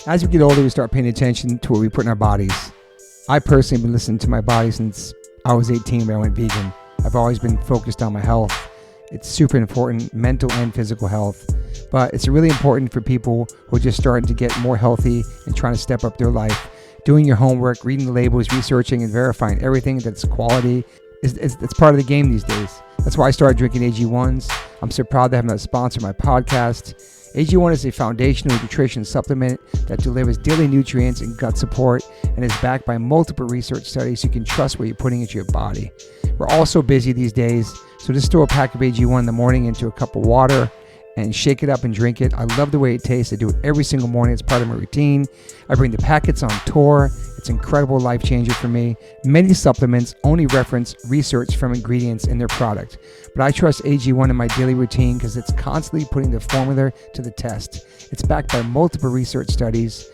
As we get older, we start paying attention to what we put in our bodies. I personally have been listening to my body since I was 18 when I went vegan. I've always been focused on my health. It's super important, mental and physical health. But it's really important for people who are just starting to get more healthy and trying to step up their life. Doing your homework, reading the labels, researching and verifying everything that's quality. It's part of the game these days. That's why I started drinking AG1s. I'm so proud to have them sponsor my podcast. AG1 is a foundational nutrition supplement that delivers daily nutrients and gut support and is backed by multiple research studies. You can trust what you're putting into your body. We're all so busy these days, so just throw a pack of AG1 in the morning into a cup of water and shake it up and drink it. I love the way it tastes. I do it every single morning. It's part of my routine. I bring the packets on tour. It's an incredible life changer for me. Many supplements only reference research from ingredients in their product, but I trust AG1 in my daily routine because it's constantly putting the formula to the test. It's backed by multiple research studies,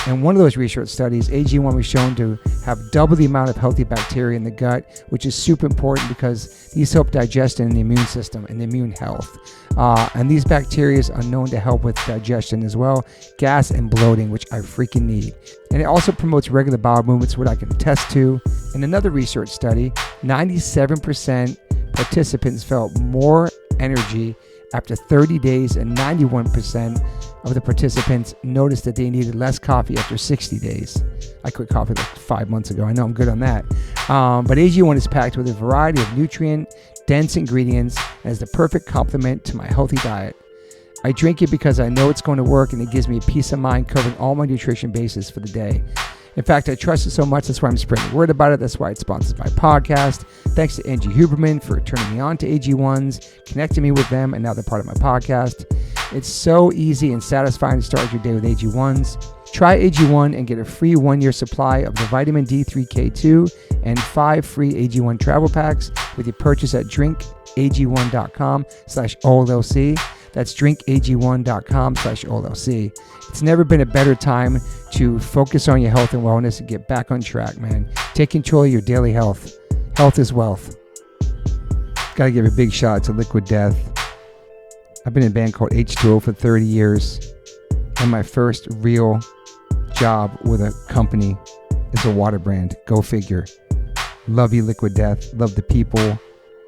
and one of those research studies, AG1 was shown to have double the amount of healthy bacteria in the gut, which is super important because these help digestion in the immune system and the immune health. And these bacteria are known to help with digestion as well, gas and bloating, which I freaking need. And it also promotes regular bowel movements, what I can attest to. In another research study, 97% participants felt more energy after 30 days, and 91% of the participants noticed that they needed less coffee after 60 days. I quit coffee like 5 months ago. I know I'm good on that. But AG1 is packed with a variety of nutrient-dense ingredients and is the perfect complement to my healthy diet. I drink it because I know it's going to work, and it gives me a peace of mind covering all my nutrition bases for the day. In fact, I trust it so much, that's why I'm spreading the word about it. That's why it sponsors my podcast. Thanks to Angie Huberman for turning me on to AG1s, connecting me with them, and now they're part of my podcast. It's so easy and satisfying to start your day with AG1s. Try AG1 and get a free 1-year supply of the vitamin D3K2 and 5 free AG1 travel packs with your purchase at drinkag1.com/OLLC. That's drinkag1.com/OLLC. It's never been a better time to focus on your health and wellness and get back on track, man. Take control of your daily health. Health is wealth. Got to give a big shout out to Liquid Death. I've been in a band called H2O for 30 years, and my first real job with a company is a water brand. Go figure. Love you, Liquid Death. Love the people.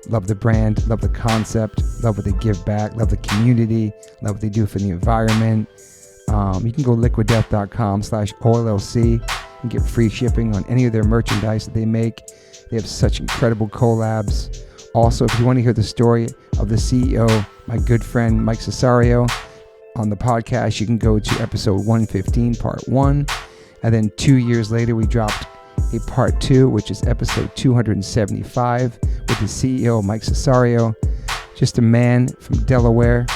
Love the brand, love the concept, love what they give back, love the community, love what they do for the environment. You can go liquiddeath.com/OLLC and get free shipping on any of their merchandise that they make. They have such incredible collabs. Also, if you want to hear the story of the CEO, my good friend Mike Cesario, on the podcast, you can go to episode 115, part 1. And then 2 years later, we dropped a part 2, which is episode 275 with the CEO, Mike Cesario. Just a man from Delaware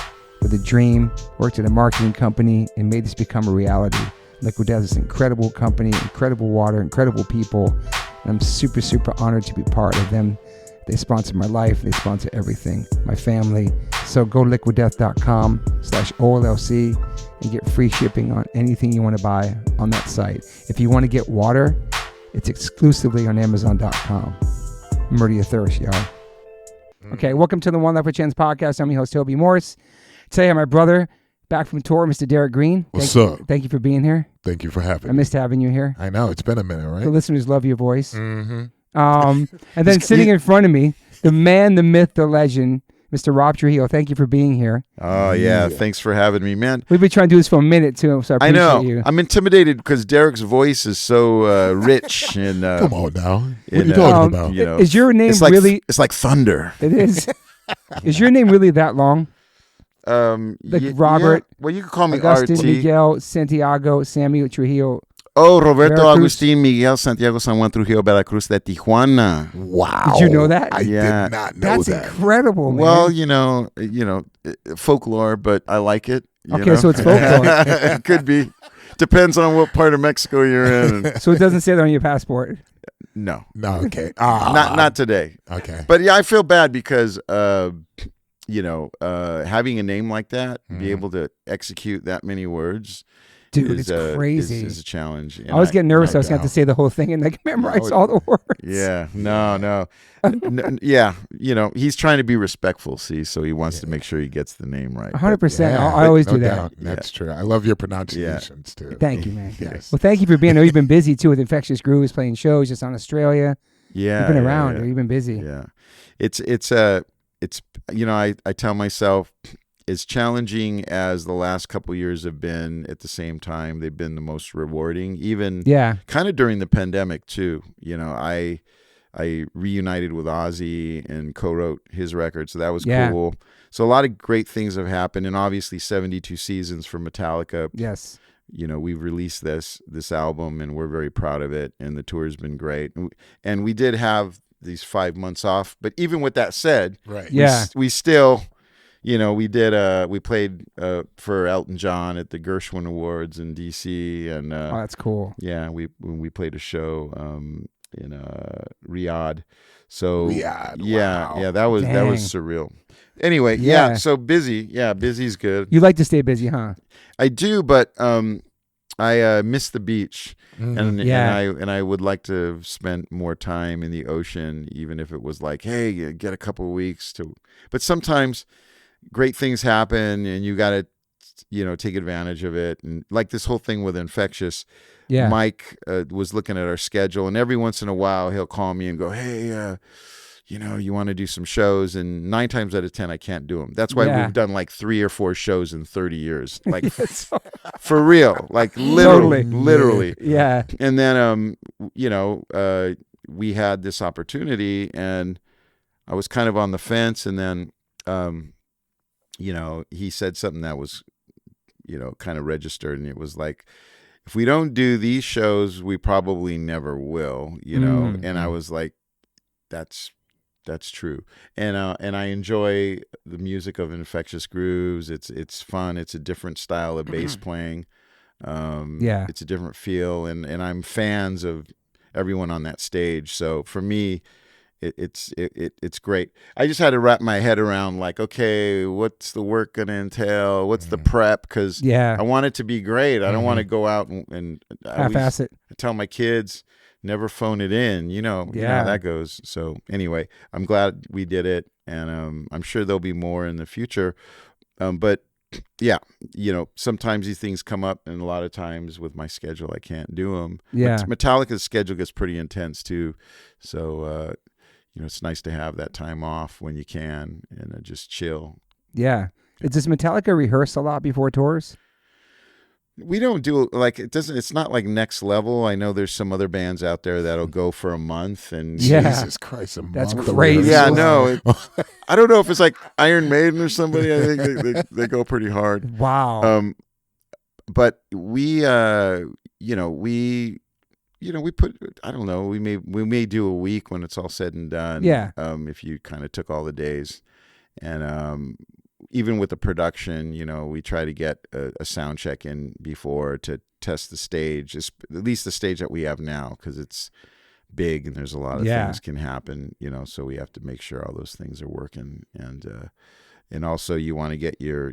with a dream, worked at a marketing company and made this become a reality. Liquid Death is an incredible company, incredible water, incredible people. And I'm super, super honored to be part of them. They sponsor my life. They sponsor everything, my family. So go liquiddeath.com/OLLC and get free shipping on anything you want to buy on that site. If you want to get water, it's exclusively on Amazon.com. Murder your thirst, y'all. Okay, welcome to the One Life with Chance podcast. I'm your host, Toby Morse. Today, I have my brother back from tour, Mr. Derek Green. What's up? Thank you for being here. Thank you for having me. I missed having you here. I know, it's been a minute, right? The listeners love your voice. Mm-hmm. And then sitting in front of me, the man, the myth, the legend, Mr. Robert Trujillo. Thank you for being here. Oh, yeah. Thanks for having me, man. We've been trying to do this for a minute, too, so I appreciate you. I'm intimidated because Derek's voice is so rich. And come on now. What are you talking about? You know, is your name it's like, really... It's like thunder. It is. Is your name really that long? Robert... Yeah. Well, you can call me Agustin, RT. Miguel, Santiago, Samuel Trujillo. Oh, Roberto Veracruz. Agustín Miguel Santiago San Juan Trujillo Veracruz de Tijuana. Wow. Did you know that? I did not know That's that. incredible, man. Well, you know, folklore, but I like it. Okay, know? so it's folklore. It could be. Depends on what part of Mexico you're in. So it doesn't say that on your passport? No. No, okay. Not today. Okay. But yeah, I feel bad because, having a name like that, be able to execute that many words. Dude, is, it's crazy. Is a challenge. And I was getting nervous. I was going to have doubt. to say the whole thing and like memorize all the words. Yeah, no. Yeah, he's trying to be respectful, see, so he wants to make sure he gets the name right. 100%. Yeah, I always do that. doubt. That's true. I love your pronunciations too. Thank you, man. Yes. Well, thank you for being there. You've been busy too with Infectious Grooves, playing shows just on Australia. Yeah, You've been around. Yeah. You've been busy. Yeah, it's I tell myself, as challenging as the last couple years have been, at the same time they've been the most rewarding. Even kind of during the pandemic too. I reunited with Ozzy and co-wrote his record, so that was cool. So a lot of great things have happened, and obviously 72 seasons for Metallica. Yes. We've released this album, and we're very proud of it, and the tour's been great. And we did have these 5 months off, but even with that said, right? We still, we played for Elton John at the Gershwin Awards in DC, and oh, that's cool. Yeah, we played a show in Riyadh. So Riyadh, yeah, that was surreal. Anyway, so busy. Yeah, busy's good. You like to stay busy, huh? I do, but I miss the beach, and I would like to spend more time in the ocean, even if it was like, hey, get a couple of weeks to. But sometimes great things happen, and you got to, take advantage of it. And like this whole thing with Infectious, Mike was looking at our schedule, and every once in a while he'll call me and go, hey, you want to do some shows, and 9 times out of 10 I can't do them. That's why we've done like 3 or 4 shows in 30 years, like for real, like literally. Yeah. And then we had this opportunity, and I was kind of on the fence, and then he said something that was kind of registered, and it was like, if we don't do these shows, we probably never will, and I was like, that's true. And I enjoy the music of Infectious Grooves. It's fun. It's a different style of bass playing. It's a different feel, and I'm fans of everyone on that stage. So for me, it's great. I just had to wrap my head around, like, okay, what's the work going to entail? What's the prep? Because I want it to be great. I don't want to go out and half-ass it. I tell my kids, never phone it in. You know how that goes. So anyway, I'm glad we did it, and I'm sure there'll be more in the future. But yeah, sometimes these things come up, and a lot of times with my schedule, I can't do them. Yeah. Metallica's schedule gets pretty intense too. So, it's nice to have that time off when you can and just chill. Yeah. Does Metallica rehearse a lot before tours? We don't do it's not like Next Level. I know there's some other bands out there that'll go for a month, and Jesus Christ, that's crazy. Yeah, no, I don't know if it's like Iron Maiden or somebody. I think they go pretty hard. Wow. But we put, I don't know, we may do a week when it's all said and done. Yeah. If you kind of took all the days, and even with the production, we try to get a sound check in before to test the stage, at least the stage that we have now, because it's big and there's a lot of things can happen, so we have to make sure all those things are working, and also you want to get your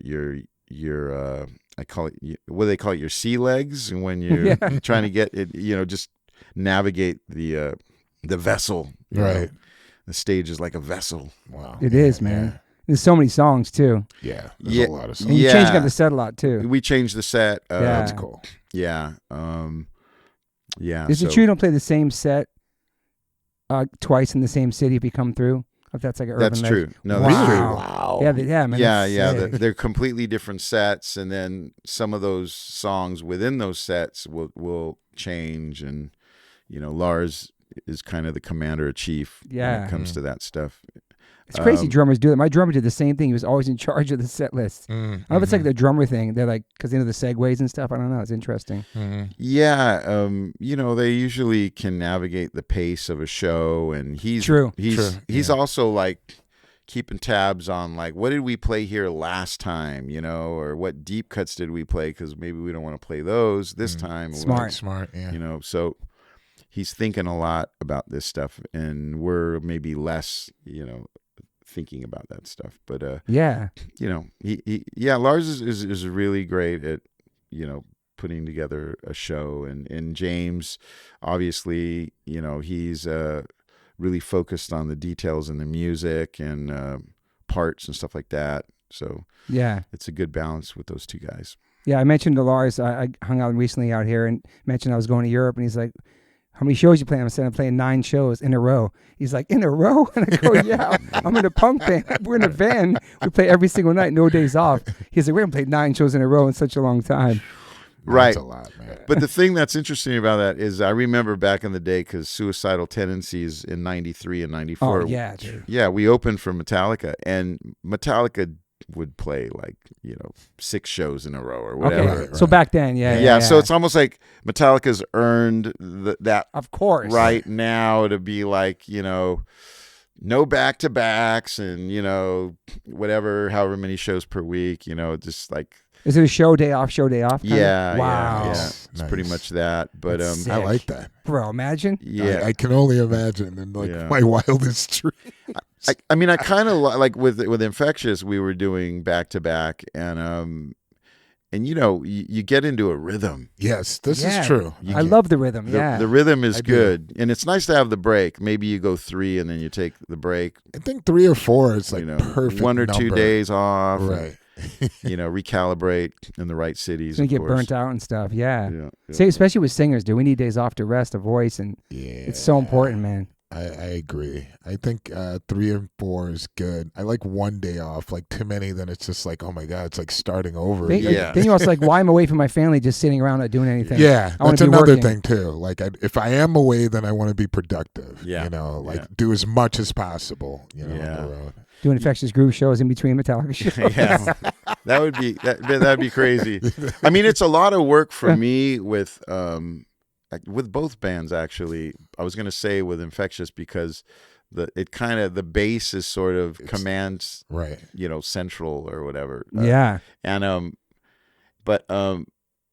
I call it, what do they call it, your sea legs, and when you're trying to get it, just navigate the vessel, right? The stage is like a vessel. Wow, it is, man. Yeah. There's so many songs too. Yeah, there's a lot of songs. And you changed up the set a lot too. We changed the set. That's cool. Yeah, Is it true you don't play the same set twice in the same city if you come through? If that's like an urban That's true. No, wow. that's true. Wow. Yeah, man. Yeah. They're completely different sets, and then some of those songs within those sets will change, and Lars is kind of the commander-in-chief when it comes to that stuff. It's crazy drummers do that. My drummer did the same thing. He was always in charge of the set list. I don't know if it's like the drummer thing. They're like, because they know the segues and stuff. I don't know. It's interesting. Yeah. They usually can navigate the pace of a show, and he's also like keeping tabs on, like, what did we play here last time, or what deep cuts did we play, because maybe we don't want to play those this time. Smart. Yeah. So he's thinking a lot about this stuff, and we're maybe less, thinking about that stuff. But Lars is really great at putting together a show. And James, obviously, he's really focused on the details and the music and parts and stuff like that. So it's a good balance with those two guys. Yeah, I mentioned to Lars, I hung out recently out here and mentioned I was going to Europe, and he's like, how many shows you playing? I said, I'm playing 9 shows in a row. He's like, in a row? And I go, yeah, I'm in a punk band. We're in a van. We play every single night, no days off. He's like, we're going to play 9 shows in a row in such a long time. Right. That's a lot, man. But the thing that's interesting about that is I remember back in the day, because Suicidal Tendencies in 93 and 94. Oh, yeah, dude. Yeah, we opened for Metallica, and Metallica would play 6 shows in a row or whatever. Okay. Right. So back then, yeah. So it's almost like Metallica's earned that, of course, right now to be no back-to-backs and whatever, however many shows per week. Just like. Is it a show day off? Yeah. Wow. Yeah. It's Nice. pretty much that. But I like that. Bro, imagine. Yeah. I can only imagine in my wildest dreams. I mean, I kind of like with Infectious, we were doing back to back, and you get into a rhythm. Yes, this is true. I love the rhythm. The rhythm is good, and it's nice to have the break. Maybe you go 3 and then you take the break. I think 3 or 4 is perfect. 1 or 2 days off, right? Recalibrate in the right cities. So you get burnt out and stuff. Yeah. See, especially with singers, we need days off to rest a voice, and it's so important, man. I agree. I think 3 and 4 is good. I like 1 day off. Like too many, then it's just like, oh my God, it's like starting over. Then you're also like, why am I away from my family just sitting around not doing anything? Yeah, that's another thing too. Like if I am away, then I want to be productive. Yeah. Do as much as possible. On the road. Doing Infectious Grooves shows in between Metallica shows. Yeah, that'd be crazy. I mean, it's a lot of work for me with both bands, actually. I was going to say with Infectious because the bass is sort of commands, right? central or whatever. But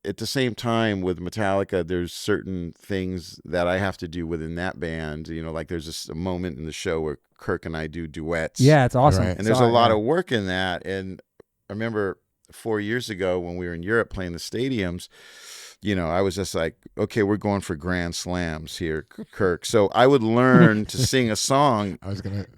at the same time with Metallica, there's certain things that I have to do within that band. Like there's a moment in the show where Kirk and I do duets. Yeah, it's awesome. Right. And there's a lot of work in that. And I remember 4 years ago when we were in Europe playing the stadiums, I was just like, okay, we're going for grand slams here, Kirk. So I would learn to sing a song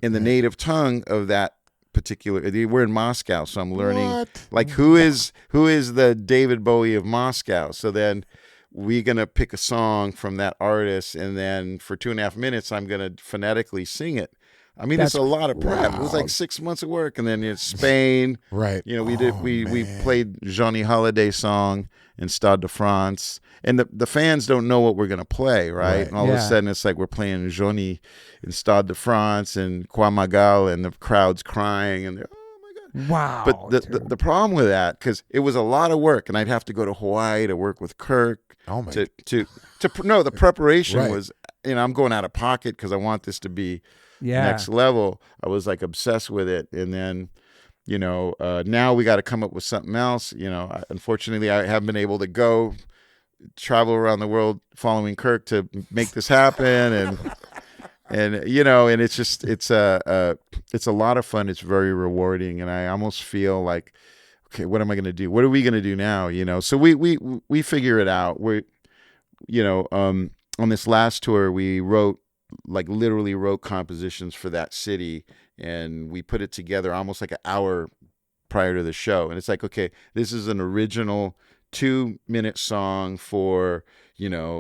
in the native tongue of that particular. We're in Moscow, so I'm learning who is the David Bowie of Moscow. So then we're gonna pick a song from that artist, and then for 2.5 minutes, I'm gonna phonetically sing it. I mean, it's a lot of prep. Wow. It was like 6 months of work, and then Spain. Right. We played Johnny Holiday song in Stade de France, and the fans don't know what we're gonna play, right? And all of a sudden, it's like we're playing Johnny in Stade de France and Quoi Magal, and the crowd's crying, and they're, oh my God. Wow. But the problem with that, because it was a lot of work, and I'd have to go to Hawaii to work with Kirk. Oh my. The preparation was, I'm going out of pocket because I want this to be. Next level. I was like obsessed with it, and then now we got to come up with something else. Unfortunately, I haven't been able to travel around the world following Kirk to make this happen, and it's just it's a lot of fun. It's very rewarding, and I almost feel like, okay, what am I going to do? What are we going to do now? So we figure it out. We on this last tour we literally wrote compositions for that city, and we put it together almost like an hour prior to the show. And it's like, okay, this is an original 2-minute song for, Phoenix,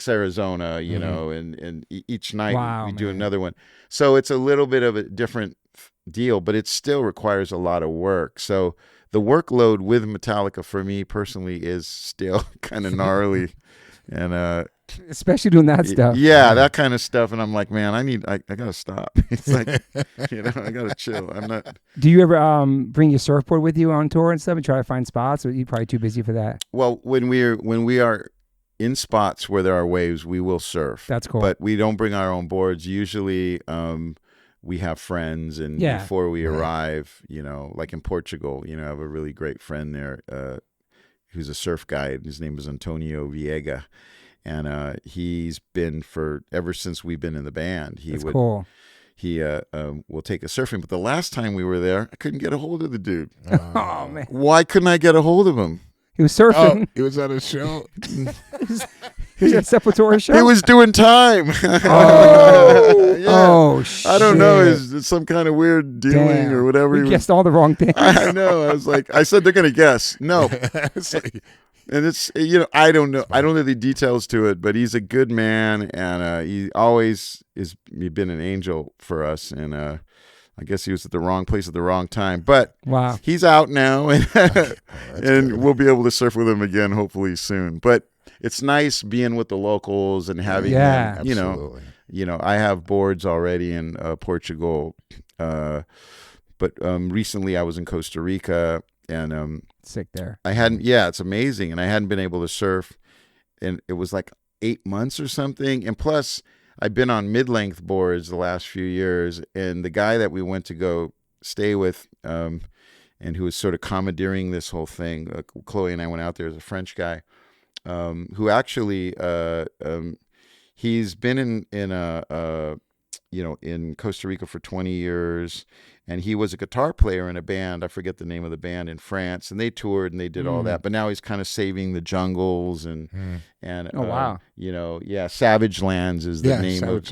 Arizona, and each night we do another one. So it's a little bit of a different deal, but it still requires a lot of work. So the workload with Metallica for me personally is still kind of gnarly. And especially doing that stuff. Yeah, that kind of stuff. And I'm like, man, I gotta stop. It's like, I gotta chill. I'm not. Do you ever bring your surfboard with you on tour and stuff and try to find spots, or are you probably too busy for that? Well, when we are in spots where there are waves, we will surf. That's cool. But we don't bring our own boards. Usually, we have friends, and before we arrive, like in Portugal, I have a really great friend there, who's a surf guide. His name is Antonio Viega. And he's been ever since we've been in the band. Cool. He will take us surfing. But the last time we were there, I couldn't get a hold of the dude. Oh man! Why couldn't I get a hold of him? He was surfing. Oh, he was at a show. He was at Sepultura show. He was doing time. Oh, Yeah. oh shit! I don't know. It's some kind of weird dealing Damn. or whatever. We guessed all the wrong things. I know. I was like, I said they're gonna guess. No, It's like, and it's I don't know. I don't know the details to it, but he's a good man, and he always is. He's been an angel for us, and I guess he was at the wrong place at the wrong time. But Wow. he's out now, and good. we'll be able to surf with him again hopefully soon. But it's nice being with the locals and having them, absolutely. I have boards already in Portugal, but recently I was in Costa Rica, and Sick there. it's amazing, and I hadn't been able to surf, and it was like 8 months or something, and plus I've been on mid-length boards the last few years, and the guy that we went to go stay with, and who was sort of commandeering this whole thing, Chloe and I went out there as a French guy, who actually he's been in Costa Rica for 20 years, and he was a guitar player in a band. I forget the name of the band in France, and they toured and they did all that. But now he's kind of saving the jungles and Oh, wow. Savage Lands is the name of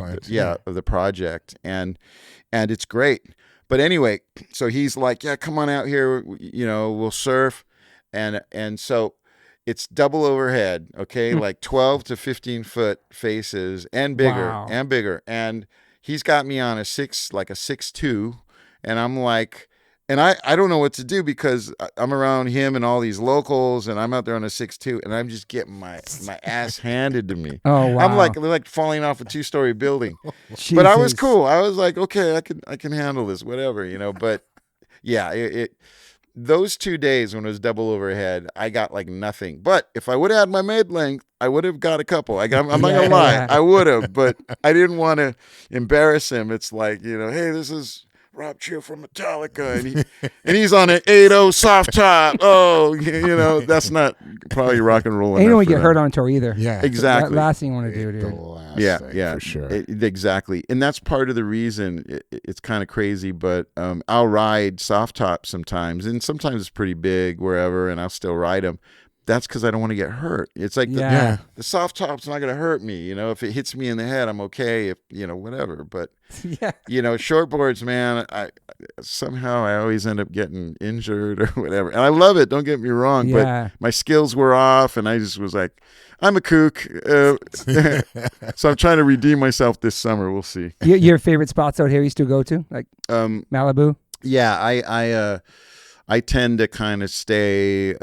of the project, and it's great. But anyway, so he's like, yeah, come on out here, we'll surf, and so it's double overhead, okay, like 12 to 15 foot faces and bigger. Wow. And he's got me on a 6'2", and I'm like, and I don't know what to do because I'm around him and all these locals, and I'm out there on a 6'2", and I'm just getting my ass handed to me. Oh wow. I'm like falling off a 2-story building. Jesus. But I was cool. I was like, okay, I can handle this, whatever, But yeah, those 2 days when it was double overhead, I got like nothing. But if I would have had my mid-length, I would have got a couple. I'm not gonna lie, I would have, but I didn't want to embarrass him. It's like, hey, this is Rob Trujillo from Metallica, and he's on an 8.0 soft top. Oh, that's not probably rock and roll. And you don't want to get hurt on tour either. Yeah, exactly. Last thing you want to do, dude. Yeah, for sure. Exactly, and that's part of the reason. It's kind of crazy, but I'll ride soft top sometimes, and sometimes it's pretty big wherever, and I'll still ride them. That's because I don't want to get hurt. It's like the soft top's not going to hurt me. If it hits me in the head, I'm okay. If whatever. But short boards, man, I somehow always end up getting injured or whatever. And I love it. Don't get me wrong, but my skills were off, and I just was like, I'm a kook. So I'm trying to redeem myself this summer. We'll see. Your favorite spots out here you still go to, like Malibu? Yeah, I tend to kind of stay.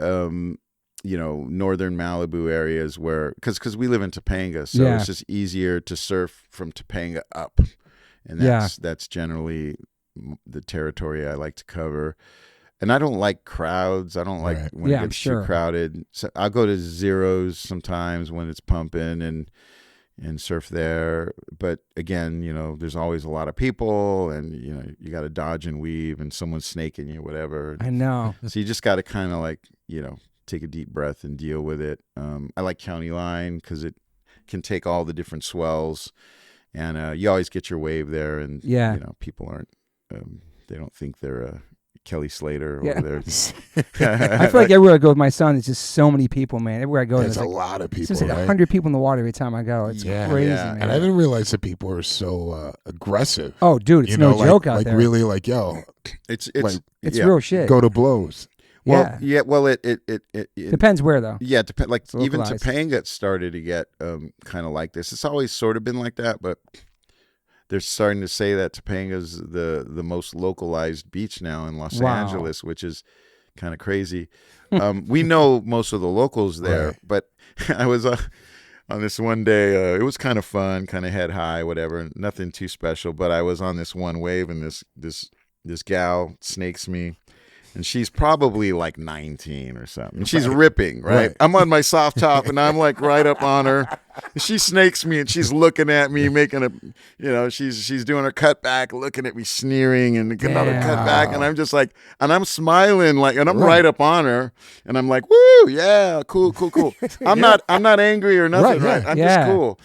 Northern Malibu areas because we live in Topanga, so it's just easier to surf from Topanga up, and that's generally the territory I like to cover. And I don't like crowds. I don't like when it gets too crowded. So I'll go to Zeros sometimes when it's pumping and surf there. But again, there's always a lot of people, and you got to dodge and weave, and someone's snaking you, whatever. I know. So you just got to kind of like take a deep breath and deal with it. I like County Line because it can take all the different swells, and you always get your wave there, and people aren't they don't think they're Kelly Slater over there. I feel like everywhere I go with my son, it's just so many people, man. Everywhere I go, there's a lot of people. It's like 100 people in the water every time I go. It's crazy, man. And I didn't realize that people are so aggressive. Oh, dude, it's no joke out there. Like really, like it's real shit. Go to blows. Well, it depends where though. Yeah, like even Topanga started to get kind of like this. It's always sort of been like that, but they're starting to say that Topanga's the most localized beach now in Los Angeles, which is kind of crazy. We know most of the locals there, but I was on this one day. It was kind of fun, kind of head high, whatever, nothing too special. But I was on this one wave, and this gal snakes me. And she's probably like 19 or something. She's ripping, right? I'm on my soft top, and I'm like right up on her. And she snakes me, and she's looking at me, making a, she's doing her cutback, looking at me, sneering, and another cutback. And I'm just like, and I'm smiling, like, and I'm right up on her, and I'm like, woo, yeah, cool. I'm not angry or nothing, right? I'm just cool.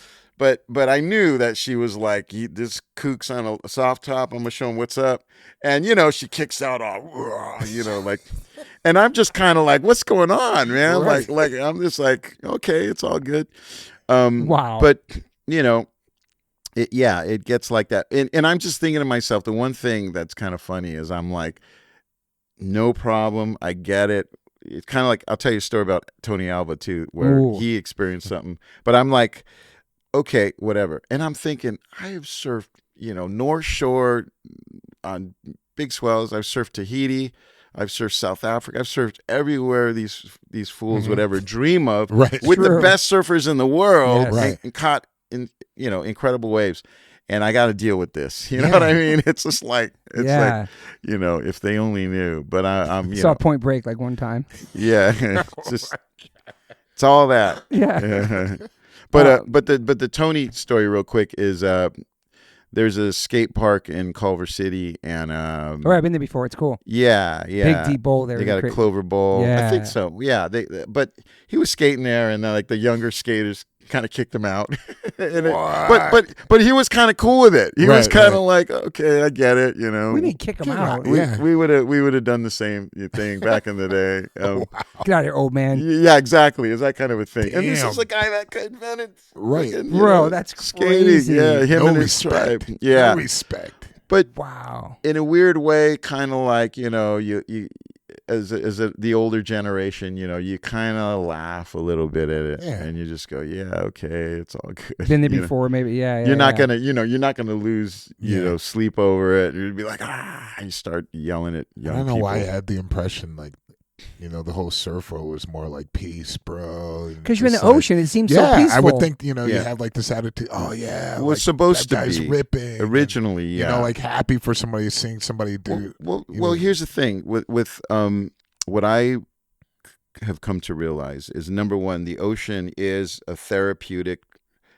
But I knew that she was like, this kook's on a soft top. I'm gonna show him what's up, and she kicks out all, like, and I'm just kind of like, what's going on, man? Right. Like I'm just like, okay, it's all good. Wow. But it gets like that, and I'm just thinking to myself, the one thing that's kind of funny is I'm like, no problem, I get it. It's kind of like, I'll tell you a story about Tony Alva too, where he experienced something, but I'm like, okay, whatever. And I'm thinking, I have surfed, North Shore on big swells. I've surfed Tahiti. I've surfed South Africa. I've surfed everywhere these fools would ever dream of, Right. with the best surfers in the world, Yes. Right. and caught in incredible waves. And I got to deal with this. You know what I mean? It's just like, like, if they only knew. But I'm, Saw Point Break like one time. yeah, it's all that. Yeah. But the Tony story, real quick, is there's a skate park in Culver City, and I've been there before. It's cool. yeah, Big deep bowl there. they got a Clover Bowl. Yeah. I think so. Yeah, but he was skating there, and like the younger skaters kind of kicked him out. But he was kind of cool with it. He was kind of like, okay, I get it. We didn't kick him out. We would have done the same thing back in the day. Get out of here, old man. Yeah, exactly. Is that kind of a thing? Damn. And this is a guy that invented Right. Bro, that's crazy. skating. Yeah, him No and his tribe. respect. Yeah, No respect. but Wow. in a weird way, kind of like you as the older generation, you kind of laugh a little bit at it, and you just go, yeah, okay, it's all good. Been there before, maybe. Yeah. You're not gonna, you're not gonna lose, sleep over it. You'd be like, you start yelling at young I don't know people. why I had the impression like, the whole surf world was more like peace, bro. Because you're in the Just like- ocean, it seems so Yeah, peaceful. I would think you Yeah. have like this attitude. Oh yeah, Well, like, it's supposed that to guy's be ripping originally, and, like happy for somebody seeing somebody do. Well, here's the thing with what I have come to realize is, number one, the ocean is a therapeutic,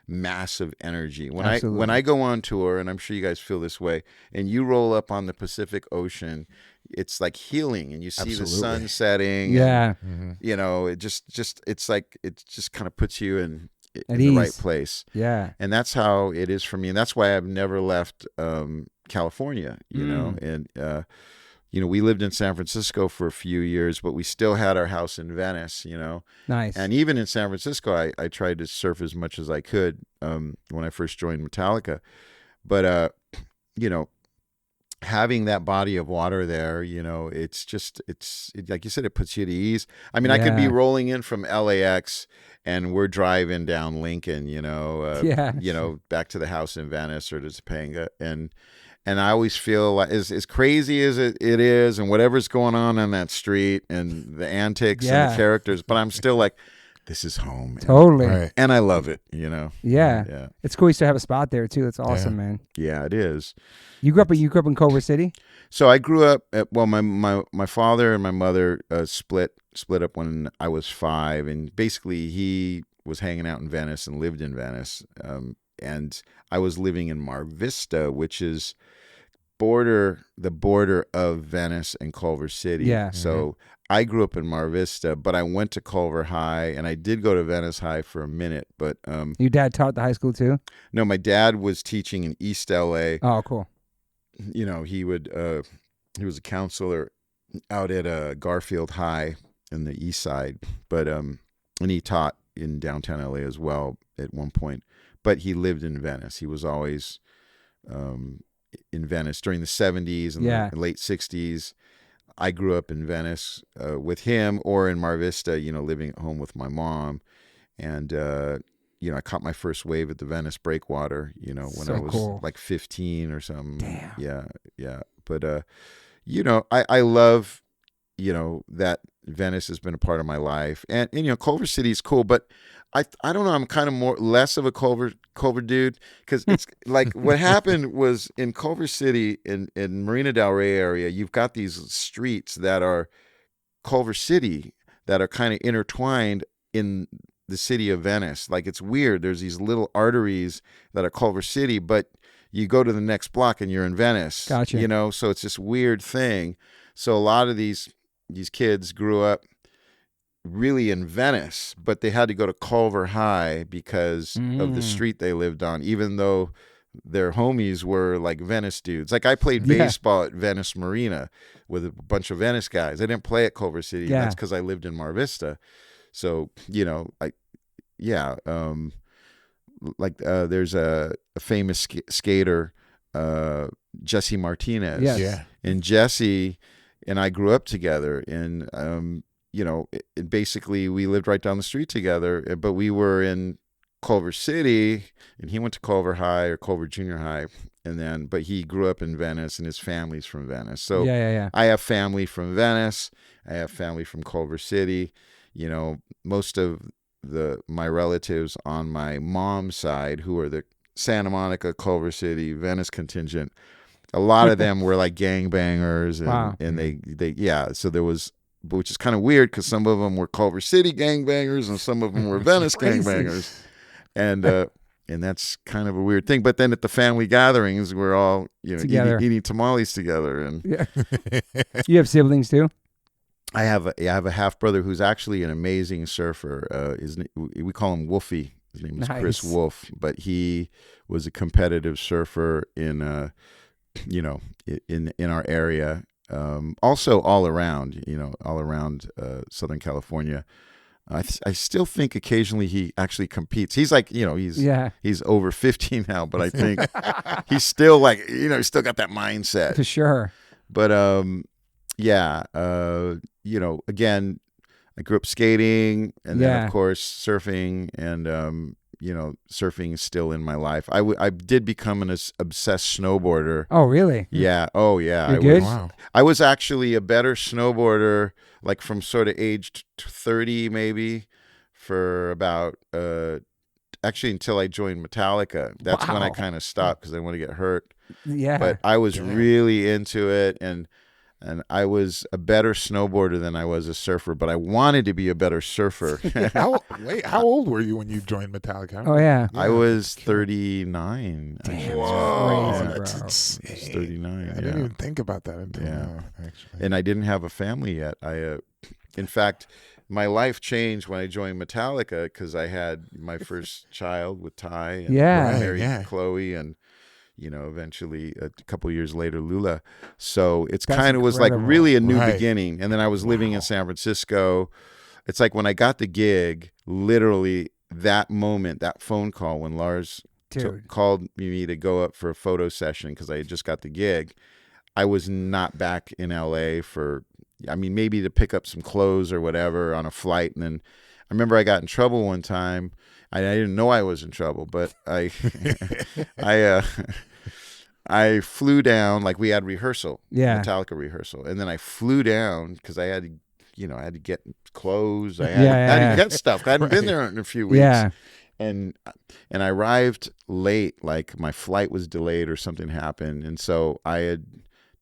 massive energy. When I go on tour, and I'm sure you guys feel this way, and you roll up on the Pacific Ocean, it's like healing, and you see the sun setting. Yeah. And, it just it's like it just kind of puts you in At the right ease. place. Yeah. And that's how it is for me, and that's why I've never left California. And we lived in San Francisco for a few years, but we still had our house in Venice. Nice. And even in San Francisco, I tried to surf as much as I could when I first joined Metallica. But having that body of water there, it's like you said, it puts you at ease. I mean, I could be rolling in from LAX and we're driving down Lincoln, back to the house in Venice or to Topanga, and I always feel like, as crazy as it is, and whatever's going on that street, and the antics and the characters, but I'm still like, this is home. Totally. Right. And I love it, Yeah. Yeah. It's cool you still have a spot there too. That's awesome, man. Yeah, it is. You grew up in Culver City? So I grew up my father and my mother split up when I was 5, and basically he was hanging out in Venice and lived in Venice. And I was living in Mar Vista, which is the border of Venice and Culver City. Yeah. So I grew up in Mar Vista, but I went to Culver High, and I did go to Venice High for a minute. But Your dad taught at the high school too? no, my dad was teaching in East LA. Oh, cool. He was a counselor out at Garfield High in the East Side, but and he taught in downtown LA as well at one point. But he lived in Venice. He was always in Venice during the 70s and the late 60s. I grew up in Venice with him, or in Mar Vista, living at home with my mom. And, I caught my first wave at the Venice Breakwater, when I was like 15 or something. Damn. Yeah. But, I love, that Venice has been a part of my life. And Culver City is cool, but I don't know, I'm kind of less of a Culver dude, because it's like what happened was in Culver City in Marina Del Rey area, you've got these streets that are Culver City that are kind of intertwined in the city of Venice. Like, it's weird. There's these little arteries that are Culver City, but you go to the next block and you're in Venice. Gotcha. So it's this weird thing. So a lot of these kids grew up really in Venice, but they had to go to Culver High because of the street they lived on, even though their homies were like Venice dudes. Like I played baseball at Venice Marina with a bunch of Venice guys. I didn't play at Culver City. Yeah. That's because I lived in Mar Vista. So, there's a famous skater, Jesse Martinez. Yes. Yeah. And Jesse and I grew up together, and basically we lived right down the street together, but we were in Culver City, and he went to Culver High or Culver Junior High, but he grew up in Venice, and his family's from Venice. So I have family from Venice. I have family from Culver City. Most of my relatives on my mom's side, who are the Santa Monica, Culver City, Venice contingent, a lot of them were like gangbangers, and they so there was, which is kind of weird because some of them were Culver City gangbangers and some of them were Venice gangbangers, and that's kind of a weird thing. But then at the family gatherings, we're all eating tamales together, and You have siblings too? I have a half brother who's actually an amazing surfer. We call him Wolfie. His name is Chris Wolf, but he was a competitive surfer in our area. Also all around Southern California. I still think occasionally he actually competes. He's like, he's over 50 now, but I think he's still like, he's still got that mindset. For sure. But again, I grew up skating, and then of course surfing, and surfing is still in my life. I did become an obsessed snowboarder. Oh, really? Yeah. Oh, yeah. You're good? Wow. I was actually a better snowboarder, like from sort of age 30 maybe, for about actually until I joined Metallica. That's when I kind of stopped because I didn't want to get hurt. Yeah. But I was really into it, and I was a better snowboarder than I was a surfer, but I wanted to be a better surfer. How old were you when you joined Metallica? Oh, yeah. I was 39. Damn, Whoa, crazy, that's bro. insane. I was 39. I didn't even think about that until now, actually. And I didn't have a family yet. In fact, my life changed when I joined Metallica because I had my first child with Ty, and married Chloe, and eventually a couple years later, Lula. So it's kind of was like really a new beginning. And then I was living in San Francisco. It's like when I got the gig, literally that moment, that phone call when Lars called me to go up for a photo session because I had just got the gig, I was not back in LA maybe to pick up some clothes or whatever on a flight. And then I remember I got in trouble one time. I didn't know I was in trouble, but I flew down, like we had rehearsal, Metallica rehearsal, and then I flew down because I had to get clothes, I had to get stuff. I hadn't been there in a few weeks, and I arrived late, like my flight was delayed or something happened, and so I had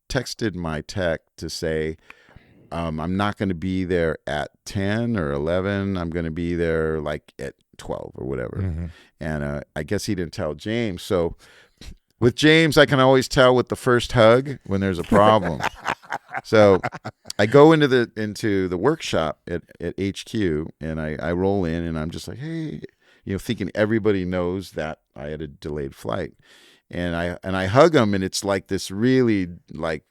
texted my tech to say, I'm not going to be there at 10 or 11. I'm going to be there like at 12 or whatever. Mm-hmm. And I guess he didn't tell James. So with James, I can always tell with the first hug when there's a problem. So I go into the workshop at HQ, and I roll in, and I'm just like, hey, thinking everybody knows that I had a delayed flight. And I hug him, and it's like this really like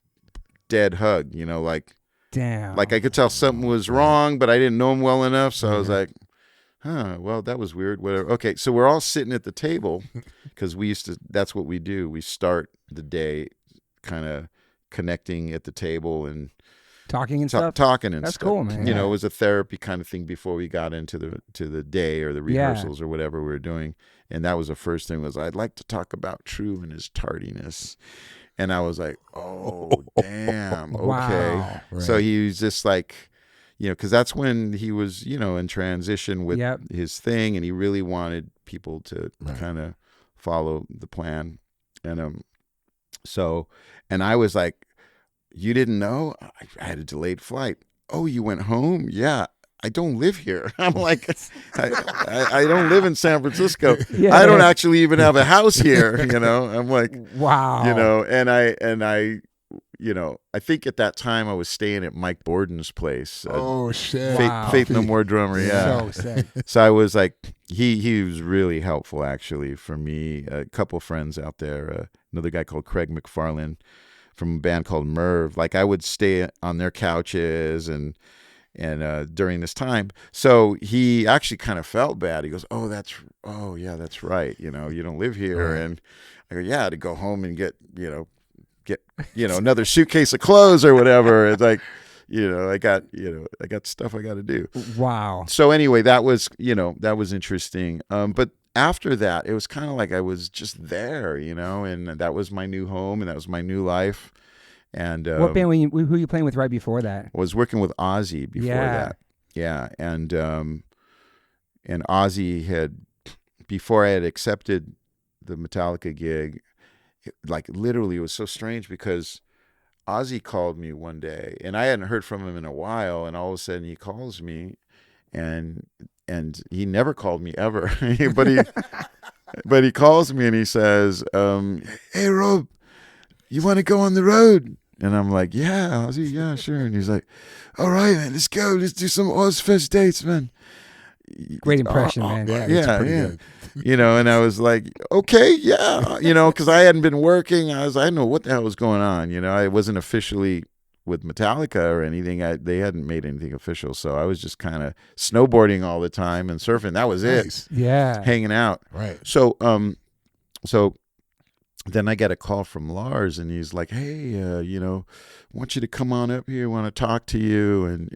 dead hug, like, damn. Like I could tell something was wrong, but I didn't know him well enough. So I was like, well, that was weird. Whatever. Okay. So we're all sitting at the table because that's what we do. We start the day kind of connecting at the table and talking and stuff. Talking and that's stuff. Cool, man. It was a therapy kind of thing before we got into the day or the rehearsals or whatever we were doing. And that was the first thing was, I'd like to talk about True and his tardiness. And I was like, oh, damn. Okay. Wow. Right. So he was just like, because that's when he was, in transition with his thing. And he really wanted people to kind of follow the plan. And and I was like, you didn't know? I had a delayed flight. Oh, you went home? Yeah. I don't live here. I'm like, I don't live in San Francisco. I don't actually even have a house here. I'm like, wow. and I I think at that time I was staying at Mike Borden's place. Oh shit! Faith No More drummer. Yeah. So sick. So I was like, he was really helpful actually for me. A couple friends out there, another guy called Craig McFarlane from a band called Merv. Like I would stay on their couches and during this time. So he actually kind of felt bad. He goes, oh yeah, that's right. You don't live here. And I go, yeah, to go home and get another suitcase of clothes or whatever. It's like, I got stuff I got to do. Wow. So anyway, that was interesting. But after that, it was kind of like I was just there, and that was my new home and that was my new life. And what band who were you playing with right before that? I was working with Ozzy before that. Yeah. And Ozzy had, before I had accepted the Metallica gig, like literally it was so strange because Ozzy called me one day and I hadn't heard from him in a while, and all of a sudden he calls me and he never called me ever. but he calls me and he says, hey Rob, you want to go on the road? And I'm like, yeah, Ozzy, yeah, sure. And he's like, all right, man, let's go. Let's do some Ozfest dates, man. Great impression, man. Yeah. Good. And I was like, okay, yeah, because I hadn't been working. I didn't know what the hell was going on. I wasn't officially with Metallica or anything. They hadn't made anything official. So I was just kind of snowboarding all the time and surfing. That was it. Yeah. Hanging out. Right. So, then I get a call from Lars and he's like, hey, I want you to come on up here. I want to talk to you.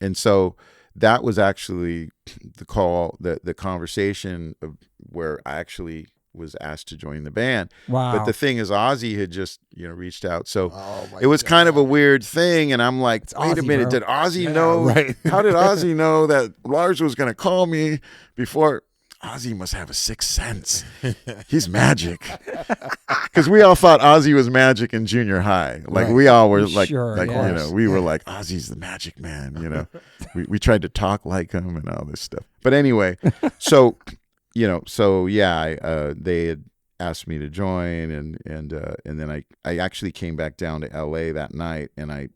And so that was actually the call, the conversation of where I actually was asked to join the band. Wow. But the thing is, Ozzy had just, reached out. So it was kind of a weird thing. And I'm like, wait a minute, did Ozzy know? Right. How did Ozzy know that Lars was going to call me before? Ozzy must have a sixth sense. He's magic. Because we all thought Ozzy was magic in junior high. Like we all were like, we were like, Ozzy's the magic man. We tried to talk like him and all this stuff. But anyway, so they had asked me to join, and then I actually came back down to L.A. that night, and I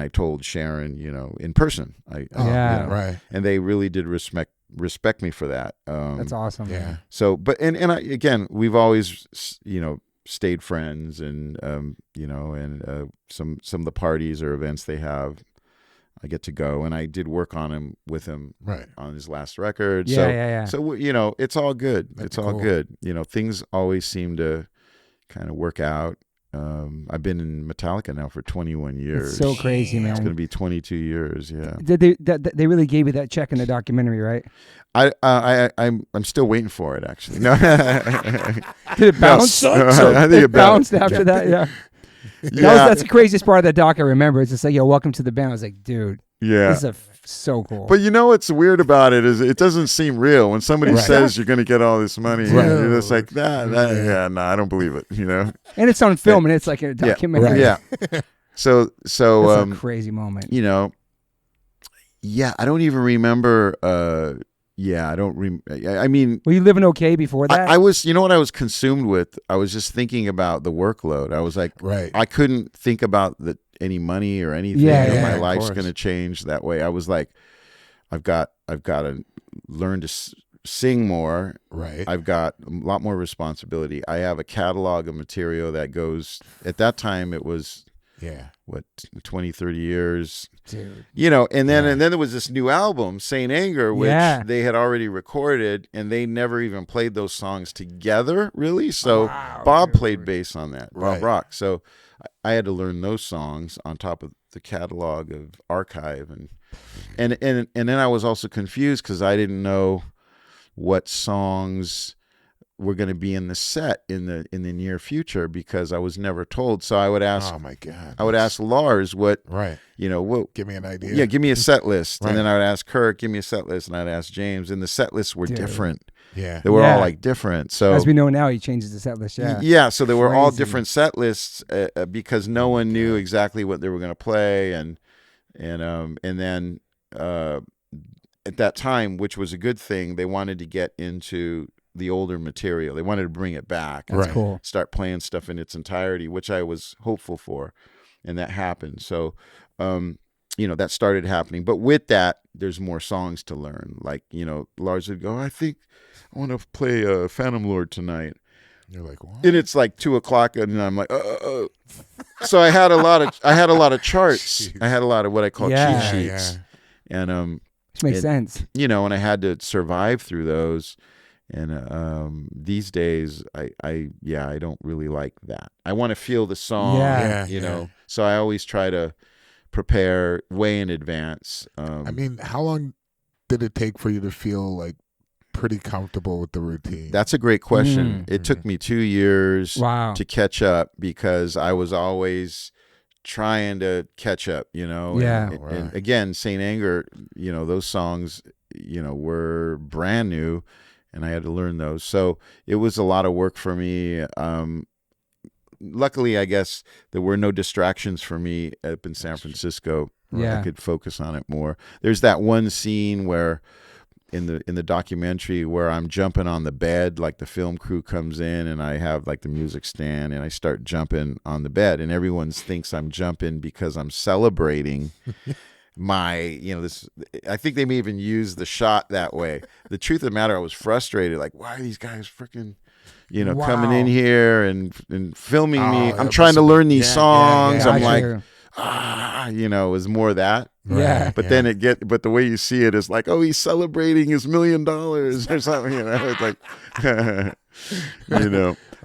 told Sharon, in person. Right. And they really did respect me for that. That's awesome. Yeah. So, but again, we've always stayed friends, and some of the parties or events they have, I get to go, and I did work with him on his last record. Yeah. So it's all good. It's all good. Things always seem to kind of work out. I've been in Metallica now for 21 years. It's so crazy, man. It's going to be 22 years. Yeah. They really gave you that check in the documentary, right? I'm still waiting for it, actually. No. Did it bounce? I think it bounced after that. Yeah. That's the craziest part of the doc I remember. It's just like, yo, welcome to the band. I was like, dude, this is so cool. But what's weird about it is it doesn't seem real. When somebody says you're going to get all this money, you're just like, I don't believe it, And it's on film, and it's like a documentary. Yeah. So that's a crazy moment. I don't even remember. I don't. I mean, were you living okay before that? I was. What I was consumed with? I was just thinking about the workload. I was like, I couldn't think about any money or anything. My life's going to change that way. I was like, I've got to learn to sing more. Right. I've got a lot more responsibility. I have a catalog of material that goes. At that time, it was. 20, 30 years. Dude. And then there was this new album, Saint Anger, which they had already recorded, and they never even played those songs together, really. So Bob played bass on that, Bob Rock. So I had to learn those songs on top of the catalog of archive, and then I was also confused because I didn't know what songs were going to be in the set in the near future because I was never told. So I would ask, oh my God, I would ask Lars what, what, give me an idea. Yeah. Give me a set list. And then I would ask Kirk, give me a set list. And I'd ask James, and the set lists were different. Yeah. They were all like different. So as we know now, he changes the set list. Yeah. Yeah. So they were all different set lists because no one knew exactly what they were going to play. And then at that time, which was a good thing, they wanted to get into the older material. They wanted to bring it back. That's cool. Start playing stuff in its entirety, which I was hopeful for. and that happened. So, that started happening. But with that, there's more songs to learn. Like, Lars would go, I think I want to play Phantom Lord tonight. You're like, what? And it's like 2:00, and I'm like, So I had a lot of charts. Jeez. I had a lot of what I call cheat sheets, Yeah. and Which makes sense. and I had to survive through those. And these days, I don't really like that. I want to feel the song, So I always try to prepare way in advance. I mean, how long did it take for you to feel like pretty comfortable with the routine? That's a great question. It took me 2 years to catch up, because I was always trying to catch up, and again, Saint Anger, those songs, were brand new, and I had to learn those. So it was a lot of work for me. Luckily, I guess there were no distractions for me up in San Francisco. I could focus on it more. There's that one scene where in the documentary where I'm jumping on the bed, like the film crew comes in, and I have like the music stand, and I start jumping on the bed, and everyone thinks I'm jumping because I'm celebrating my, this. I think they may even use the shot that way. The truth of the matter, I was frustrated. Like, why are these guys freaking, coming in here and filming me? I'm trying to learn these songs. I'm like, it was more of that. Yeah. But then but the way you see it is like, oh, he's celebrating his $1 million or something, It's like,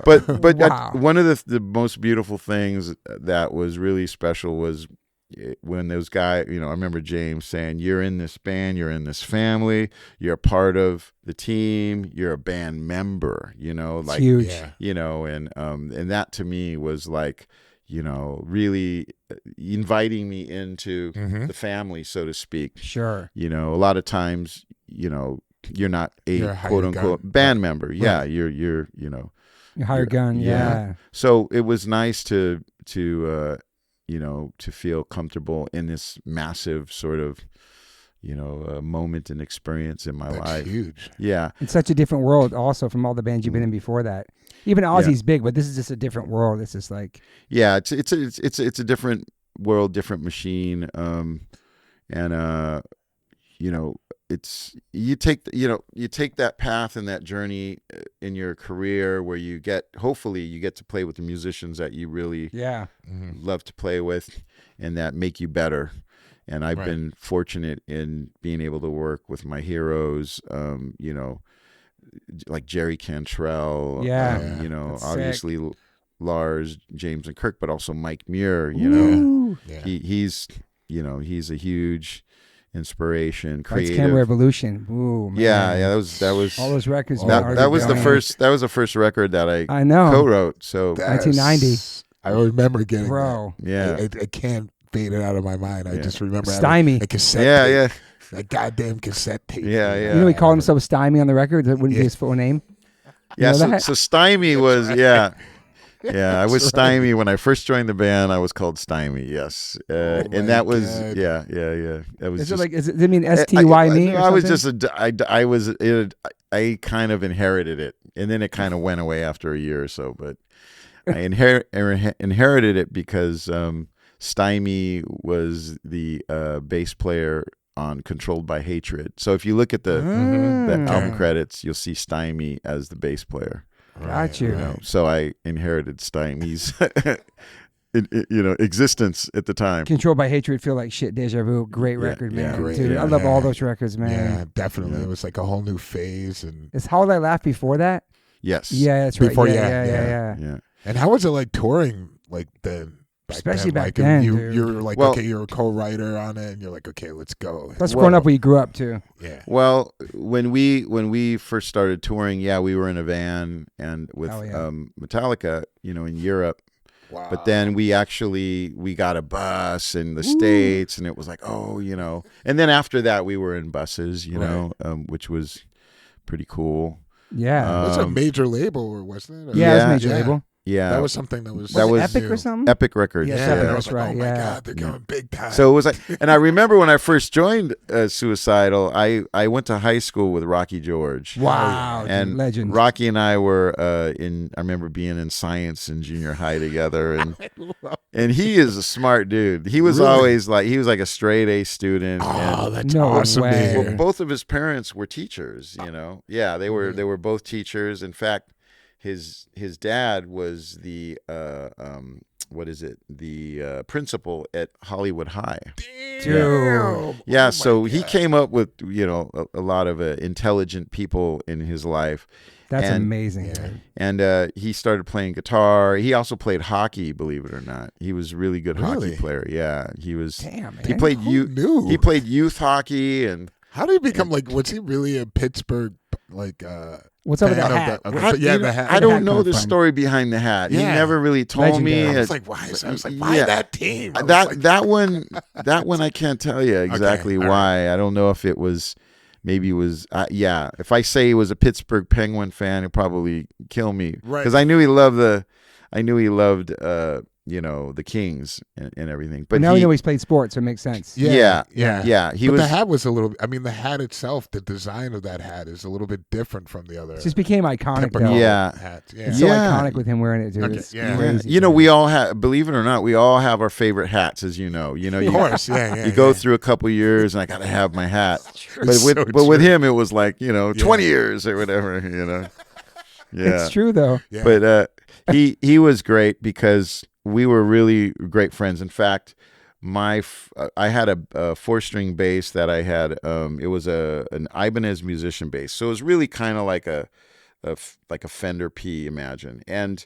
But Wow. one of the most beautiful things that was really special was when those guys, I remember James saying, you're in this band, you're in this family, you're a part of the team, you're a band member, It's like, huge. and that to me was like, really inviting me into the family, so to speak. Sure. A lot of times, you're not You're a a quote unquote hired gun. band member. Yeah. Right. You're, Your hired gun. Yeah. So it was nice to feel comfortable in this massive sort of, moment and experience in my That's life. huge. Yeah. It's such a different world also from all the bands you've been in before that. Even Ozzy's big, but this is just a different world. It's just like, yeah, it's a different world, different machine. It's you take that path and that journey in your career where hopefully you get to play with the musicians that you really love to play with and that make you better. And I've been fortunate in being able to work with my heroes, like Jerry Cantrell, obviously sick. Lars, James, and Kirk, but also Mike Muir. He's a huge inspiration. Creative. Camera Revolution. Ooh, man. Yeah. That was all those records. That was the first. That was the first record that I know co-wrote. So 1990. I remember getting Bro. that. Yeah. I can't fade it out of my mind. I just remember Stymie. a cassette tape. Yeah. That goddamn cassette tape. Yeah. He called himself Stymie on the record. That wouldn't be his full name. Yeah. So Stymie was I was Stymie when I first joined the band. I was called Stymie. Yes, and that was That was. Is just, it like? Does it mean STYME? I was just I kind of inherited it, and then it kind of went away after a year or so. But I inherited it because Stymie was the bass player on Controlled by Hatred. So if you look at the album credits, you'll see Stymie as the bass player. Got you. So I inherited Stymie's existence at the time. Controlled by Hatred, Feel Like Shit, Deja Vu. Great record, man. great, Dude, I love all those records, man. Yeah, definitely. It was like a whole new phase. And Is How Will I Laugh before that? Yes. Yeah, that's right. Before, Yeah. And how was it like touring like then? Especially back like, then, you were like, well, okay, you're a co-writer on it, and you're like, okay, let's go. Plus, growing up where you grew up too. Yeah. Well, when we first started touring, we were in a van and with Metallica, in Europe. Wow. But then we got a bus in the States, and it was like, and then after that we were in buses, which was pretty cool. Yeah. It was a major label, or wasn't it? Yeah, it was a major label. Yeah, That was something that was Epic new. or something? Epic Records. Yes, Yeah, Epic, and I that's was like, right, oh my yeah. God, they're going big time. So it was like, and I remember when I first joined Suicidal, I went to high school with Rocky George. Wow, And legend. Rocky and I were I remember being in science in junior high together, and he is a smart dude. He was always like, he was like a straight A student. Oh, and, that's No awesome to way. hear. well, both of his parents were teachers, Yeah, they were both teachers. In fact, his dad was the the principal at Hollywood High. Dude. Yeah, Oh so my he God. came up with a lot of intelligent people in his life. That's And- amazing. Yeah. And he started playing guitar. He also played hockey, believe it or not. He was a really good hockey Really? player. Yeah, he was. Damn, man. He played Who knew? He played youth hockey, and How did he become like? Was he really a Pittsburgh like? What's up with fan the of hat? the- What- yeah, you the know, hat. I Where'd the don't hat know come the from? story behind the hat. He Yeah. never really told Legendary. me. I was like, why? I was like, why Yeah. that team? I was that like, that one I can't tell you exactly all why. I don't know if it was, maybe it was, yeah. If I say he was a Pittsburgh Penguin fan, he'd probably kill me, Right. because I knew he loved the Kings and everything. But now we know he's played sports, so it makes sense. Yeah. He But was. the hat was a little. I mean, the hat itself, the design of that hat is a little bit different from the other. It just became iconic, typical though. Yeah. hats. Yeah. It's so Yeah. iconic with him wearing it, dude. Okay, It's yeah. crazy. We all have, believe it or not, we all have our favorite hats, as you know. Of You, course, yeah. you go through a couple years, and I gotta have my hat. But It's with so with true. him, it was like 20 years or whatever. Yeah. It's true, though. Yeah. But he was great because we were really great friends. In fact, I had a 4-string bass that I had. It was an Ibanez musician bass, so it was really kind of like a Fender P, imagine. And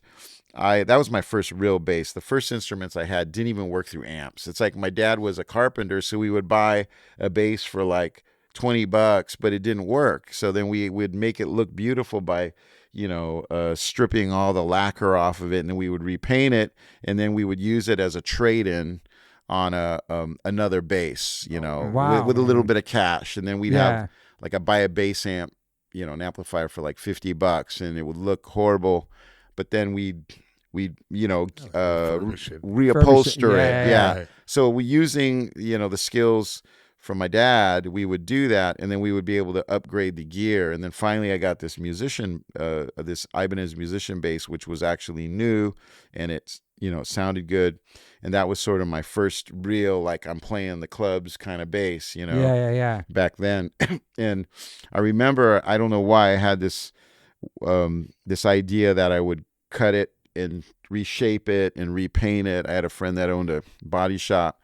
that was my first real bass. The first instruments I had didn't even work through amps. It's like my dad was a carpenter, so we would buy a bass for like $20, but it didn't work. So then we would make it look beautiful by stripping all the lacquer off of it, and then we would repaint it, and then we would use it as a trade-in on another bass, Wow, with a little man. bit of cash, and then we'd have like buy a bass amp, an amplifier for like $50, and it would look horrible, but then we'd Refurbish it. reupholster it. Yeah. Right. So we using the skills from my dad, we would do that, and then we would be able to upgrade the gear. And then finally I got this this Ibanez musician bass, which was actually new, and it sounded good. And that was sort of my first real, like, I'm playing the clubs kind of bass, Yeah. back then. And I remember, I don't know why, I had this idea that I would cut it and reshape it and repaint it. I had a friend that owned a body shop.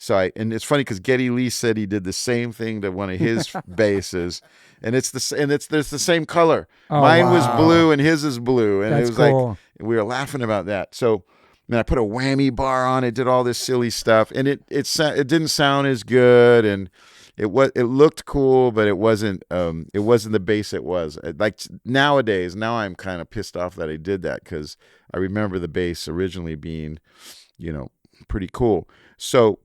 And it's funny because Geddy Lee said he did the same thing to one of his basses, and there's the same color. Oh, Mine was wow. blue and his is blue, and That's it was cool. like we were laughing about that. So then I put a whammy bar on it, did all this silly stuff, and it didn't sound as good, and it looked cool, but it wasn't the bass it was. Like nowadays, now I'm kind of pissed off that I did that, because I remember the bass originally being, pretty cool. So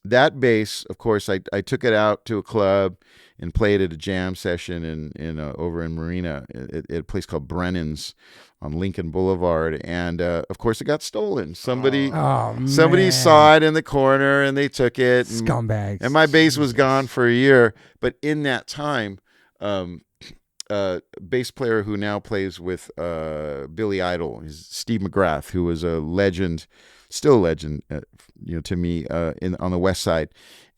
that bass, of course, I took it out to a club and played at a jam session in over in Marina at a place called Brennan's on Lincoln Boulevard, and of course it got stolen. Somebody Man. saw it in the corner and they took it. Scumbags. And my bass was gone for a year. But in that time, bass player who now plays with Billy Idol is Steve McGrath, who was a legend, still a legend, to me, on the West Side.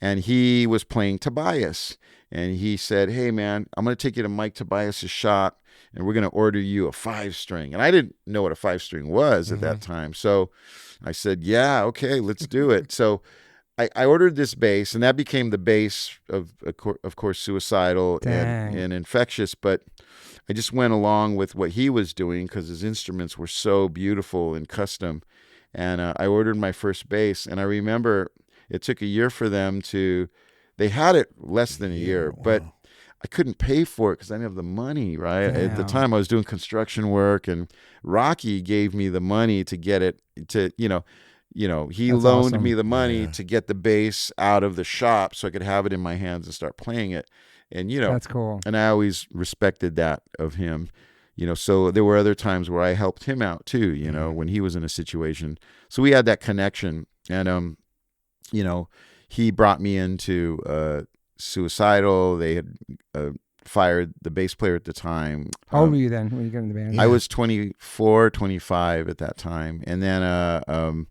And he was playing Tobias. And he said, "Hey, man, I'm going to take you to Mike Tobias's shop, and we're going to order you a 5-string." And I didn't know what a 5-string was at that time. So I said, "Yeah, okay, let's do it." So I ordered this bass, and that became the bass of course, Suicidal and Infectious. But I just went along with what he was doing because his instruments were so beautiful and custom. And I ordered my first bass, and I remember it took a year for them to. They had it less than a year, but I couldn't pay for it because I didn't have the money, right? At the time, I was doing construction work, and Rocky gave me the money to get it to, he That's loaned awesome. me the money to get the bass out of the shop so I could have it in my hands and start playing it. And, That's cool. and I always respected that of him, so there were other times where I helped him out too, when he was in a situation. So we had that connection, and he brought me into Suicidal. They had fired the bass player at the time. How old were you then when you got in the band? I was 24, 25 at that time. And then, and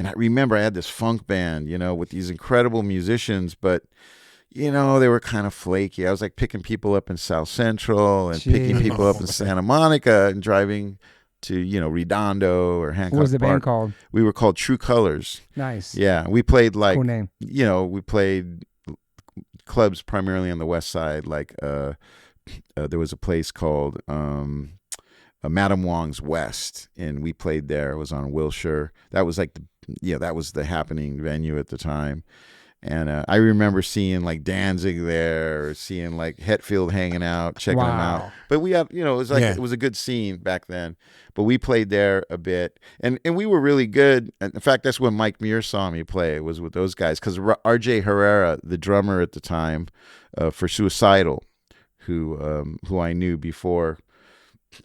I remember I had this funk band, with these incredible musicians, but, they were kind of flaky. I was like picking people up in South Central and picking people up in Santa Monica and driving to, Redondo or Hancock Park. What was the band called? We were called True Colors. Nice. Yeah. We played like, cool name. We played clubs primarily on the west side. Like there was a place called Madam Wong's West, and we played there. It was on Wilshire. That was like that was the happening venue at the time. And I remember seeing like Danzig there, or seeing like Hetfield hanging out, checking them out. But we had, it was like it was a good scene back then. But we played there a bit, and we were really good. And in fact, that's when Mike Muir saw me play. It was with those guys, because R.J. Herrera, the drummer at the time for Suicidal, who I knew before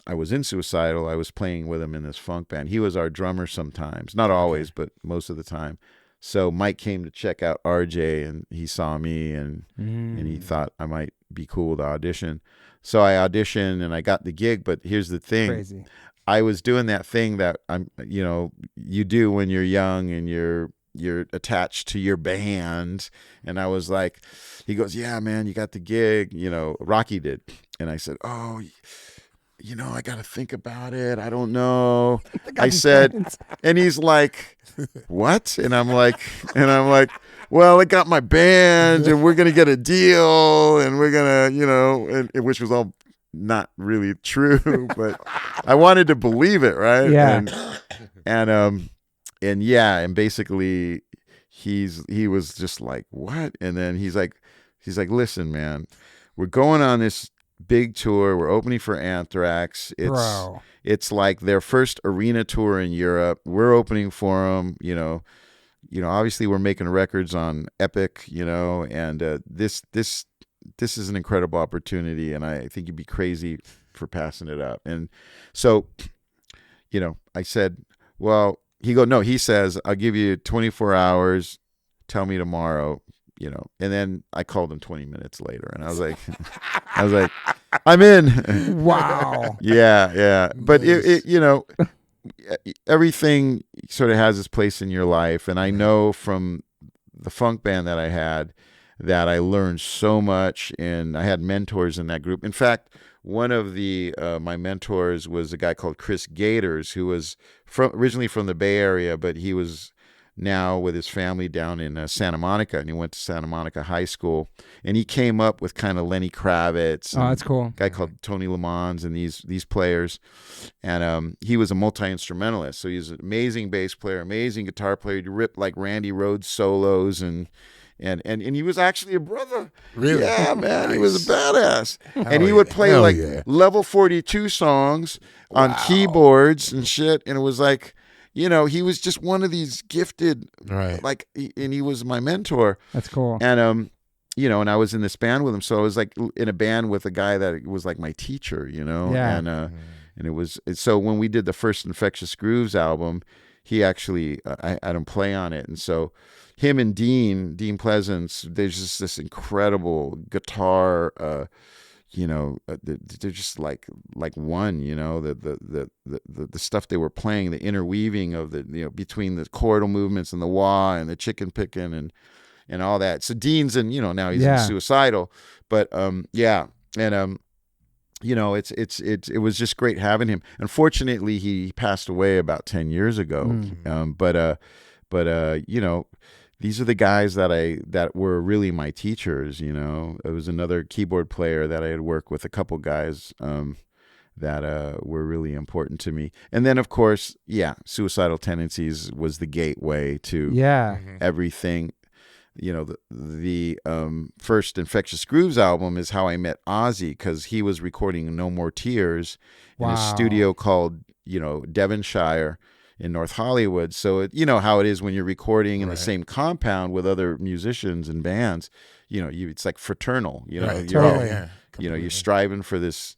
I was in Suicidal, I was playing with him in this funk band. He was our drummer sometimes, not always, but most of the time. So Mike came to check out RJ, and he saw me, and he thought I might be cool to audition. So I auditioned and I got the gig. But here's the thing. Crazy. I was doing that thing that you do when you're young and you're attached to your band. And I was like, he goes, yeah, man, you got the gig. Rocky did. And I said, oh, I got to think about it. I don't know. I said, and he's like, what? And I'm like, well, I got my band and we're going to get a deal and we're going to, which was all not really true, but I wanted to believe it. Right. Yeah. And basically he was just like, what? And then he's like, listen, man, we're going on this big tour. We're opening for Anthrax. It's like their first arena tour in Europe. We're opening for them. Obviously we're making records on Epic. And this is an incredible opportunity, and I think you'd be crazy for passing it up. And so, I said, well, he says, I'll give you 24 hours. Tell me tomorrow. And then I called him 20 minutes later, and I was like, I'm in. Wow. Yeah. But everything sort of has its place in your life. And I know from the funk band that I had that I learned so much, and I had mentors in that group. In fact, one of my mentors was a guy called Chris Gators, who was originally from the Bay Area, but he was now with his family down in Santa Monica, and he went to Santa Monica High School, and he came up with kind of Lenny Kravitz. Oh, that's cool. A guy called Tony Lamons and these players, and he was a multi-instrumentalist, so he's an amazing bass player, amazing guitar player. He ripped like Randy Rhoads solos, and he was actually a brother. Really? Yeah, man, Nice. He was a badass. And he yeah. would play Hell like yeah. level 42 songs on keyboards and shit, and it was like, he was just one of these gifted, Right. and he was my mentor. That's cool. And, and I was in this band with him. So I was like in a band with a guy that was like my teacher, Yeah. And it was, so when we did the first Infectious Grooves album, he actually, I had him play on it. And so him and Dean Pleasance, there's just this incredible guitar, they're just like one, the stuff they were playing, the interweaving of the, between the chordal movements and the wah and the chicken picking and all that. So Dean's now he's in Suicidal, but it was just great having him. Unfortunately, he passed away about 10 years ago. These are the guys that were really my teachers. It was another keyboard player that I had worked with, a couple guys that were really important to me. And then, of course, Suicidal Tendencies was the gateway to everything. The first Infectious Grooves album is how I met Ozzy, because he was recording No More Tears in a studio called, Devonshire in North Hollywood. So how it is when you're recording in the same compound with other musicians and bands, it's like fraternal, Right. you're all, Yeah. you're striving for this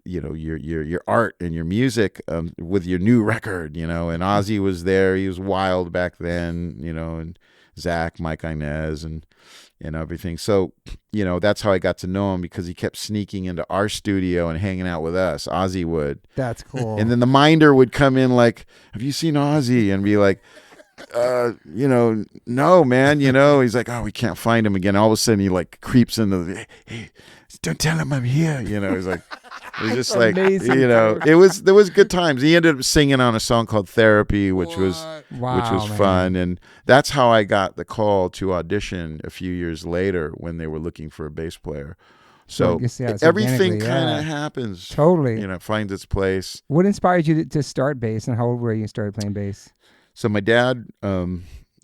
your art and your music with your new record, and Ozzy was there. He was wild back then, and Zach, Mike Inez, and everything. So, that's how I got to know him, because he kept sneaking into our studio and hanging out with us. Ozzy would. That's cool. And then the minder would come in like, "Have you seen Ozzy?" And be like, "No, man." He's like, "Oh, we can't find him again." All of a sudden, he like creeps into the, "Hey, don't tell him I'm here." He's like, it was just like, amazing, there was good times. He ended up singing on a song called "Therapy," which was fun, and that's how I got the call to audition a few years later when they were looking for a bass player. So everything kind of happens. Totally. It finds its place. What inspired you to start bass, and how old were you when you started playing bass? So my dad,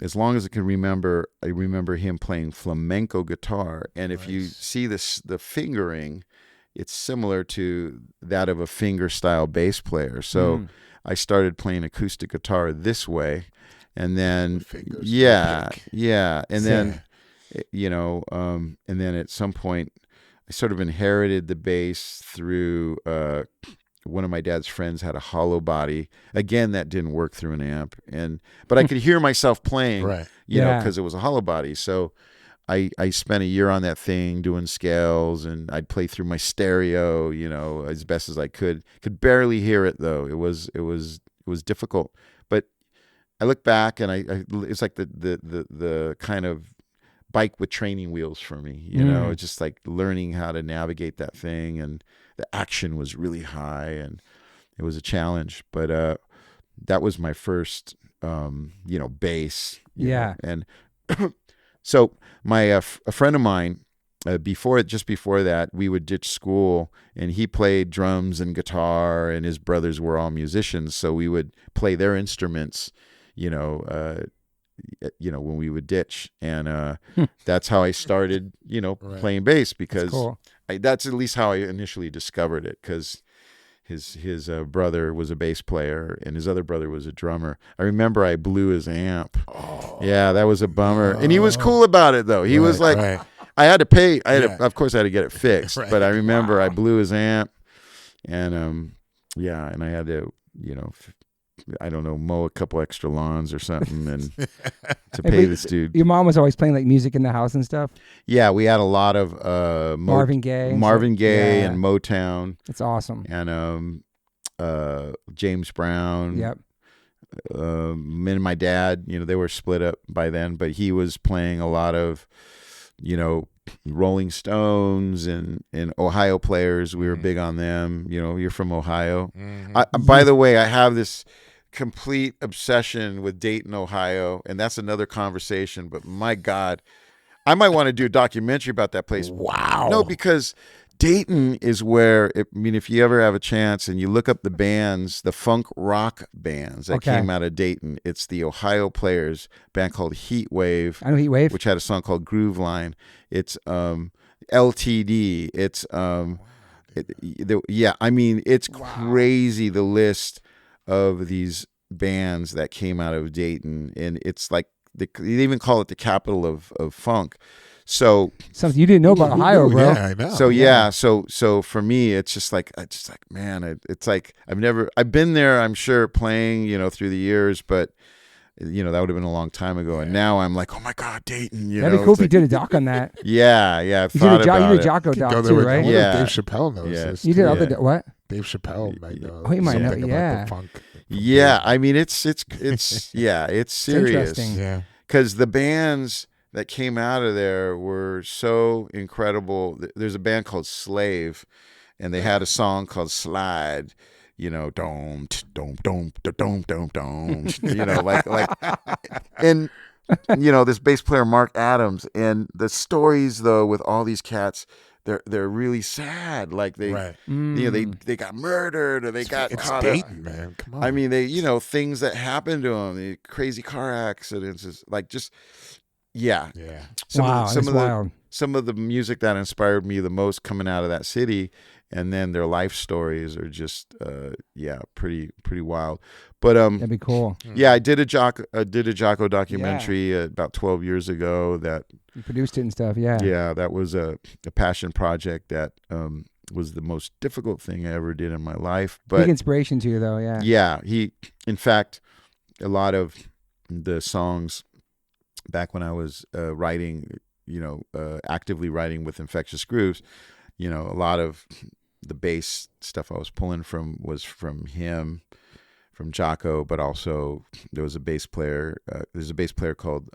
as long as I can remember, I remember him playing flamenco guitar. And if you see the fingering, it's similar to that of a finger-style bass player. So I started playing acoustic guitar this way. And then, and then, and then at some point, I sort of inherited the bass through one of my dad's friends had a hollow body. Again, that didn't work through an amp, but I could hear myself playing, because it was a hollow body. So I spent a year on that thing doing scales, and I'd play through my stereo, as best as I could. Could barely hear it though. It was difficult. But I look back, and it's like the kind of bike with training wheels for me, it's just like learning how to navigate that thing, and the action was really high, and it was a challenge, but that was my first bass, and so my a friend of mine, just before that, we would ditch school, and he played drums and guitar, and his brothers were all musicians, so we would play their instruments, when we would ditch, and that's how I started, playing bass, because that's at least how I initially discovered it, because his brother was a bass player, and his other brother was a drummer. I remember I blew his amp. Yeah, that was a bummer, and he was cool about it though. He was like, I had to pay. Of course, I had to get it fixed, but I remember I blew his amp, and and I had to, I don't know, mow a couple extra lawns or something, and to pay this dude. Your mom was always playing like music in the house and stuff? Yeah, we had a lot of Marvin Gaye and Motown. It's awesome. And James Brown. Yep. Me and my dad, they were split up by then, but he was playing a lot of, Rolling Stones and Ohio players. We were big on them. You're from Ohio. By the way, I have this complete obsession with Dayton, Ohio, and that's another conversation, but my God, I might want to do a documentary about that place. Wow. No, because Dayton is where, if you ever have a chance and you look up the bands, the funk rock bands that came out of Dayton, it's the Ohio Players band called Heat Wave. I know Heat Wave. Which had a song called Groove Line. It's LTD. It's it's crazy, the list of these bands that came out of Dayton, and it's like they even call it the capital of funk. So something you didn't know about Ohio, bro. Yeah, I know. So for me, it's just like man, it's like I've been there, I'm sure, playing, through the years, but that would have been a long time ago, and now I'm like, oh my God, Dayton. That'd be cool if you did a doc on that. Yeah. You did a Jocko doc too, right? Yeah. Dave Chappelle knows this. You did other what? Dave Chappelle might know. Oh, he might know. About the funk. Yeah, it's it's serious. Yeah, because the bands that came out of there were so incredible. There's a band called Slave, and they had a song called Slide. Dom, dom, dom, dom, dom, dom. And this bass player Mark Adams, and the stories though with all these cats, they're really sad. Like they got murdered, or they got caught Dayton, up. Man, come on. I mean, they things that happened to them, the crazy car accidents, Some of the music that inspired me the most coming out of that city, and then their life stories are just pretty wild. But that'd be cool. Yeah, I did a Jocko documentary about 12 years ago that you produced it and stuff. Yeah. Yeah, that was a passion project that was the most difficult thing I ever did in my life. But big inspiration to you, though. Yeah. Yeah, in fact, a lot of the songs back when I was writing, actively writing with Infectious Grooves, a lot of the bass stuff I was pulling from was from him, from Jocko, but also there was a bass player. There's a bass player called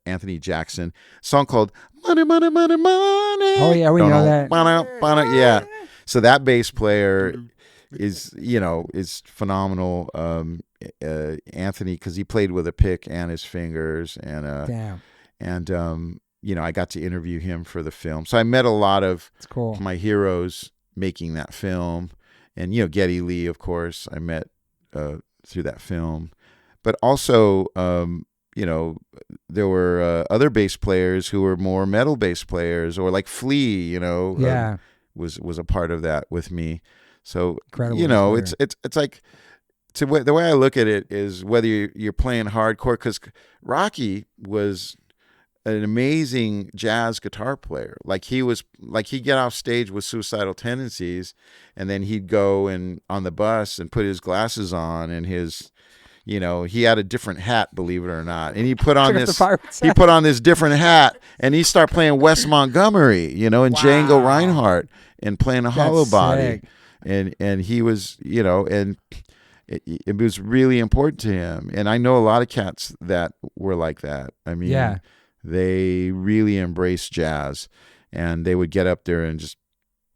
Anthony Jackson. A song called "Money, Money, Money, Money." Oh yeah, we know that. Yeah. So that bass player is phenomenal. Anthony, because he played with a pick and his fingers, and Damn. And I got to interview him for the film. So I met a lot of my heroes making that film, and Geddy Lee, of course, I met through that film. But also, there were other bass players who were more metal bass players, or like Flea, was a part of that with me. So incredible, it's like, the way I look at it is whether you're playing hardcore, because Rocky was an amazing jazz guitar player. Like he'd get off stage with Suicidal Tendencies, and then he'd go and on the bus and put his glasses on and his, he had a different hat, believe it or not, and he put on this different hat, and he started playing Wes Montgomery, and Django Reinhardt, and playing a hollow body, and he was, and it was really important to him. And I know a lot of cats that were like that. I mean, they really embraced jazz, and they would get up there and just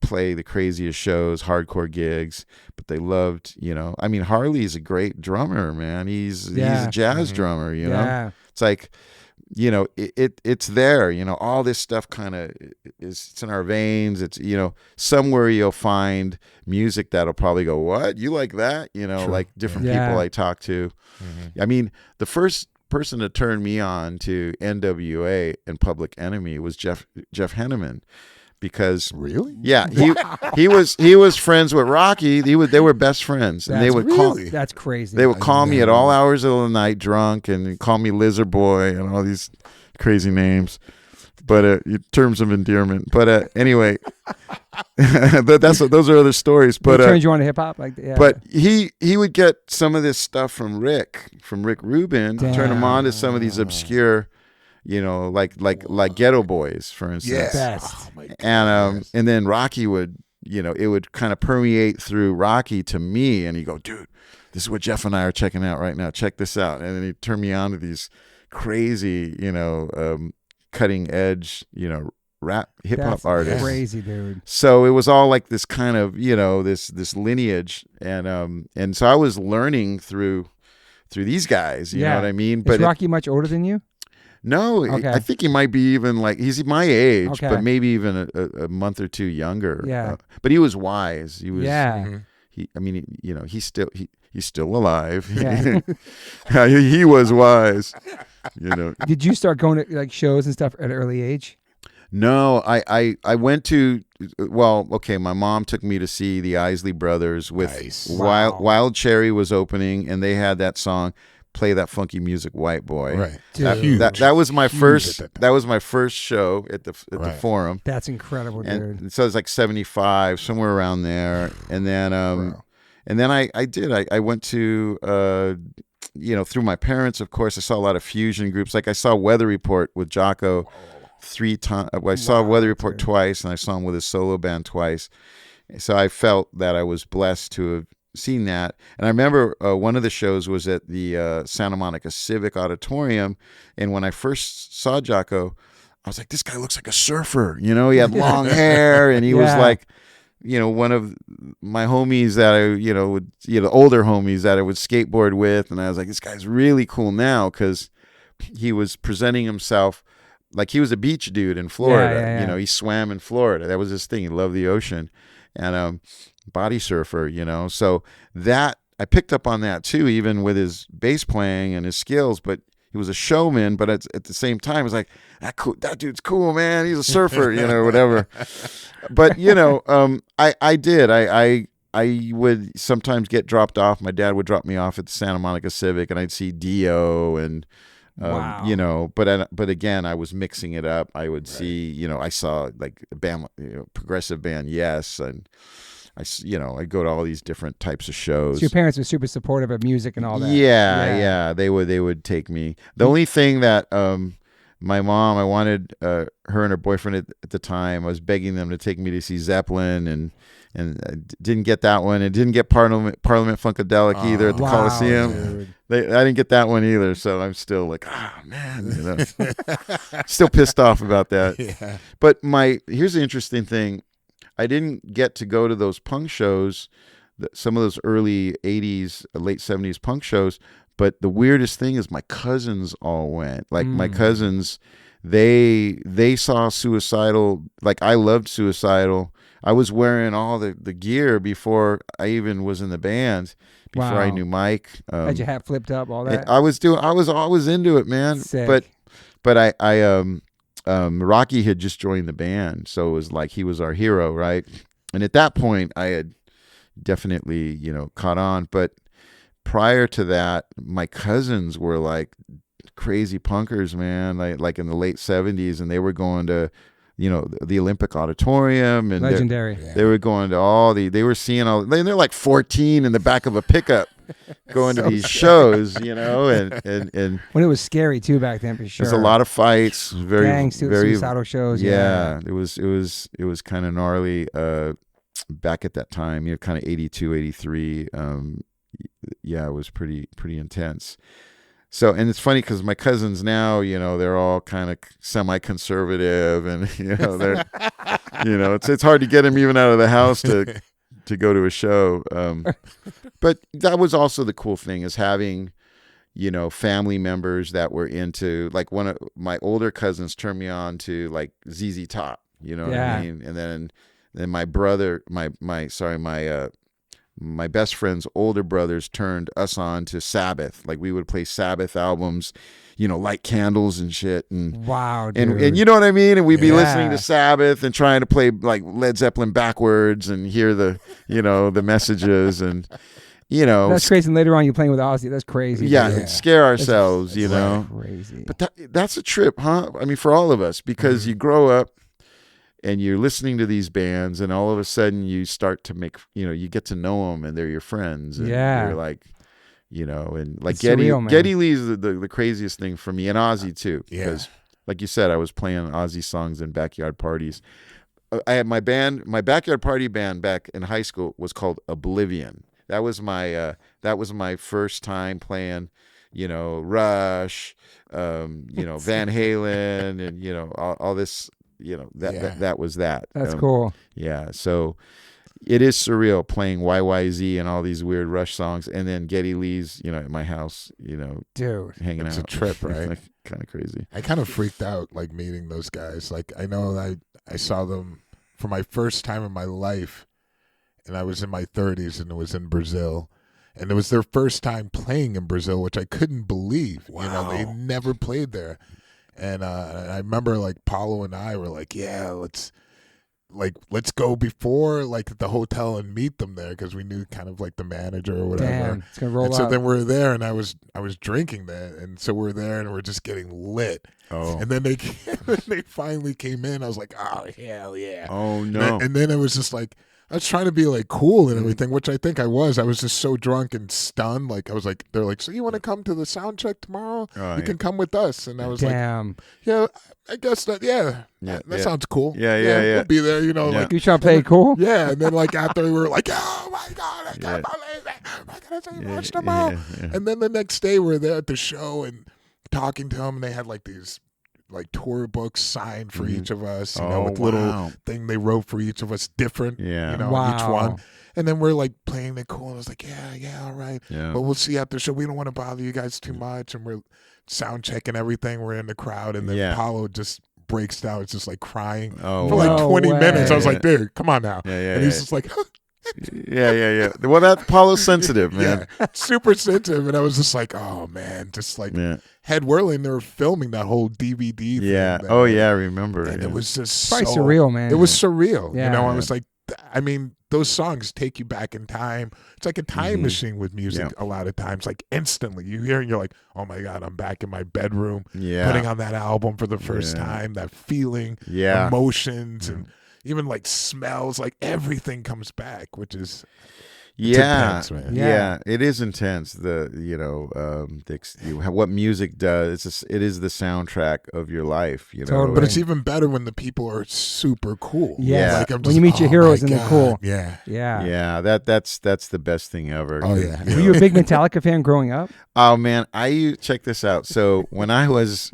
play the craziest shows, hardcore gigs, but they loved, Harley's a great drummer, man. He's a jazz drummer, It's like, it's there, all this stuff kind of it's in our veins. It's, somewhere you'll find music that'll probably go, what? You like that? Like different people I talk to. Mm-hmm. I mean, the first person to turn me on to NWA and Public Enemy was Jeff Henneman. Because really, he was friends with Rocky. They were best friends, and they would call. That's crazy. They would call me at all hours of the night, drunk, and call me Lizard Boy and all these crazy names, but terms of endearment. But anyway, those are other stories. But turned you on to hip hop, But he would get some of this stuff from Rick Rubin, turn him on to some of these obscure. Like Ghetto Boys, for instance. Best. Oh and then Rocky would, it would kind of permeate through Rocky to me, and he'd go, dude, this is what Jeff and I are checking out right now. Check this out. And then he'd turn me on to these crazy, cutting edge, rap hip hop artists. Crazy, dude. So it was all like this kind of, this lineage, and so I was learning through these guys. You know what I mean? Is Rocky much older than you? No, okay. I think he might be even he's my age, but maybe even a month or two younger. Yeah. But he was wise. He was. Yeah. He's still alive. Yeah. He was wise. Did you start going to like shows and stuff at an early age? No, I went to. Well, okay. My mom took me to see the Isley Brothers with Wild Cherry was opening, and they had that song. Play that funky music, white boy. Right. That was my first. That was my first show at the Forum. That's incredible, dude. And so it's like 75, somewhere around there. And then I went to through my parents, of course. I saw a lot of fusion groups. Like I saw Weather Report with Jocko 3 times. I saw Weather Report twice, and I saw him with his solo band twice. So I felt that I was blessed to have seen that. And I remember one of the shows was at the Santa Monica Civic Auditorium, and when I first saw Jocko, I was like, this guy looks like a surfer. He had long hair, and he was like, one of my homies that I would the older homies that I would skateboard with, and I was like, this guy's really cool now, because he was presenting himself like he was a beach dude in Florida. He swam in Florida. That was his thing. He loved the ocean, and body surfer, so that I picked up on that too, even with his bass playing and his skills. But he was a showman, but at the same time, it was like, that dude's cool, man. He's a surfer, whatever. But I would sometimes get dropped off. My dad would drop me off at the Santa Monica Civic, and I'd see Dio and Wow. You know, but again, I was mixing it up. I would see, you know, I saw like a band, progressive band, Yes, and I go to all these different types of shows. So your parents were super supportive of music and all that. Yeah. They would take me. The only thing that my mom, I wanted her and her boyfriend at the time, I was begging them to take me to see Zeppelin, and I didn't get that one. And didn't get Parliament Funkadelic either at the Coliseum. I didn't get that one either. So I'm still like, man, you know, still pissed off about that. Yeah. But here's the interesting thing. I didn't get to go to those punk shows, some of those early 80s, late 70s punk shows. But the weirdest thing is my cousins all went. Like my cousins, they saw Suicidal. Like I loved Suicidal. I was wearing all the gear before I even was in the band, before I knew Mike. Had your hat flipped up, all that? I was always into it, man. Sick. But Rocky had just joined the band, so it was like he was our hero, right? And at that point, I had definitely, you know, caught on. But prior to that, my cousins were like crazy punkers, man. Like in the late 70s, and they were going to, you know, the Olympic Auditorium, and legendary. They were going to they were seeing they're like 14 in the back of a pickup going to these shows, you know, and when it was scary too back then, for sure. There's a lot of fights, very suicidal shows. Yeah, it was kind of gnarly back at that time, you know, kind of 82, 83. Yeah, it was pretty intense. So, and it's funny because my cousins now, you know, they're all kind of semi-conservative, and you know, they're, you know, it's hard to get them even out of the house to go to a show. But that was also the cool thing, is having, you know, family members that were into, like one of my older cousins turned me on to like ZZ Top, you know what I mean? And then my brother, my best friend's older brothers turned us on to Sabbath. Like we would play Sabbath albums, you know, light candles and shit. And wow, dude. And you know what I mean? And we'd be listening to Sabbath and trying to play like Led Zeppelin backwards and hear the, you know, the messages, and, you know. That's crazy. And later on you're playing with Ozzy. That's crazy. Yeah. Scare ourselves, you know. Crazy. But that's a trip, huh? I mean, for all of us, because you grow up and you're listening to these bands, and all of a sudden you start to make, you know, you get to know them, and they're your friends. And you're like, you know, and like Geddy Lee's the craziest thing for me, and Ozzy too. Because like you said, I was playing Ozzy songs in backyard parties. I had my backyard party band back in high school was called Oblivion. That was my first time playing, you know, Rush, you know, Van Halen, and, you know, all this. You know, that was that. That's cool. Yeah, so it is surreal playing YYZ and all these weird Rush songs, and then Geddy Lee's, you know, at my house, you know, dude, hanging out. It's a trip, right? Like, kind of crazy. I kind of freaked out, like, meeting those guys. Like, I know I saw them for my first time in my life, and I was in my 30s, and it was in Brazil. And it was their first time playing in Brazil, which I couldn't believe. Wow. You know, they never played there. And I remember, like, Paulo and I were like, yeah, let's go before, like, at the hotel and meet them there, because we knew kind of like the manager or whatever. Damn, it's gonna roll and so up. then we're there, and I was drinking that, and so we're there, and we're just getting lit. Oh. And then they finally came in. I was like, oh, hell yeah. Oh, no. And then it was just like, I was trying to be like cool and everything, which I think I was. I was just so drunk and stunned. Like, I was like, they're like, so you want to come to the sound check tomorrow? You can come with us. And I was like, yeah, I guess that, that sounds cool. Yeah. We'll be there, you know. Like, you trying to play it cool? Yeah. And then, like, after we were like, oh my God, I can't believe it. I gotta say Rush tomorrow. And then the next day we're there at the show and talking to them, and they had like these like tour books signed for each of us, you know, with little thing they wrote for each of us, different, you know, each one. And then we're like playing it cool, and I was like, yeah, all right. Yeah. But we'll see after the show. We don't want to bother you guys too much. And we're sound checking everything. We're in the crowd, and then Paulo just breaks down. It's just like crying for like 20 minutes. I was like, dude, come on now. And he's just like, yeah. Well, that Paulo's sensitive, man. Super sensitive. And I was just like, oh man, just like head whirling. They were filming that whole DVD thing. Yeah. Oh yeah, I remember. And it was just probably surreal, man. It was surreal. You know, I was like, I mean, those songs take you back in time. It's like a time machine with music. Yeah. A lot of times, like instantly you hear and you're like, oh my God, I'm back in my bedroom Yeah. putting on that album for the first time, that feeling, emotions, and even like smells, like everything comes back, which is intense, man. Yeah, it is intense. What music does, it is the soundtrack of your life, you know. Totally. But it's even better when the people are super cool. Yeah, like, I'm just, when you meet your heroes and my they're cool. God. Yeah, that's the best thing ever. Oh yeah. Were you a big Metallica fan growing up? Oh man, check this out. So when I was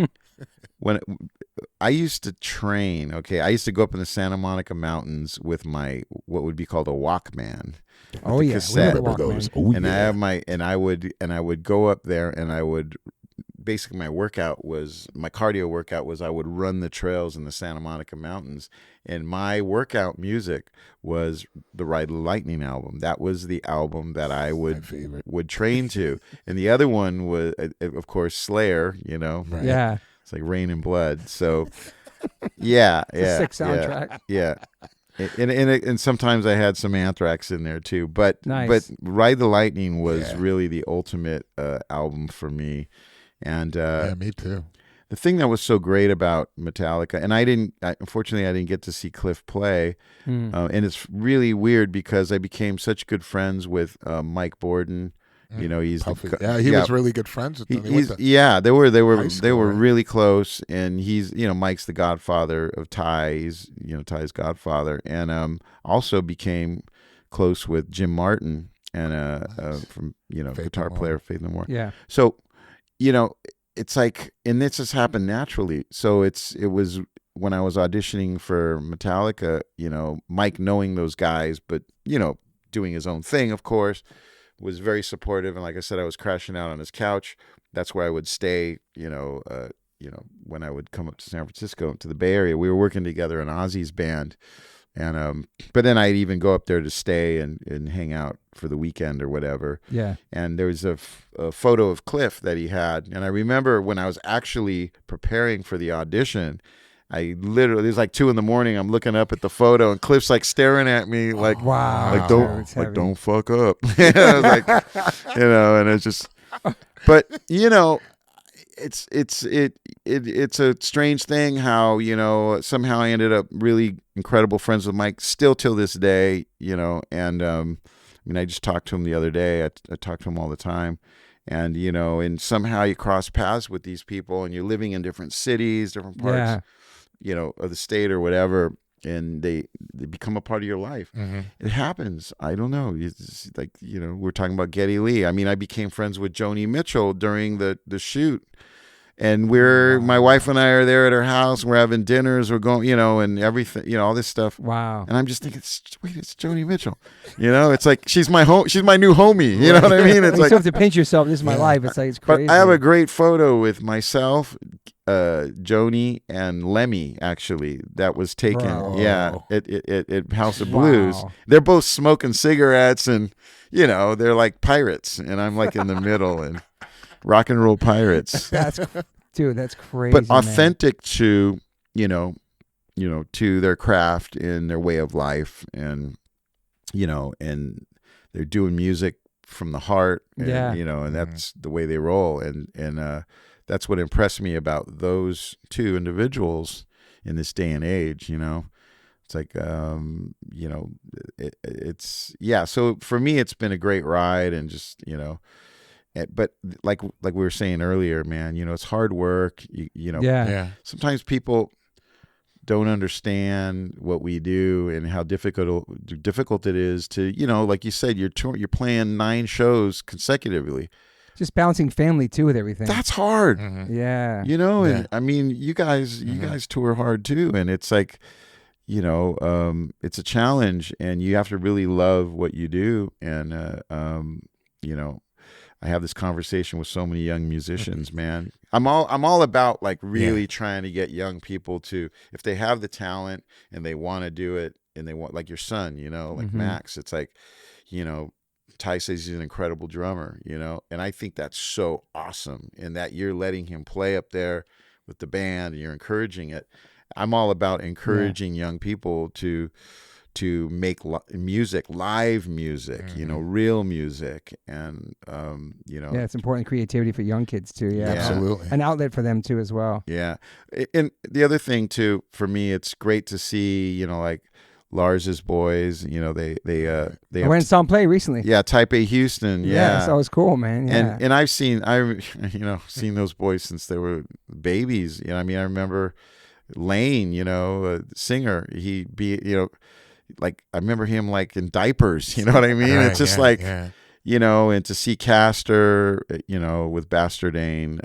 I used to train, I used to go up in the Santa Monica Mountains with my what would be called a Walkman. Oh yeah, cassette. those. And I have I would go up there, and I would basically my cardio workout was I would run the trails in the Santa Monica Mountains, and my workout music was the Ride the Lightning album. That was the album that I would train to, and the other one was of course Slayer. You know, Right. Yeah, it's like Rain and Blood. So yeah, it's a sick soundtrack. Yeah. And sometimes I had some Anthrax in there too, but Nice. but Ride the Lightning was really the ultimate album for me, and me too. the thing that was so great about Metallica, and unfortunately I didn't get to see Cliff play, and it's really weird because I became such good friends with Mike Borden. You know, he's he was really good friends with them. They were right? really close, and he's Mike's the godfather of Ty. He's Ty's godfather, and also became close with Jim Martin and from guitar player Faith No More. Yeah. So it's like, and this has happened naturally. So it was when I was auditioning for Metallica, Mike knowing those guys, but doing his own thing, of course, was very supportive. And like I said, I was crashing out on his couch. That's where I would stay, when I would come up to San Francisco, to the Bay Area. We were working together in Ozzy's band. And but then I'd even go up there to stay and hang out for the weekend or whatever. Yeah. And there was a photo of Cliff that he had. And I remember when I was actually preparing for the audition, it was like 2 a.m. I'm looking up at the photo, and Cliff's like staring at me like, wow, like don't fuck up. I was like, and it's just, but it's a strange thing how somehow I ended up really incredible friends with Mike still till this day, and I just talked to him the other day. I talk to him all the time. And and somehow you cross paths with these people, and you're living in different cities, different parts of the state or whatever, and they become a part of your life. It happens. I don't know. It's like, we're talking about Geddy Lee. I mean, I became friends with Joni Mitchell during the shoot. And my wife and I are there at her house. We're having dinners. We're going, and everything, all this stuff. Wow. And I'm just thinking, it's Joni Mitchell. It's like she's my new homie. You know what I mean? It's You like still have to pinch yourself. This is my life. It's like it's crazy. But I have a great photo with myself, Joni, and Lemmy. Actually, that was taken. Bro. Yeah, at House of Blues. Wow. They're both smoking cigarettes, and they're like pirates, and I'm like in the middle and. Rock and roll pirates. That's crazy. But authentic to, to their craft and their way of life, and and they're doing music from the heart, and, and that's the way they roll, and that's what impressed me about those two individuals in this day and age. It's like so for me it's been a great ride, and just but like we were saying earlier, man, it's hard work. Sometimes people don't understand what we do and how difficult it is to, like you said, you're playing 9 shows consecutively. Just balancing family too with everything. That's hard. Yeah. And I mean, you guys tour hard too, and it's like, it's a challenge, and you have to really love what you do, and I have this conversation with so many young musicians, man. I'm all about like really trying to get young people to, if they have the talent and they want to do it, and they want, like your son, like Max, it's like, Ty says he's an incredible drummer, and I think that's so awesome, and that you're letting him play up there with the band and you're encouraging it. I'm all about encouraging young people to to make music, live music, real music. And, Yeah, it's important creativity for young kids too. Yeah, absolutely. An outlet for them too as well. Yeah. And the other thing too, for me, it's great to see, like Lars's boys, they I went and saw him play recently. Yeah, Type A Houston. Yeah, so it was cool, man. Yeah. And I've seen those boys since they were babies. I remember Lane, a singer. Like I remember him like in diapers. You know what I mean? Right, it's just and to see Castor, with Bastardane,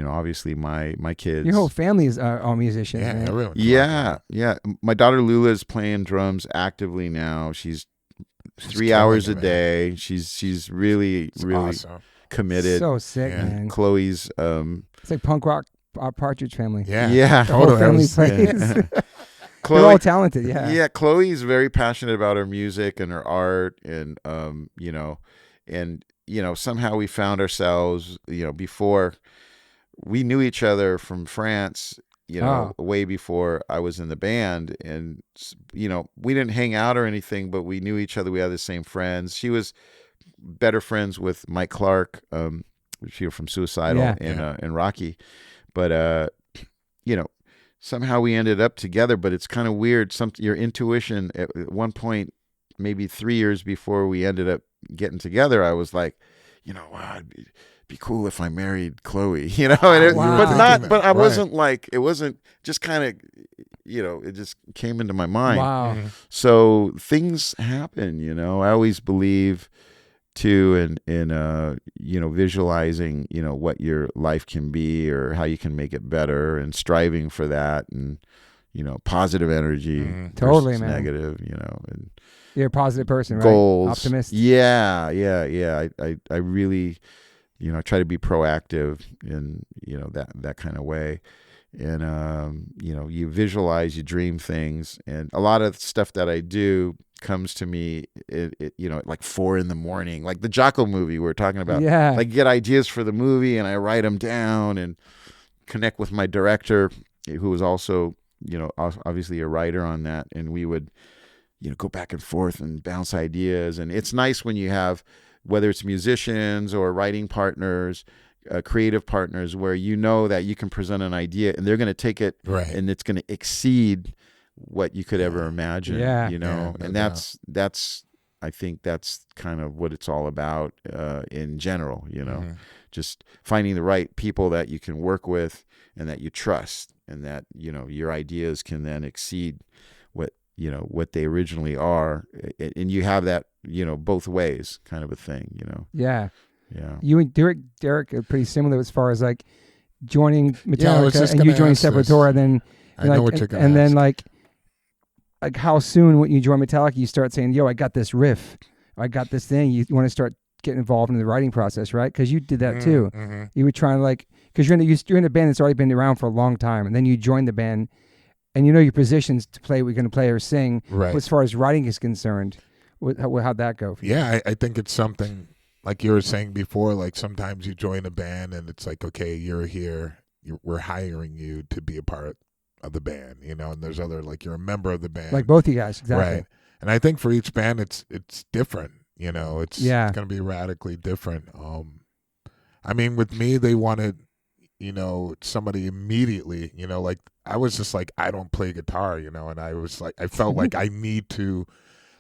obviously my kids. Your whole family is all musicians. Yeah, man. everyone. Yeah. My daughter Lula is playing drums actively now. She's 3 hours a day. She's really awesome. committed. So sick, man. Chloe's it's like punk rock Partridge Family. Yeah. The whole family plays. Chloe, they're all talented. Yeah. Chloe's very passionate about her music and her art, and somehow we found ourselves, before we knew each other from France, way before I was in the band. And, we didn't hang out or anything, but we knew each other. We had the same friends. She was better friends with Mike Clark, she was from Suicidal and Rocky. But, somehow we ended up together, but it's kind of weird. Your intuition at one point, maybe 3 years before we ended up getting together, I was like, wow, it'd be cool if I married Chloe, but I wasn't like, it wasn't just kind of, it just came into my mind. Wow. So things happen, I always believe too, in visualizing, what your life can be or how you can make it better, and striving for that, and, positive energy, totally, versus man. negative, and you're a positive person, right? Goals. Optimist. Yeah. I really, I try to be proactive in, that kind of way. And, you visualize, you dream things. And a lot of stuff that I do comes to me, at like 4 a.m, like the Jocko movie we were talking about. Yeah. Like get ideas for the movie and I write them down and connect with my director, who was also, obviously a writer on that. And we would, go back and forth and bounce ideas. And it's nice when you have, whether it's musicians or writing partners, creative partners, where that you can present an idea and they're going to take it and it's going to exceed what you could ever imagine. And that's I think that's kind of what it's all about in general, just finding the right people that you can work with and that you trust, and that, your ideas can then exceed what they originally are. And you have that, both ways kind of a thing, Yeah. Yeah. You and Derek are pretty similar as far as like joining Metallica and you gonna joining ask this. Sepultura, then I know what you're gonna and then ask. like how soon when you join Metallica you start saying, yo, I got this riff, I got this thing. You want to start getting involved in the writing process, right? Because you did that too. Mm-hmm. You were trying to because you're in a band that's already been around for a long time, and then you join the band and your positions to play, we're going to play or sing. Right. As far as writing is concerned, how'd that go for you? Yeah, I think it's something like you were saying before, like sometimes you join a band and it's like, okay, you're here, we're hiring you to be a part of the band, and there's other, like you're a member of the band. Like both of you guys, exactly. Right. And I think for each band, it's different, it's going to be radically different. With me, they wanted, somebody immediately, like I was just like, I don't play guitar, and I was like, I felt like I need to,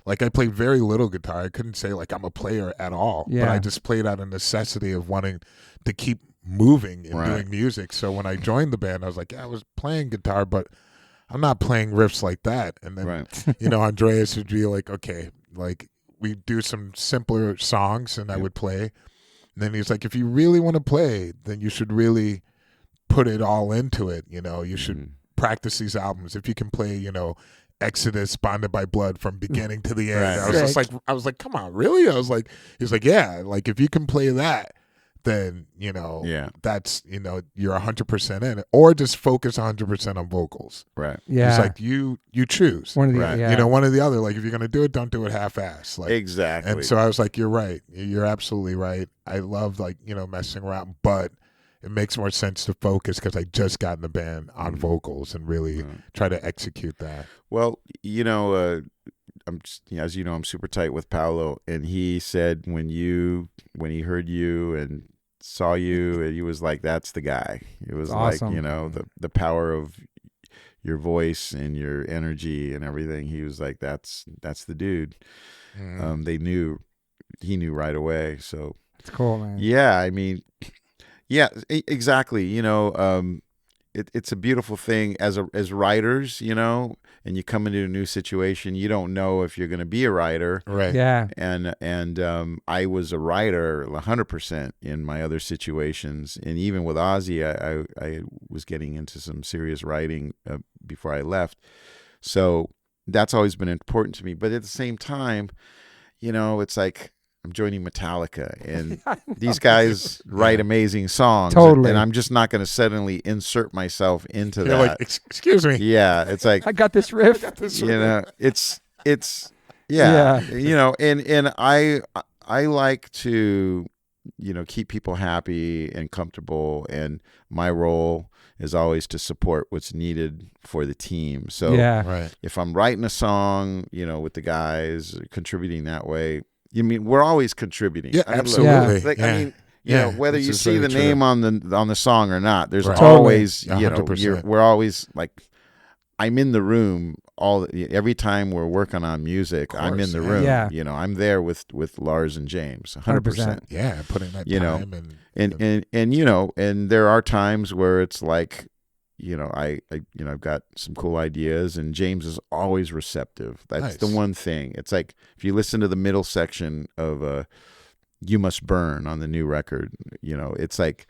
like I played very little guitar. I couldn't say like I'm a player at all, but I just played out of necessity of wanting to keep moving and doing music. So when I joined the band, I was like, I was playing guitar, but I'm not playing riffs like that. And then, Andreas would be like, okay, like we do some simpler songs and I would play. And then he's like, if you really want to play, then you should really put it all into it. You should practice these albums. If you can play, Exodus, Bonded by Blood from beginning to the end. Right. I was like, come on, really? He's like, yeah, like if you can play that, then, that's, you're 100% in it, or just focus 100% on vocals. Right. Yeah. It's like you choose. One of the, one or the other. Like if you're going to do it, don't do it half-ass. Like, exactly. And so I was like, you're right. You're absolutely right. I love messing around, but it makes more sense to focus because I just got in the band on vocals and really try to execute that. Well, as you know, I'm super tight with Paolo, and he said when he heard you and saw you, he was like, "That's the guy." It was awesome. Like, the power of your voice and your energy and everything. He was like, "That's the dude." He knew right away. So it's cool, man. Yeah, I mean, yeah, exactly. It's a beautiful thing as writers, and you come into a new situation, you don't know if you're going to be a writer. Right. Yeah. And I was a writer 100% in my other situations. And even with Ozzy, I was getting into some serious writing before I left. So that's always been important to me. But at the same time, it's like I'm joining Metallica, and these guys write amazing songs. Totally. And I'm just not going to suddenly insert myself into You're that. like, excuse me. Yeah, it's like, I got this riff. it's Yeah. and I like to, keep people happy and comfortable, and my role is always to support what's needed for the team. So Right. if I'm writing a song, with the guys, contributing that way, we're always contributing. Yeah, I mean, absolutely. Look, yeah. I mean, whether this you is see very the true. name on the song or not, there's Right. always, 100%. we're always like, I'm in the room every time we're working on music. Of I'm in course, the yeah. room. Yeah. I'm there with Lars and James, 100%. Yeah, put in that time And there are times where it's like, I've got some cool ideas, and James is always receptive. That's Nice. the one thing. It's like if you listen to the middle section of "You Must Burn" on the new record, it's like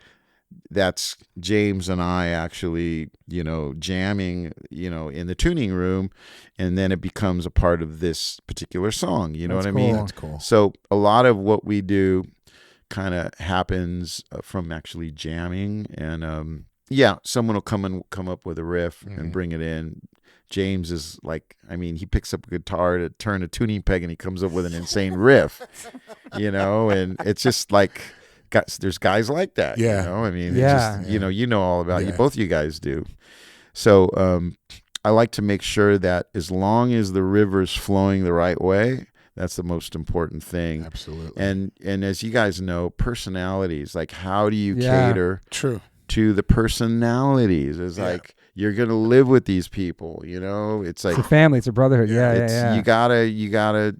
that's James and I actually, jamming, in the tuning room, and then it becomes a part of this particular song. You know That's what I mean? cool. That's cool. So a lot of what we do kind of happens from actually jamming, and someone will come up with a riff and bring it in. James is like, he picks up a guitar to turn a tuning peg, and he comes up with an insane riff, and it's just like, there's guys like that. Yeah. It's Yeah. just, you know all about Yeah. you. Both you guys do. So I like to make sure that as long as the river's flowing the right way, that's the most important thing. Absolutely. And as you guys know, personalities, like how do you Yeah. cater True. to the personalities? It's like, you're going to live with these people, it's like, It's a family. It's a brotherhood. Yeah. you gotta,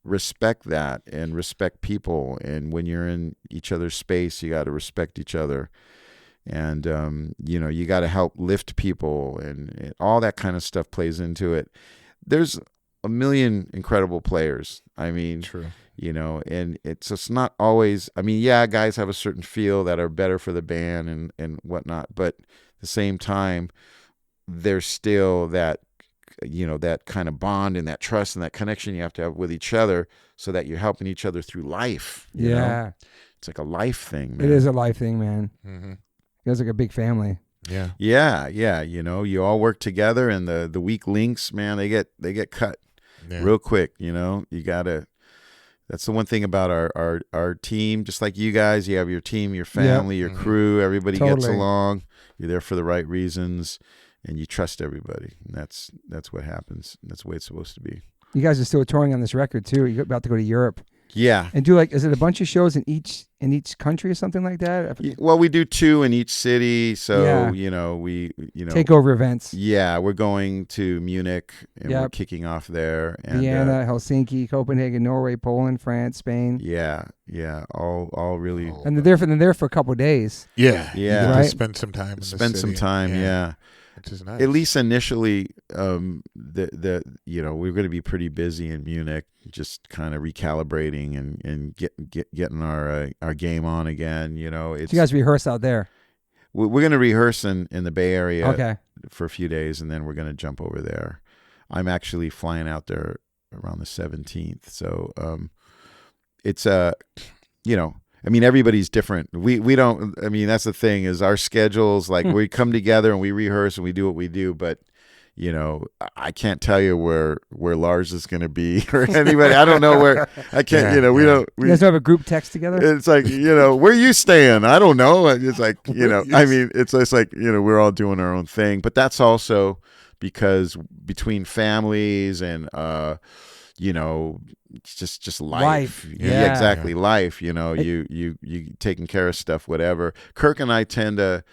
respect that and respect people. And when you're in each other's space, you got to respect each other. And, you got to help lift people, and all that kind of stuff plays into it. There's a million incredible players. True. And it's not always, guys have a certain feel that are better for the band and whatnot, but at the same time, there's still that, that kind of bond and that trust and that connection you have to have with each other, so that you're helping each other through life. you know? It's like a life thing, man. It is a life thing, man. Mm-hmm. It's like a big family. Yeah. Yeah. You all work together, and the weak links, man, they get cut real quick. You gotta. That's the one thing about our team. Just like you guys, you have your team, your family, your crew. Everybody gets Totally. along. You're there for the right reasons, and you trust everybody. And that's what happens. That's the way it's supposed to be. You guys are still touring on this record too. You're about to go to Europe Yeah. and do is it a bunch of shows in each country or something like that? Well, we do 2 in each city, so Yeah. we Takeover events. Yeah, we're going to Munich, and we're Yep. kicking off there. And, Vienna, Helsinki, Copenhagen, Norway, Poland, France, Spain. Yeah, all really. And they're there for a couple of days. Yeah. Yeah. You get to Right. spend some time in the Spend some city. time, yeah. Which is nice. At least initially, we're going to be pretty busy in Munich, just kind of recalibrating and getting our game on again. It's, So you guys rehearse out there. we're going to rehearse in the Bay Area Okay. for a few days, and then we're going to jump over there. I'm actually flying out there around the 17th, so it's everybody's different. We don't. That's the thing, is our schedules. Like we come together and we rehearse and we do what we do, but you know, I can't tell you where Lars is going to be or anybody. I don't know where. I can't. You know, we don't. You guys don't have a group text together? It's like, you know, where you staying? I don't know. It's like, you know, I mean, it's like, you know, we're all doing our own thing, but that's also because between families and you know, just life. Yeah, exactly. Life. You know, you taking care of stuff, whatever. Kirk and I tend to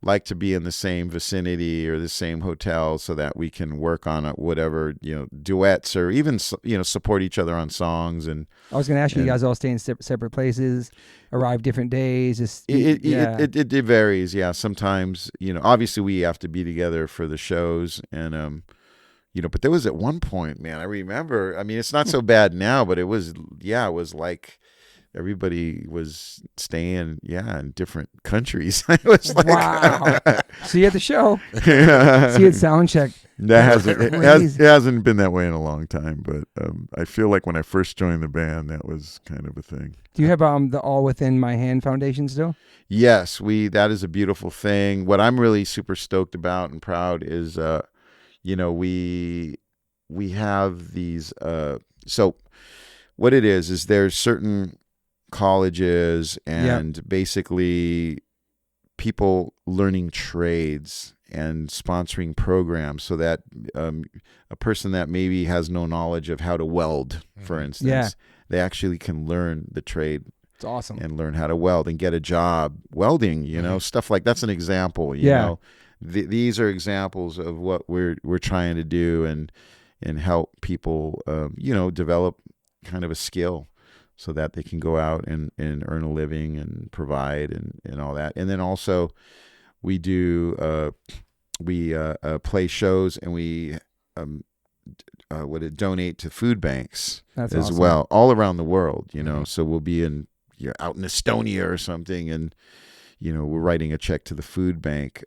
like to be in the same vicinity or the same hotel so that we can work on whatever, you know, duets or even, you know, support each other on songs. And I was going to ask you, you guys all stay in separate places, arrive different days. It varies. Yeah. Sometimes, you know, obviously we have to be together for the shows and, you know, but there was at one point, man, I remember, I mean, it's not so bad now, but it was like, everybody was staying, in different countries. It was like, wow. See you at the show. See you at sound check. It hasn't been that way in a long time, but I feel like when I first joined the band, that was kind of a thing. Do you have the All Within My Hand Foundation still? Yes, that is a beautiful thing. What I'm really super stoked about and proud is, you know, we have these. So what it is there's certain colleges and basically people learning trades and sponsoring programs so that a person that maybe has no knowledge of how to weld, for instance, they actually can learn the trade. It's awesome. And learn how to weld and get a job welding, you know, stuff like that's an example, you know. These are examples of what we're trying to do and help people, you know, develop kind of a skill so that they can go out and earn a living and provide and all that. And then also we do, we play shows and we donate to food banks as well, all around the world, you know. So we'll be out in Estonia or something and, you know, we're writing a check to the food bank.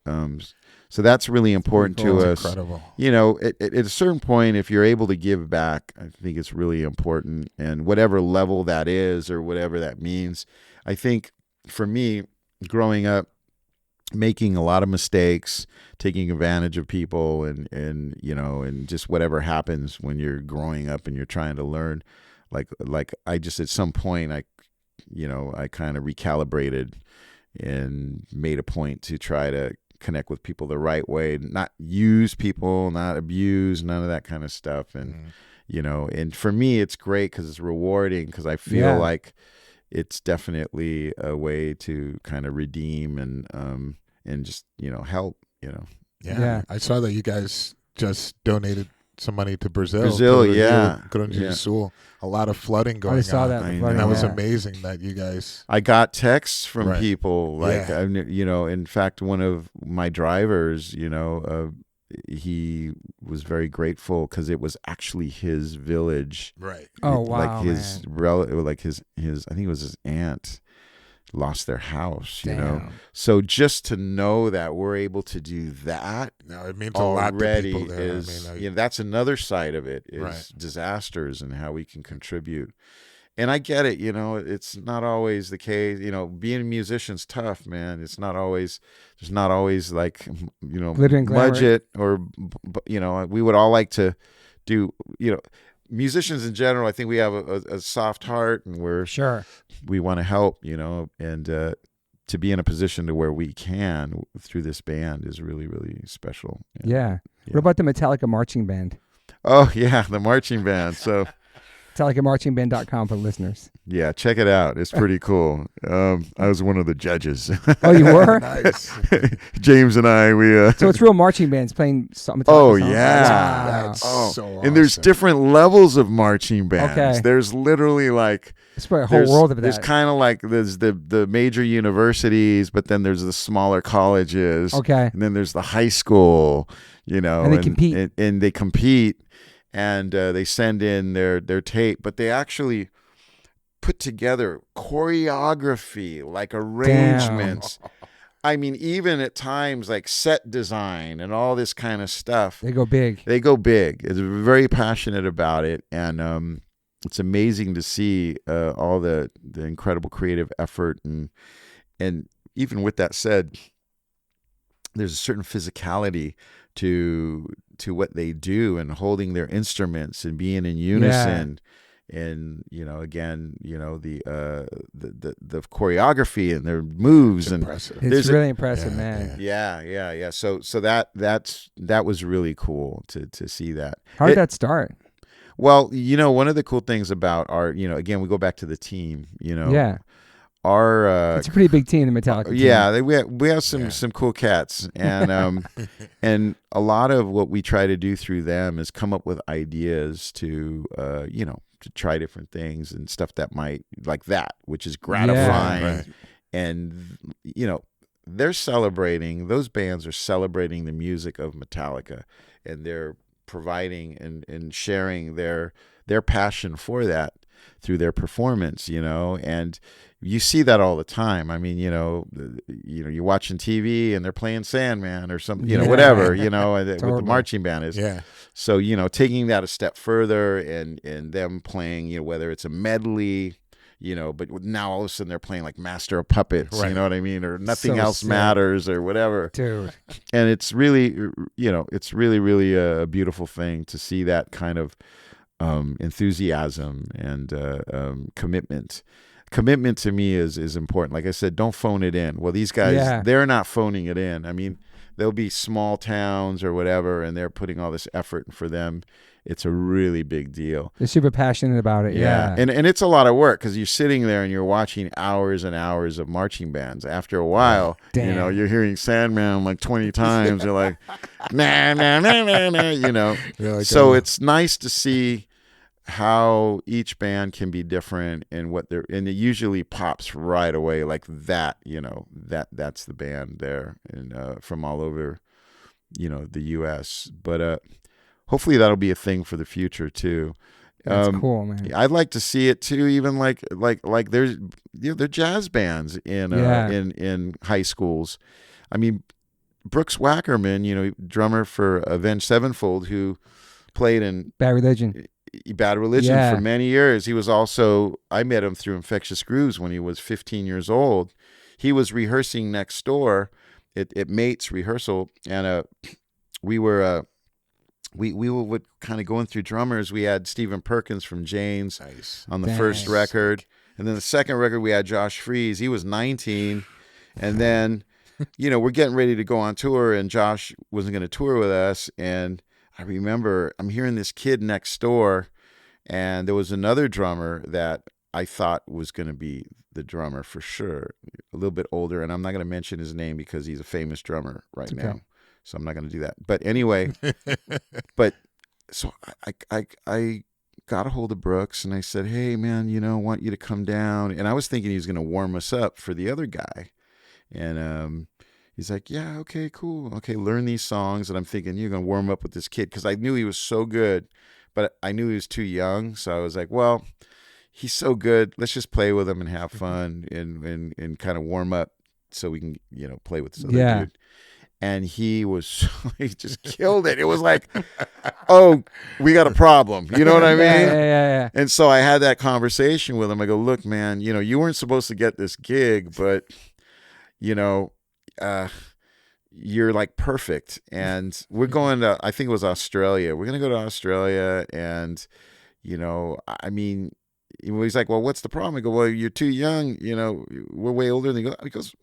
So that's really important to us. Incredible. You know, at a certain point, if you're able to give back, I think it's really important. And whatever level that is or whatever that means, I think for me, growing up, making a lot of mistakes, taking advantage of people and you know, and just whatever happens when you're growing up and you're trying to learn, like I just at some point, I kind of recalibrated and made a point to try to connect with people the right way, not use people, not abuse, none of that kind of stuff. And, you know, and for me, it's great because it's rewarding because I feel like it's definitely a way to kind of redeem and just, you know, help, you know. Yeah. I saw that you guys just donated some money to Brazil. Grande do Sul. A lot of flooding going on. I saw that. And that was amazing that you guys. I got texts from people like, you know, in fact, one of my drivers, you know, he was very grateful because it was actually his village. Right. Oh, wow. Like his relative, like his, I think it was his aunt lost their house, you know. So just to know that we're able to do that, it means a lot to people there. Is, you know, that's another side of it is disasters and how we can contribute. And I get it, you know, it's not always the case, you know, being a musician's tough, man. It's not always, there's not always like, you know, budget or, you know, we would all like to do, you know, musicians in general, I think we have a soft heart and we want to help, you know, and to be in a position to where we can through this band is really, really special. Yeah. What about the Metallica marching band? Oh, yeah, the marching band. So MetallicaMarchingBand.com for listeners. Yeah, check it out. It's pretty cool. I was one of the judges. Oh, you were? Nice. James and I, So it's real marching bands playing Metallica songs. Yeah. That's so awesome. And there's different levels of marching bands. Okay. There's literally like... It's probably a whole world of that. There's kind of like, there's the major universities, but then there's the smaller colleges. Okay. And then there's the high school, you know. And they compete. And they compete. And they send in their tape, but they actually put together choreography, like arrangements. Damn. I mean, even at times like set design and all this kind of stuff. They go big. They go big. It's very passionate about it, and it's amazing to see all the incredible creative effort and even with that said, there's a certain physicality to what they do and holding their instruments and being in unison. And again, the choreography and their moves, and it's really impressive, man. Yeah. So that was really cool to see that. How did that start? Well, one of the cool things about our, again, we go back to the team. Our it's a pretty big team, the Metallica team. Yeah, we have some cool cats, and and a lot of what we try to do through them is come up with ideas to to try different things and stuff that might like that, which is gratifying. Right. And they're celebrating, those bands are celebrating the music of Metallica, and they're providing and sharing their passion for that through their performance, and you see that all the time. I mean, you're watching TV and they're playing Sandman or something, whatever, what the marching band is. Yeah. So, taking that a step further and them playing, whether it's a medley, but now all of a sudden they're playing like Master of Puppets, right. You know what I mean? Or Nothing So Else sick. Matters or whatever. Dude. And it's really, it's really, really a beautiful thing to see that kind of enthusiasm and commitment. Commitment to me is important. Like I said, don't phone it in. Well, these guys, they're not phoning it in. I mean, there'll be small towns or whatever, and they're putting all this effort. And for them, it's a really big deal. They're super passionate about it. Yeah. And it's a lot of work because you're sitting there and you're watching hours and hours of marching bands. After a while, Damn. you're hearing Sandman like 20 times. You're like, nah, nah, nah, nah, nah, Like, so it's nice to see how each band can be different and and it usually pops right away like that, that's the band there, and from all over, the US. But hopefully that'll be a thing for the future too. That's cool, man. I'd like to see it too, even like there's they're jazz bands in high schools. I mean, Brooks Wackerman, drummer for Avenged Sevenfold, who played in Bad Religion for many years. He was also, I met him through Infectious Grooves when he was 15 years old. He was rehearsing next door at Mate's rehearsal, and we were kind of going through drummers. We had Stephen Perkins from Jane's on the first record, and then the second record we had Josh Freese. He was 19, and then we're getting ready to go on tour, and Josh wasn't going to tour with us. And I remember I'm hearing this kid next door, and there was another drummer that I thought was going to be the drummer for sure, a little bit older, and I'm not going to mention his name because he's a famous drummer right now, so I'm not going to do that. But anyway, so I got a hold of Brooks, and I said, hey, man, I want you to come down. And I was thinking he was going to warm us up for the other guy. And he's like, yeah, okay, cool. Okay, learn these songs. And I'm thinking, you're going to warm up with this kid, because I knew he was so good, but I knew he was too young. So I was like, well, he's so good. Let's just play with him and have fun and kind of warm up so we can, play with this other dude. And he just killed it. It was like, oh, we got a problem. You know what I mean? Yeah. And so I had that conversation with him. I go, look, man, you weren't supposed to get this gig, but, you're like perfect. And we're going to, I think it was Australia. We're going to go to Australia. And, I mean, he's like, well, what's the problem? I go, well, you're too young. We're way older than you. He goes,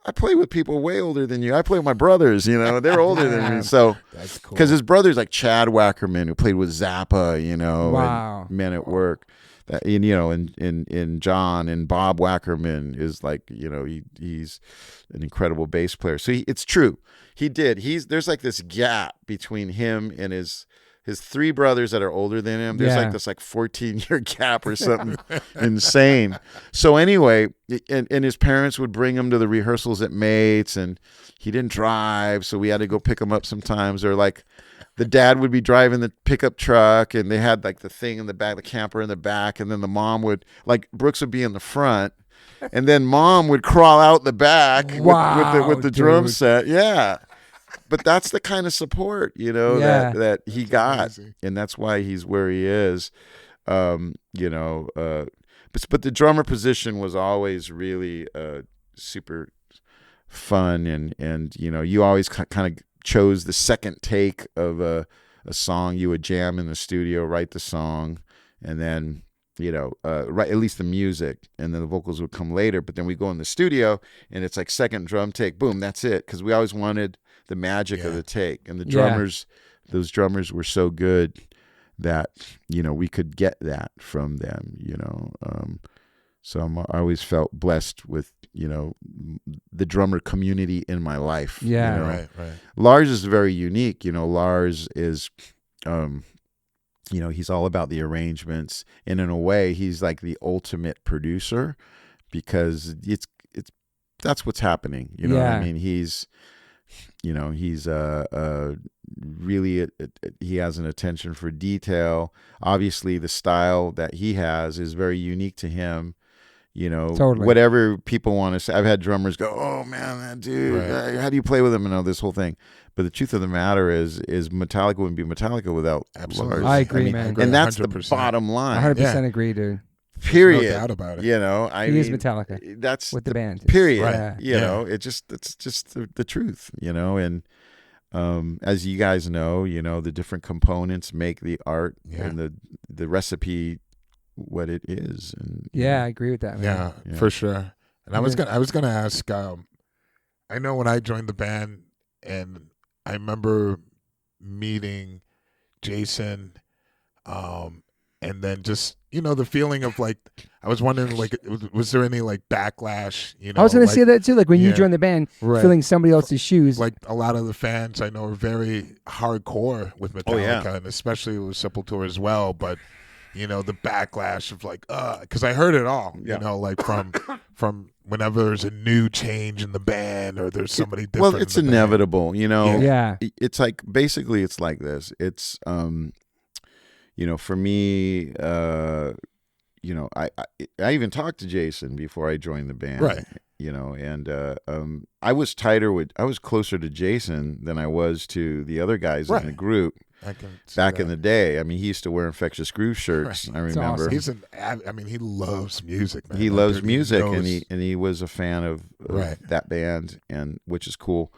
I play with people way older than you. I play with my brothers, they're older than me. So that's cool. Because his brother's like Chad Wackerman, who played with Zappa, Wow. and Men at Work. That, and John and Bob Wackerman is like, he's an incredible bass player. So it's true. There's like this gap between him and his three brothers that are older than him. There's like this 14-year gap or something insane. So anyway, and his parents would bring him to the rehearsals at Mate's, and he didn't drive, so we had to go pick him up sometimes. Or like the dad would be driving the pickup truck, and they had like the thing in the back, the camper in the back, and then the mom would, like, Brooks would be in the front, and then mom would crawl out the back with the drum set. Yeah. But that's the kind of support, that he got, amazing. And that's why he's where he is, But the drummer position was always really super fun, and you always kind of chose the second take of a song. You would jam in the studio, write the song, and then, write at least the music, and then the vocals would come later. But then we go in the studio, and it's like second drum take, boom, that's it. Because we always wanted the magic of the take. And the drummers, those drummers were so good that, we could get that from them, So I always felt blessed with, the drummer community in my life. Yeah. Right. Lars is very unique. Lars is, he's all about the arrangements. And in a way, he's like the ultimate producer, because that's what's happening. You know what I mean? He's really, he has an attention for detail. Obviously, the style that he has is very unique to him. Totally. Whatever people want to say. I've had drummers go, "Oh man, that dude, how do you play with him?" And all this whole thing. But the truth of the matter is Metallica wouldn't be Metallica without Lars. I agree, man. And that's 100%. the bottom line. 100% agree, dude. Period. No doubt about it. He is Metallica. That's with the band. Period. Right. It's just the truth. And as you guys know, the different components make the art and the recipe what it is. And I agree with that, man. Yeah, for sure. And I was gonna ask. I know when I joined the band, and I remember meeting Jason, and then just the feeling of like, I was wondering, like, was there any like backlash? I was gonna say that too. Like when you joined the band, filling somebody else's shoes. Like a lot of the fans I know are very hardcore with Metallica, and especially with Sepultura as well. But the backlash of like, because I heard it all. Like from whenever there's a new change in the band or there's somebody different. Well, it's inevitable. It's like, basically it's like this. It's for me, I even talked to Jason before I joined the band, right? And I was closer to Jason than I was to the other guys in the group. Back in the day. I mean, he used to wear Infectious Grooves shirts. Right. I remember. Awesome. He loves music, man. He loves music, and he was a fan of that band, and which is cool.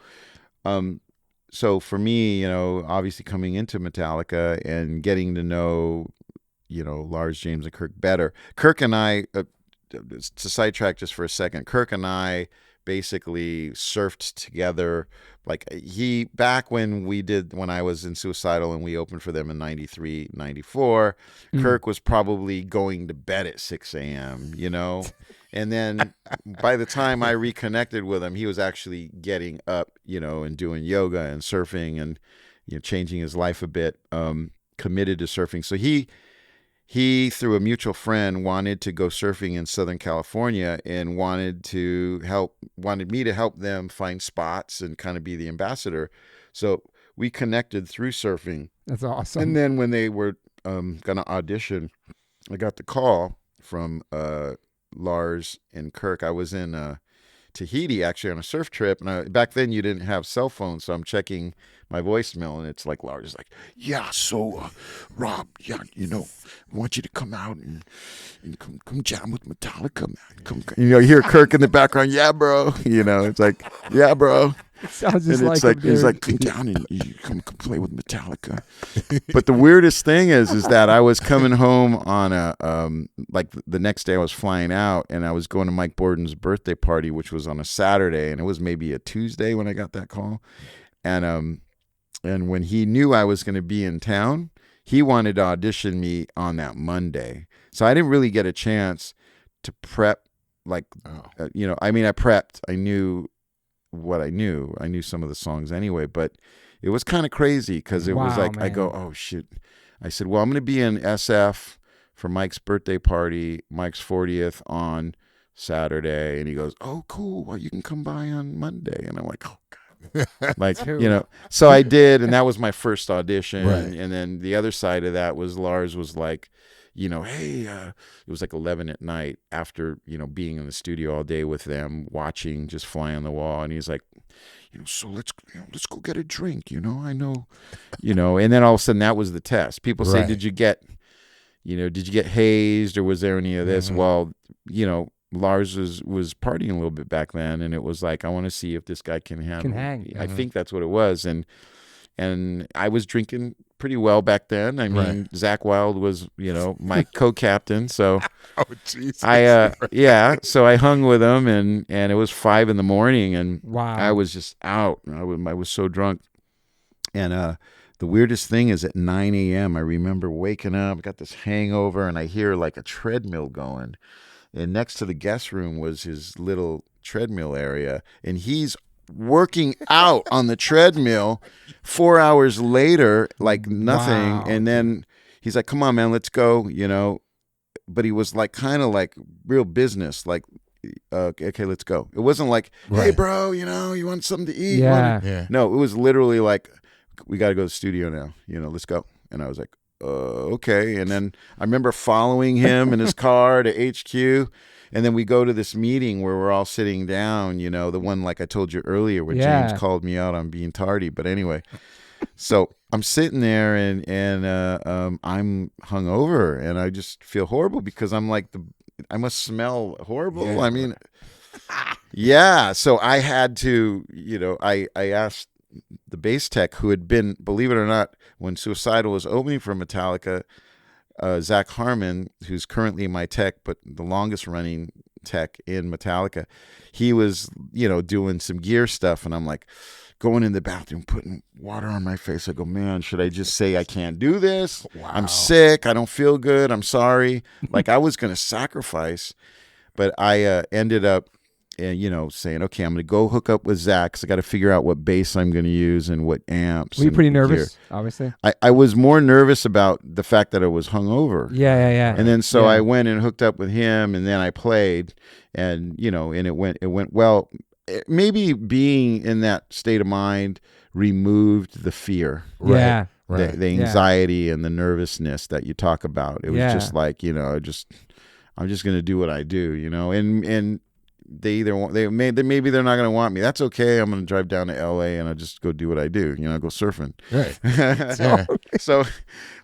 So for me, obviously coming into Metallica and getting to know, Lars, James, and Kirk better. Kirk and I, to sidetrack just for a second, Kirk and I basically surfed together. Like back when I was in Suicidal and we opened for them in 93, 94, Kirk was probably going to bed at 6 a.m., And then by the time I reconnected with him, he was actually getting up, and doing yoga and surfing and, changing his life a bit, committed to surfing. So he, through a mutual friend, wanted to go surfing in Southern California and wanted me to help them find spots and kind of be the ambassador. So we connected through surfing. That's awesome. And then when they were going to audition, I got the call from Lars and Kirk. I was in Tahiti actually on a surf trip, and back then you didn't have cell phones, so I'm checking my voicemail, and it's like Lars is like, Rob, I want you to come out and come jam with Metallica, man. Come. You hear Kirk in the background, yeah, bro. It's like, yeah, bro. It sounds just and like it's like he's like, come down and you come play with Metallica. But the weirdest thing is that I was coming home on a like the next day I was flying out, and I was going to Mike Borden's birthday party, which was on a Saturday, and it was maybe a Tuesday when I got that call. And when he knew I was going to be in town, he wanted to audition me on that Monday. So I didn't really get a chance to prep. I prepped. I knew what I knew. I knew some of the songs anyway, but it was kind of crazy because it was like, man. I go, oh shit. I said, well, I'm going to be in SF for Mike's birthday party, Mike's 40th on Saturday. And he goes, oh, cool. Well, you can come by on Monday. And I'm like, oh, God. So I did, and that was my first audition. Right. And then the other side of that was Lars was like, hey, it was like 11 at night after, being in the studio all day with them, watching, just fly on the wall. And he's like, so let's go get a drink, I know, and then all of a sudden that was the test. People say, did you get hazed or was there any of this? Mm-hmm. Well, Lars was partying a little bit back then, and it was like, I want to see if this guy can hang. I think that's what it was, and I was drinking pretty well back then. I mean, Zach Wilde was, my co-captain, so oh Jesus! so I hung with him, and it was 5 a.m, and wow, I was just out. I was so drunk, and the weirdest thing is at 9 a.m. I remember waking up, got this hangover, and I hear like a treadmill going, and next to the guest room was his little treadmill area, and he's working out on the treadmill 4 hours later, like nothing. Wow. And then he's like, come on, man, let's go, but he was like, kind of like real business, like, okay, let's go. It wasn't like, hey bro, you want something to eat? Yeah. No, it was literally like, we got to go to the studio now, let's go. And I was like, okay. And then I remember following him in his car to HQ. And then we go to this meeting where we're all sitting down, the one like I told you earlier where James called me out on being tardy. But anyway, so I'm sitting there and I'm hungover, and I just feel horrible because I'm like, I must smell horrible. Yeah. I mean, yeah. So I had to, I asked the bass tech who had been, believe it or not, when Suicidal was opening for Metallica, Zach Harmon, who's currently my tech, but the longest running tech in Metallica, he was, doing some gear stuff. And I'm like going in the bathroom, putting water on my face. I go, man, should I just say I can't do this? Wow. I'm sick. I don't feel good. I'm sorry. Like I was going to sacrifice, but I ended up, saying, okay, I'm going to go hook up with Zach because I got to figure out what bass I'm going to use and what amps. Were you pretty nervous, obviously? I was more nervous about the fact that I was hungover. Yeah. And then so I went and hooked up with him, and then I played, and, and it went well. Maybe being in that state of mind removed the fear. Yeah. The anxiety and the nervousness that you talk about. It was just like, I'm just going to do what I do, and they either want, maybe they're not going to want me. That's okay. I'm going to drive down to LA and I'll just go do what I do. Go surfing. Right. So,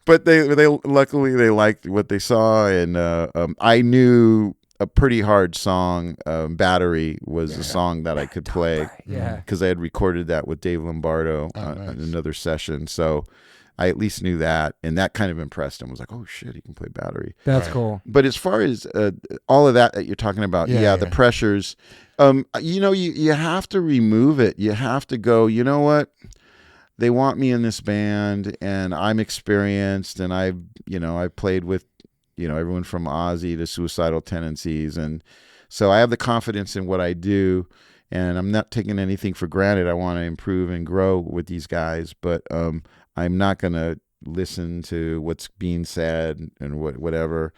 but they luckily they liked what they saw, and I knew a pretty hard song. Battery was a song that I could play. Because I had recorded that with Dave Lombardo nice. in another session. So I at least knew that, and that kind of impressed him. I was like, oh shit, he can play Battery. That's cool. But as far as all of that you're talking about, the pressures, you have to remove it. You have to go, you know what? They want me in this band, and I'm experienced, and I've played with, everyone from Ozzy to Suicidal Tendencies, and so I have the confidence in what I do, and I'm not taking anything for granted. I want to improve and grow with these guys, but I'm not going to listen to what's being said and whatever.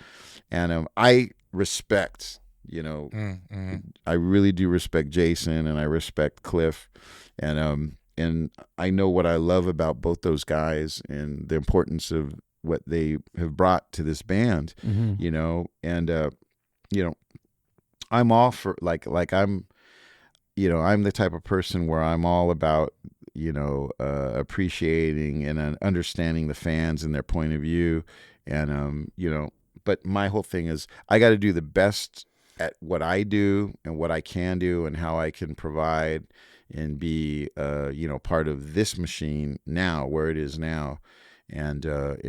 And I respect, I really do respect Jason, and I respect Cliff, and I know what I love about both those guys and the importance of what they have brought to this band, and I'm all for like I'm the type of person where I'm all about, appreciating and understanding the fans and their point of view. And, but my whole thing is I got to do the best at what I do and what I can do and how I can provide and be, part of this machine now, where it is now. And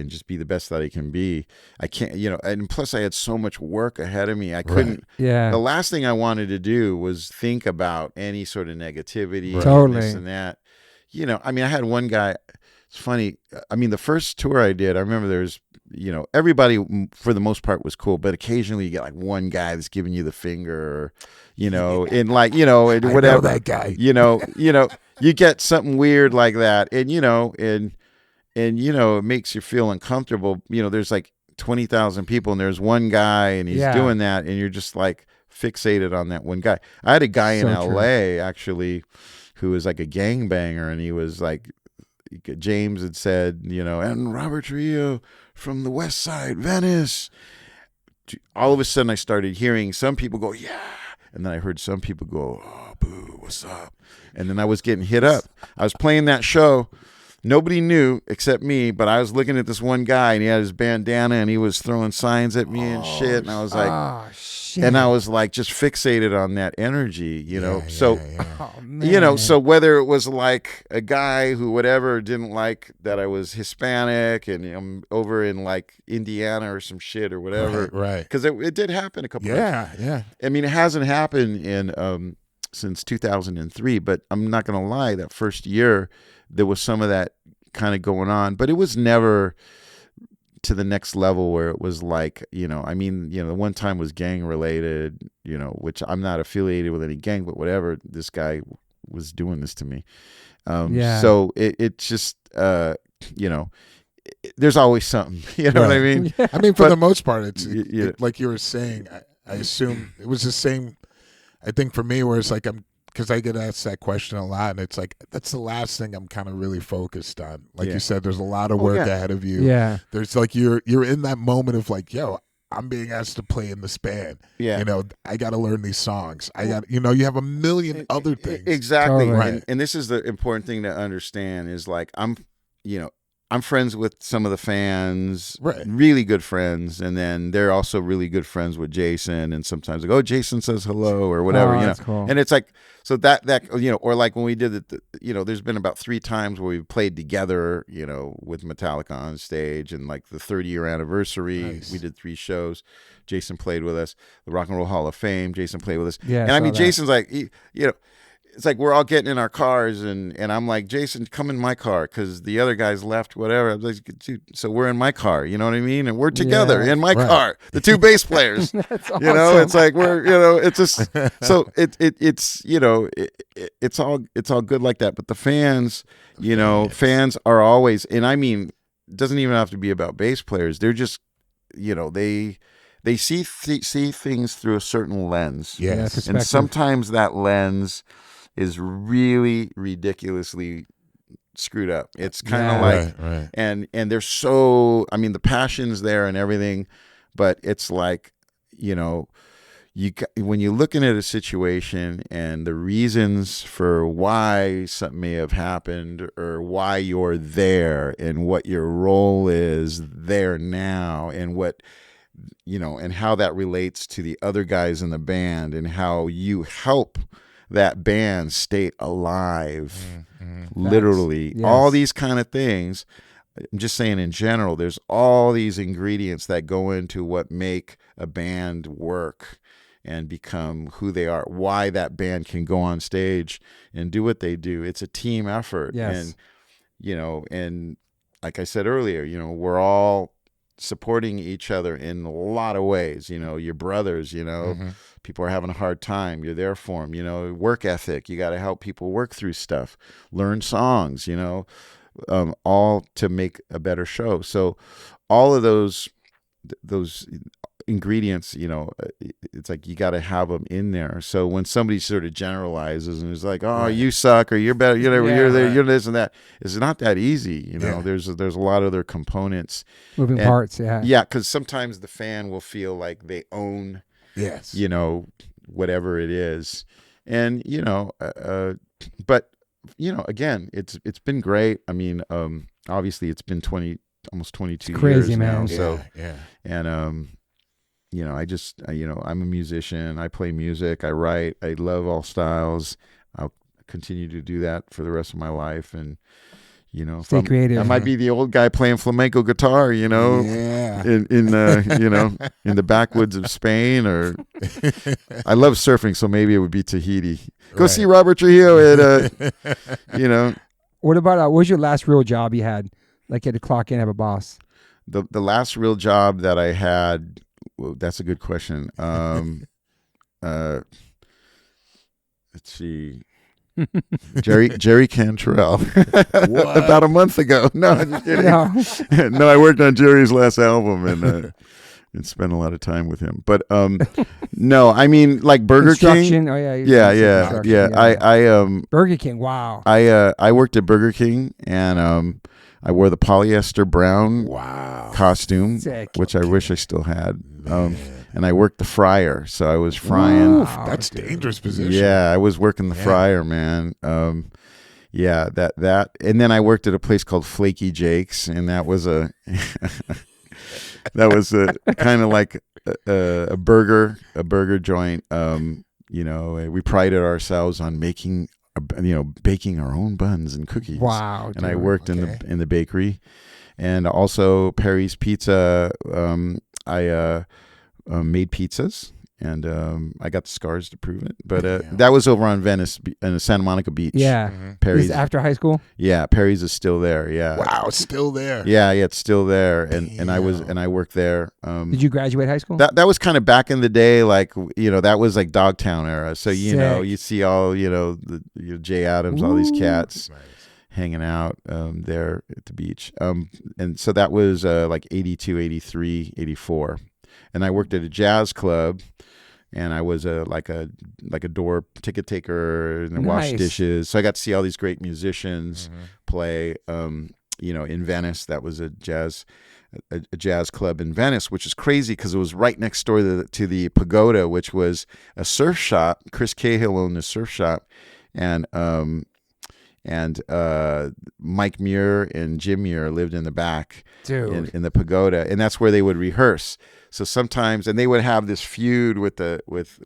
just be the best that I can be. I can't, and plus I had so much work ahead of me. I couldn't, the last thing I wanted to do was think about any sort of negativity, and this and that. I had one guy, it's funny. The first tour I did, I remember there's, everybody for the most part was cool, but occasionally you get like one guy that's giving you the finger, and like, and whatever. I know that guy. You get something weird like that. And, it makes you feel uncomfortable. There's like 20,000 people and there's one guy and he's doing that, and you're just like fixated on that one guy. I had a guy in LA actually who was like a gangbanger, and he was like, James had said, and Robert Trujillo from the West Side, Venice. All of a sudden I started hearing some people go, yeah. And then I heard some people go, oh, boo, what's up? And then I was getting hit up. I was playing that show, nobody knew except me, but I was looking at this one guy and he had his bandana and he was throwing signs at me and shit. And I was like, and I was like just fixated on that energy, you know? You know, so whether it was like a guy who whatever didn't like that I was Hispanic and I'm over in like Indiana or some shit or whatever. Right. Because it did happen a couple of times. Yeah. I mean, it hasn't happened in since 2003, but I'm not going to lie, that first year there was some of that kind of going on, but it was never to the next level where it was like, you know, I mean, you know, the one time was gang related, you know, which I'm not affiliated with any gang, but whatever, this guy was doing this to me. So it just, you know, there's always something, you know what I mean? I mean, for the most part, it's like you were saying, I assume it was the same. I think for me, where it's like because I get asked that question a lot, and it's like that's the last thing I'm kind of really focused on. Like you said, there's a lot of work ahead of you. Yeah, there's like you're in that moment of like, yo, I'm being asked to play in this band. Yeah, you know, I got to learn these songs. I got, you know, you have a million other things. Exactly, right. And this is the important thing to understand is like I'm friends with some of the fans, really good friends, and then they're also really good friends with Jason. And sometimes like, oh, Jason says hello or whatever, you know. Cool. And it's like, so that you know, or like when we did it, you know, there's been about 3 times where we played together, you know, with Metallica on stage, and like the 30-year anniversary, we did 3 shows. Jason played with us. The Rock and Roll Hall of Fame, Jason played with us. Yeah, and I mean, Jason's like, you know. It's like we're all getting in our cars, and I'm like, Jason, come in my car because the other guys left, whatever. I'm like, dude, so we're in my car, you know what I mean? And we're together in my car, the 2 bass players. That's awesome. You know, it's like we're, you know, it's just so it's you know, it's all good like that. But the fans, you know, fans are always, and I mean, it doesn't even have to be about bass players. They're just, you know, they see things through a certain lens. Yes, and sometimes that lens is really ridiculously screwed up. It's kind of like, and they're so, I mean, the passion's there and everything, but it's like, you know, when you're looking at a situation and the reasons for why something may have happened or why you're there and what your role is there now and what, you know, and how that relates to the other guys in the band and how you help that band stay alive, literally. Yes. All these kind of things. I'm just saying in general, there's all these ingredients that go into what make a band work and become who they are, why that band can go on stage and do what they do. It's a team effort. Yes. And, you know, and like I said earlier, you know, we're all supporting each other in a lot of ways. You know, your brothers, you know, people are having a hard time, you're there for them. You know, work ethic, you got to help people work through stuff, learn songs, you know, all to make a better show. So all of those ingredients, you know, it's like you got to have them in there. So when somebody sort of generalizes and is like, oh, you suck, or you're better, you're there, you're this and that, it's not that easy. You know, there's a lot of other components, moving parts. Because sometimes the fan will feel like they own, you know, whatever it is, and you know, but you know, again, it's been great. I mean, obviously, it's been almost 22 years now. So and you know, you know, I'm a musician. I play music. I write. I love all styles. I'll continue to do that for the rest of my life. And, you know, stay creative. I might be the old guy playing flamenco guitar, you know, in you know, in the backwoods of Spain, or I love surfing, so maybe it would be Tahiti. Go see Robert Trujillo at, you know. What about what was your last real job you had? Like you had to clock in, have a boss. The last real job that I had. Well, that's a good question. Let's see. Jerry Cantrell. About a month ago. No, I'm just kidding. No, I worked on Jerry's last album and spent a lot of time with him. But no, I mean like Burger King. Oh yeah. I Burger King. Wow. I worked at Burger King and I wore the polyester brown costume, which I wish I still had. And I worked the fryer, so I was frying. Oof, that's a dangerous position. Yeah, I was working the fryer, man. Yeah, that, and then I worked at a place called Flaky Jake's, and that was a kind of like a burger joint. We prided ourselves on making baking our own buns and cookies. Wow! And I worked in the bakery, and also Perry's Pizza. I made pizzas. And I got the scars to prove it. But that was over on Venice and Santa Monica Beach. Yeah. Perry's after high school? Yeah, Perry's is still there. Yeah. Wow, it's still there. Yeah, it's still there. And I worked there. Did you graduate high school? That was kind of back in the day, like, that was like Dogtown era. So, you see all, Jay Adams, all these cats hanging out there at the beach. And so that was like 82, 83, 84. And I worked at a jazz club. And I was like a door ticket taker and washed dishes. So I got to see all these great musicians play. In Venice, that was a jazz club in Venice, which is crazy because it was right next door to the Pagoda, which was a surf shop. Chris Cahill owned the surf shop, and Mike Muir and Jim Muir lived in the back in the Pagoda, and that's where they would rehearse. So sometimes, and they would have this feud with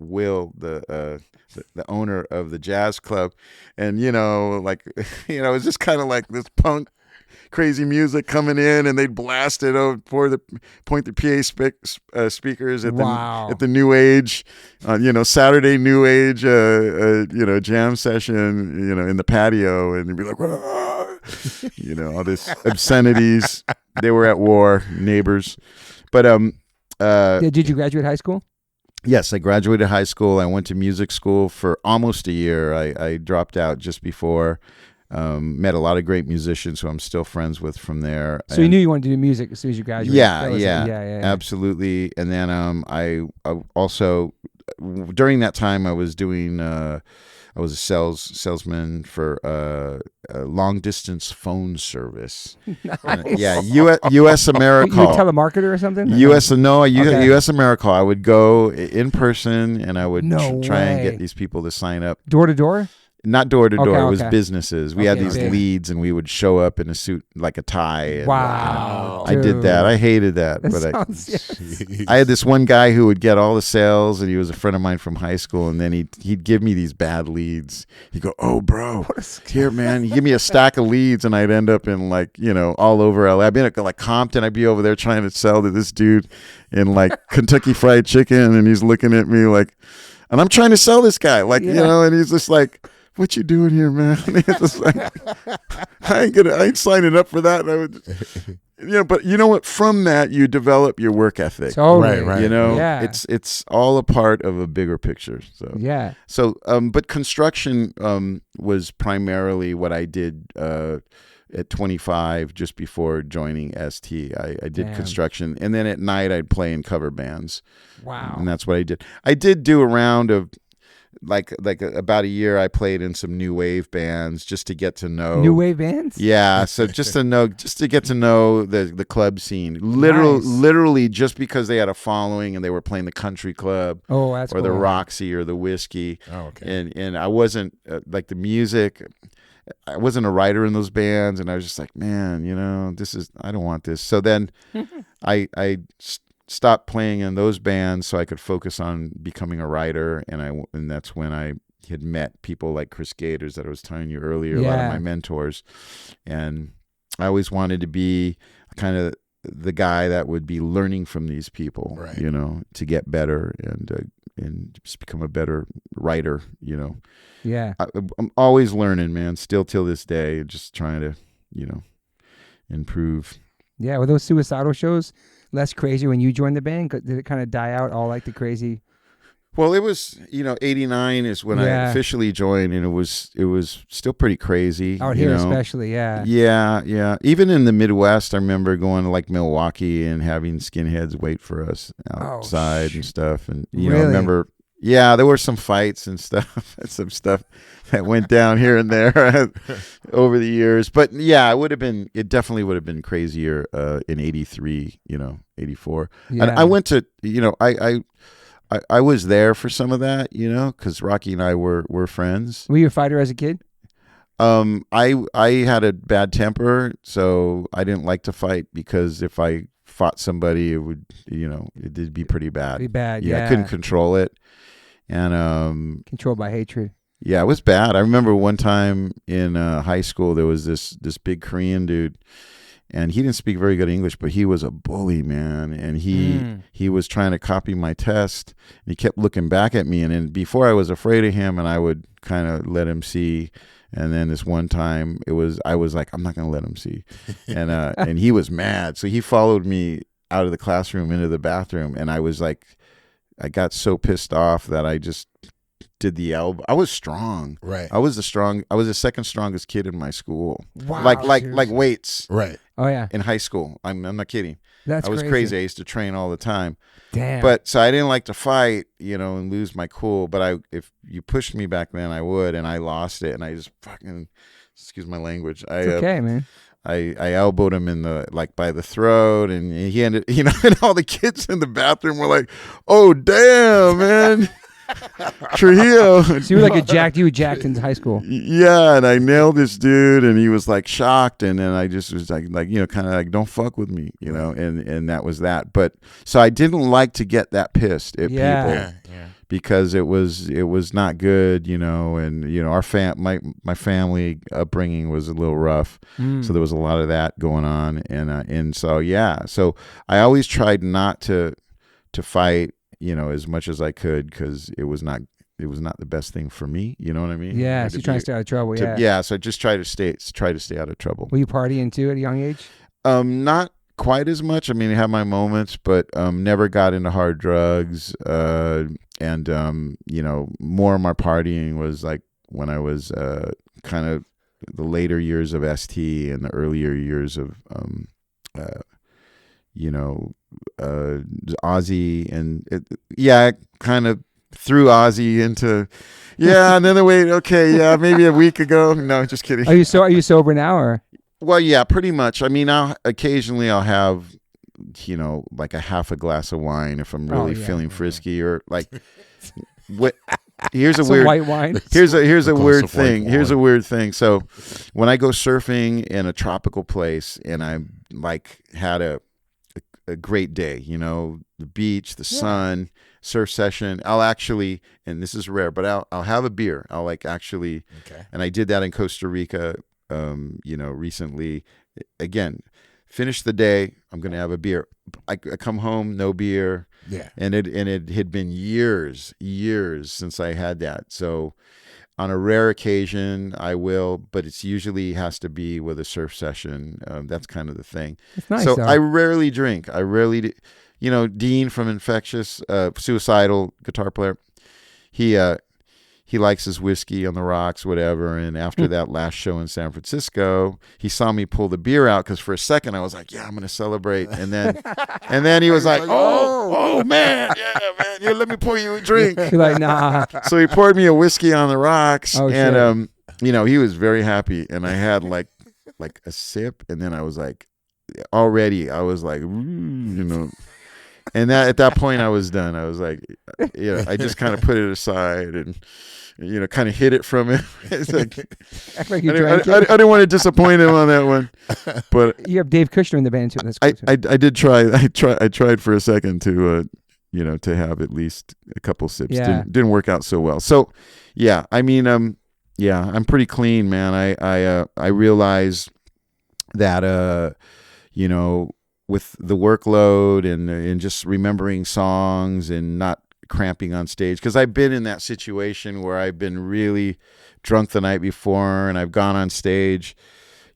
Will, the owner of the jazz club, and it was just kind of like this punk, crazy music coming in, and they'd blast it over point the PA speakers at the New Age, Saturday New Age, jam session, in the patio, and they'd be like, all this obscenities. They were at war, neighbors, but did you graduate high school? Yes, I graduated high school. I went to music school for almost a year. I dropped out just before. Met a lot of great musicians who I'm still friends with from there. So you knew you wanted to do music as soon as you graduated? Yeah, absolutely. And then I also, during that time, I was doing. I was a salesman for a long distance phone service. Nice. U.S. Americall. You a telemarketer or something? U.S. Americall. I would go in person and I would try and get these people to sign up. Door to door? Not door to door. It was businesses. We had these leads, and we would show up in a suit, like a tie. And, wow! I did that. I hated that, I had this one guy who would get all the sales, and he was a friend of mine from high school. And then he'd give me these bad leads. He'd go, "Oh, bro, here, man, you give me a stack of leads," and I'd end up in all over LA. I'd be at like Compton. I'd be over there trying to sell to this dude in like Kentucky Fried Chicken, and he's looking at me like, and I'm trying to sell this guy, and he's just like, "What you doing here, man?" It's just like, I ain't signing up for that. And I would, but you know what? From that, you develop your work ethic. Totally. Right. It's all a part of a bigger picture. So yeah. So, but construction was primarily what I did at 25, just before joining ST. I did construction, and then at night I'd play in cover bands. Wow. And that's what I did. I did do a round of. Like about a year, I played in some new wave bands just to get to know new wave bands. Yeah, so just to get to know the club scene. Literally, just because they had a following and they were playing the country club, or the Roxy or the Whiskey. Oh, okay. And I wasn't like the music. I wasn't a writer in those bands, and I was just like, man, I don't want this. So then, I stopped playing in those bands so I could focus on becoming a writer, and that's when I had met people like Chris Gators that I was telling you earlier, a lot of my mentors, and I always wanted to be kind of the guy that would be learning from these people, right. To get better and just become a better writer, Yeah, I'm always learning, man. Still till this day, just trying to, improve. Yeah, were those Suicidal shows less crazy when you joined the band? Did it kind of die out, all like the crazy? Well, it was, 89 is when I officially joined, and it was still pretty crazy. Out here especially, yeah. Yeah. Even in the Midwest, I remember going to like Milwaukee and having skinheads wait for us outside and stuff. And, I remember, there were some fights and stuff, some stuff that went down here and there over the years. But yeah, it definitely would have been crazier in 83, 84. Yeah. And I went to, I was there for some of that, because Rocky and I were friends. Were you a fighter as a kid? I had a bad temper, so I didn't like to fight, because if I fought somebody, it would, it'd be pretty bad. Pretty bad, yeah. I couldn't control it. And controlled by hatred. Yeah, it was bad. I remember one time in high school, there was this big Korean dude, and he didn't speak very good English, but he was a bully, man. And he was trying to copy my test, and he kept looking back at me. And then before, I was afraid of him, and I would kind of let him see. And then this one time, I was like, I'm not going to let him see. And and he was mad. So he followed me out of the classroom into the bathroom. And I was like, I got so pissed off that I just did the elbow. I was strong. Right. I was the second strongest kid in my school. Wow. Like weights. Right. Oh, yeah. In high school. I'm not kidding. I was crazy. I used to train all the time. Damn. But so I didn't like to fight, and lose my cool. But if you pushed me back then, I would, and I lost it, and I just fucking, excuse my language. It's okay, man. I elbowed him by the throat, and he ended, and all the kids in the bathroom were like, "Oh damn, man." Trujillo. So you were jacked in high school. Yeah, and I nailed this dude, and he was like shocked, and then I just was like kind of like, don't fuck with me, and that was that. But so I didn't like to get that pissed at people. Yeah. Because it was not good, and our my family upbringing was a little rough, so there was a lot of that going on, and so so I always tried not to fight, as much as I could, because it was not the best thing for me. You know what I mean? Yeah, so you're trying to stay out of trouble. So I just try to stay out of trouble. Were you partying too at a young age? Not quite as much. I mean, I have my moments, but never got into hard drugs. And more of my partying was like when I was kind of the later years of ST and the earlier years of Ozzy, and kind of threw Ozzy into and then maybe a week ago. No, just kidding. Are you sober now, or? Well, yeah, pretty much. I mean, occasionally I'll have like a half a glass of wine if I'm really feeling frisky, or like what. Here's a weird white wine. Here's a weird thing. Here's a weird thing. So when I go surfing in a tropical place and I like had a great day, the beach, the sun, surf session, I'll actually, and this is rare, but I'll have a beer. I'll and I did that in Costa Rica, recently. Again, finish the day, I'm going to have a beer. I come home, no beer. Yeah. And it had been years since I had that. So on a rare occasion, I will, but it's usually has to be with a surf session. That's kind of the thing. It's nice, so though. I rarely drink. Dean from Infectious, Suicidal guitar player, he likes his whiskey on the rocks, whatever. And after that last show in San Francisco, he saw me pull the beer out, because for a second I was like, yeah, I'm going to celebrate. And then he was like, oh man, yeah, man, here, let me pour you a drink. You're like, nah. So he poured me a whiskey on the rocks, and he was very happy. And I had like a sip, and then I was like, and at that point I was done. I was like, I just kind of put it aside and, kind of hid it from him. It's like, act like you drank I didn't want to disappoint him on that one, but you have Dave Kushner in the band too. That's cool, I did try. I tried for a second to, to have at least a couple sips. Yeah. Didn't work out so well. So, yeah, I mean, I'm pretty clean, man. I realize that, with the workload and just remembering songs and not cramping on stage, because I've been in that situation where I've been really drunk the night before, and I've gone on stage,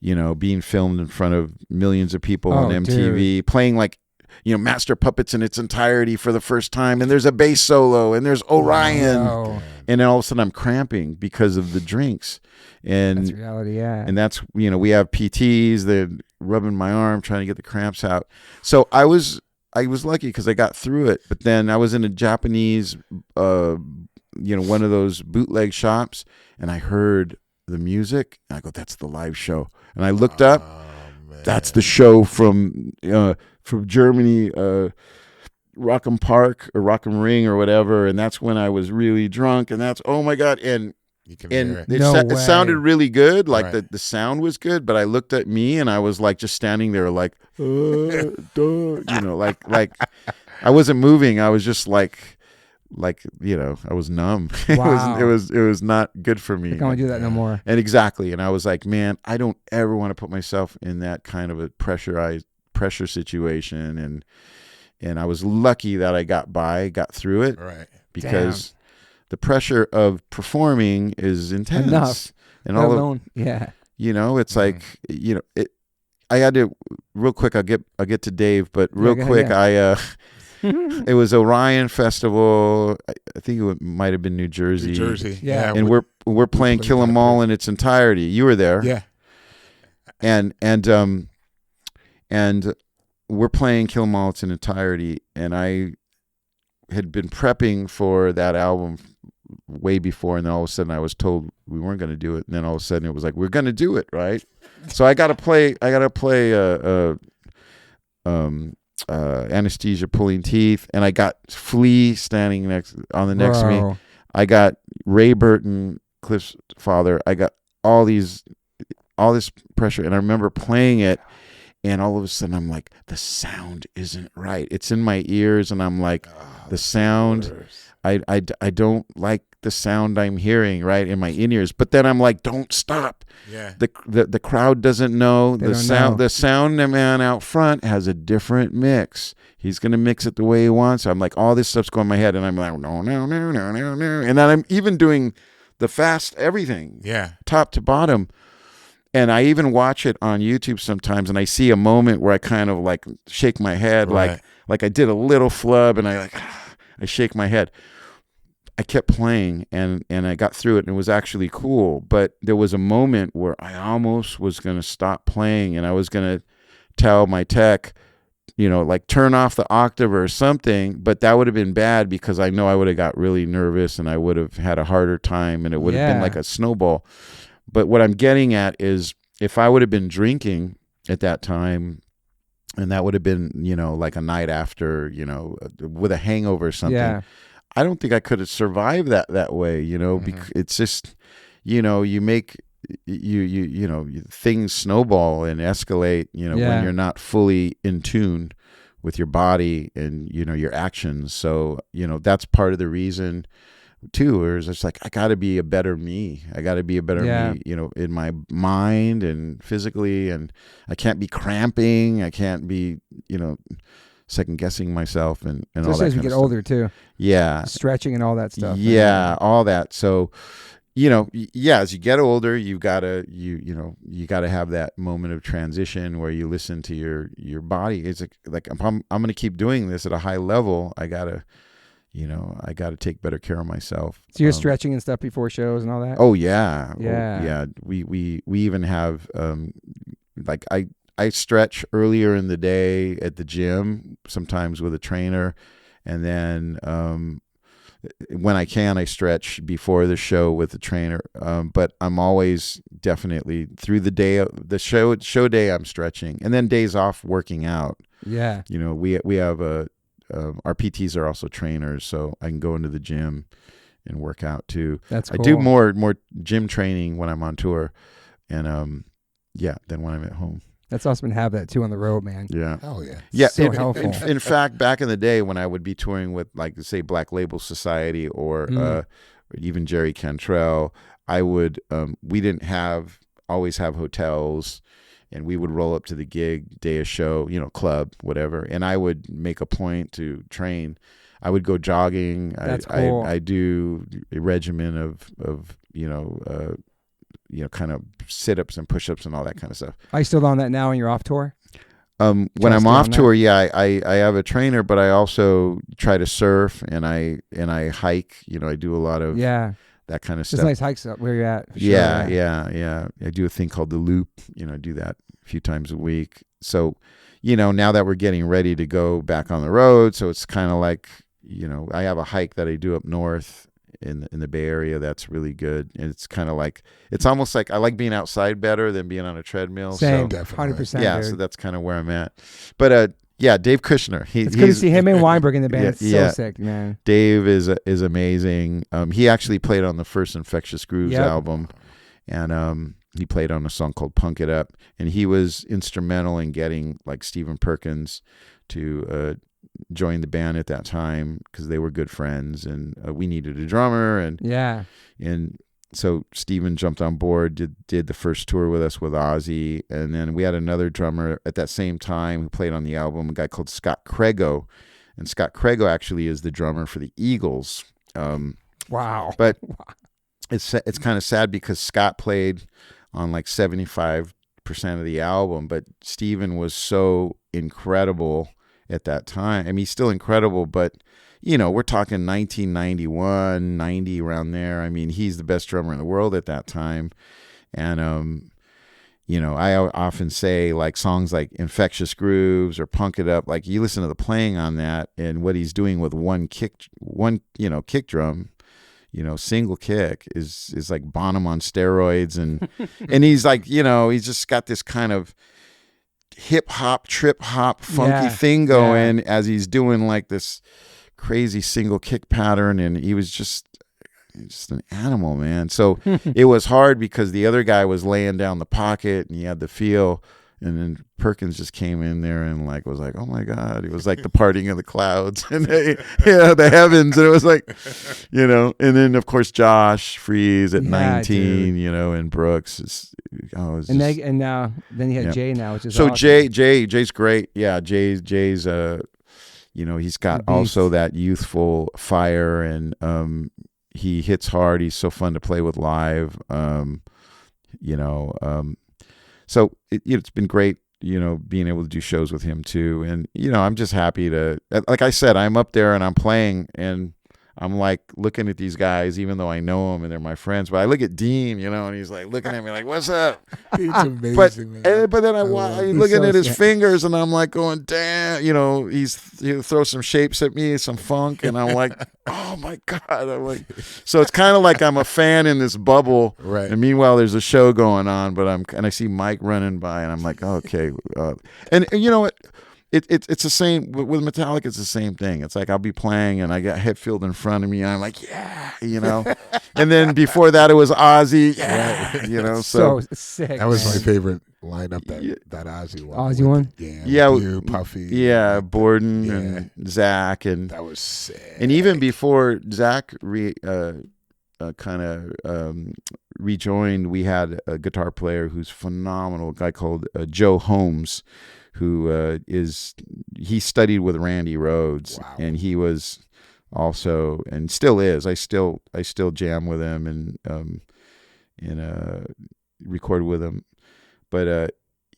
being filmed in front of millions of people on MTV, playing like, Master Puppets in its entirety for the first time, and there's a bass solo, and there's Orion, and then all of a sudden I'm cramping because of the drinks. And that's reality, yeah. And that's, we have PTs that rubbing my arm trying to get the cramps out. So I was lucky because I got through it. But then I was in a Japanese, one of those bootleg shops, and I heard the music, and I go, that's the live show. And I looked up, that's the show from Germany, Rock 'em Park or Rock 'em Ring or whatever. And that's when I was really drunk, and that's, oh my God. And You can hear it. It sounded really good. Like the sound was good, but I looked at me and I was like just standing there like, you know, like I wasn't moving. I was just like, you know, I was numb. Wow. It was not good for me. I can't do that no more. And exactly. And I was like, man, I don't ever want to put myself in that kind of a pressure situation. And I was lucky that I got through it. Right. Because the pressure of performing is intense. Enough. And all alone. Yeah. You know, it's like, you know, I had to real quick. I'll get to Dave, but real quick, it was Orion Festival. I think it might have been New Jersey. New Jersey. Yeah. And we're playing Kill 'Em All in its entirety. You were there. Yeah. And we're playing Kill 'Em All in its entirety, and I had been prepping for that album way before, and then all of a sudden I was told we weren't going to do it, and then all of a sudden it was like, we're going to do it, right? So I got to play Anesthesia Pulling Teeth, and I got Flea standing next to me. I got Ray Burton, Cliff's father. I got all this pressure, and I remember playing it, and all of a sudden I'm like, the sound isn't right. It's in my ears, and I'm like, the sound, I don't like the sound I'm hearing right in my in-ears. But then I'm like, don't stop. Yeah. The crowd doesn't know. The sound man out front has a different mix. He's gonna mix it the way he wants. I'm like, all this stuff's going in my head, and I'm like, no, and then I'm even doing the fast everything. Yeah. Top to bottom. And I even watch it on YouTube sometimes, and I see a moment where I kind of like shake my head, like I did a little flub, and I shake my head. I kept playing, and I got through it, and it was actually cool. But there was a moment where I almost was going to stop playing, and I was going to tell my tech, you know, like turn off the octave or something. But that would have been bad, because I know I would have got really nervous, and I would have had a harder time, and it would have been like a snowball. But what I'm getting at is, if I would have been drinking at that time, and that would have been, you know, like a night after, you know, with a hangover or something, I don't think I could have survived that way, you know, because it's just, you know, you make, you know, things snowball and escalate, you know, when you're not fully in tune with your body and, you know, your actions. So, you know, that's part of the reason too, or it's like, I got to be a better me. I got to be a better me, you know, in my mind and physically, and I can't be cramping. I can't be, you know, second guessing myself and all that. Especially as we get older too. Yeah. Stretching and all that stuff. Yeah. All that. So, you know, as you get older, you gotta have that moment of transition where you listen to your body. It's like I'm going to keep doing this at a high level. I gotta take better care of myself. So you're stretching and stuff before shows and all that? Oh yeah. Yeah. Oh, yeah. We even have, like I stretch earlier in the day at the gym, sometimes with a trainer. And then, when I can, I stretch before the show with the trainer. But I'm always definitely through the day, the show day, I'm stretching, and then days off working out. Yeah. You know, we have our PTs are also trainers, so I can go into the gym and work out too. That's cool. I do more gym training when I'm on tour, and than when I'm at home. That's awesome to have that too on the road, man. Yeah. Oh yeah. Yeah. So helpful. In fact, back in the day when I would be touring with, like, say, Black Label Society or even Jerry Cantrell, I would we didn't always have hotels. And we would roll up to the gig, day of show, you know, club, whatever. And I would make a point to train. I would go jogging. That's cool. I do a regimen of kind of sit-ups and push-ups and all that kind of stuff. Are you still on that now when you're off tour? When I'm off tour, I have a trainer, but I also try to surf and I hike. You know, I do a lot of that kind of stuff. There's nice hikes up where you're at. Yeah. I do a thing called the Loop. You know, I do that a few times a week. So, you know, now that we're getting ready to go back on the road, so it's kind of like, you know, I have a hike that I do up north in the Bay Area that's really good. And it's kind of like, it's almost like I like being outside better than being on a treadmill. Same, so, 100%. Yeah, dude. So that's kind of where I'm at. But Yeah, Dave Kushner. It's good to see him and Weinberg in the band. It's so sick, man. Dave is amazing. He actually played on the first Infectious Grooves album, and he played on a song called Punk It Up, and he was instrumental in getting like Stephen Perkins to join the band at that time because they were good friends, and we needed a drummer, and so Stephen jumped on board, did the first tour with us with Ozzy, and then we had another drummer at that same time who played on the album, a guy called Scott Crego, and Scott Crego actually is the drummer for the Eagles. Wow! But it's kind of sad because Scott played on like 75% of the album, but Stephen was so incredible at that time. I mean, he's still incredible, but you know, we're talking 1991, 90, around there. I mean, he's the best drummer in the world at that time. And, you know, I often say like songs like Infectious Grooves or Punk It Up, like you listen to the playing on that and what he's doing with one kick drum, you know, single kick is like Bonham on steroids. And, and he's like, you know, he's just got this kind of hip hop, trip hop, funky thing going as he's doing like this crazy single kick pattern, and he was just an animal, man. So it was hard because the other guy was laying down the pocket and he had the feel, and then Perkins just came in there and like was like, oh my God, it was like the parting of the clouds and the heavens, and it was like, you know. And then of course Josh Freeze at 19, you know, and Brooks and now then you have Jay now, which is so awesome. Jay's great. Yeah, Jay's you know, he's got also that youthful fire, and he hits hard. He's so fun to play with live. You know, so it's been great, you know, being able to do shows with him too. And, you know, I'm just happy to, like I said, I'm up there and I'm playing, and I'm like looking at these guys, even though I know them and they're my friends. But I look at Dean, you know, and he's like looking at me like, "What's up?" It's amazing, man. But then I'm looking at his fingers, and I'm like going, "Damn!" You know, he'll throw some shapes at me, some funk, and I'm like, "Oh my God!" I'm like, so it's kind of like I'm a fan in this bubble, right? And meanwhile, there's a show going on, but I see Mike running by, and I'm like, oh, "Okay," and you know what? It's the same with Metallica. It's the same thing. It's like I'll be playing and I got Hetfield in front of me, and I'm like, yeah, you know. And then before that, it was Ozzy, you know. So sick. That was my favorite lineup. That Ozzy one. Ozzy one. Yeah. You, Puffy. Yeah, Borden and Zach, and that was sick. And even before Zach rejoined, we had a guitar player who's phenomenal, a guy called Joe Holmes, who he studied with Randy Rhoads. Wow. And he was also, and still is, I still jam with him and record with him, but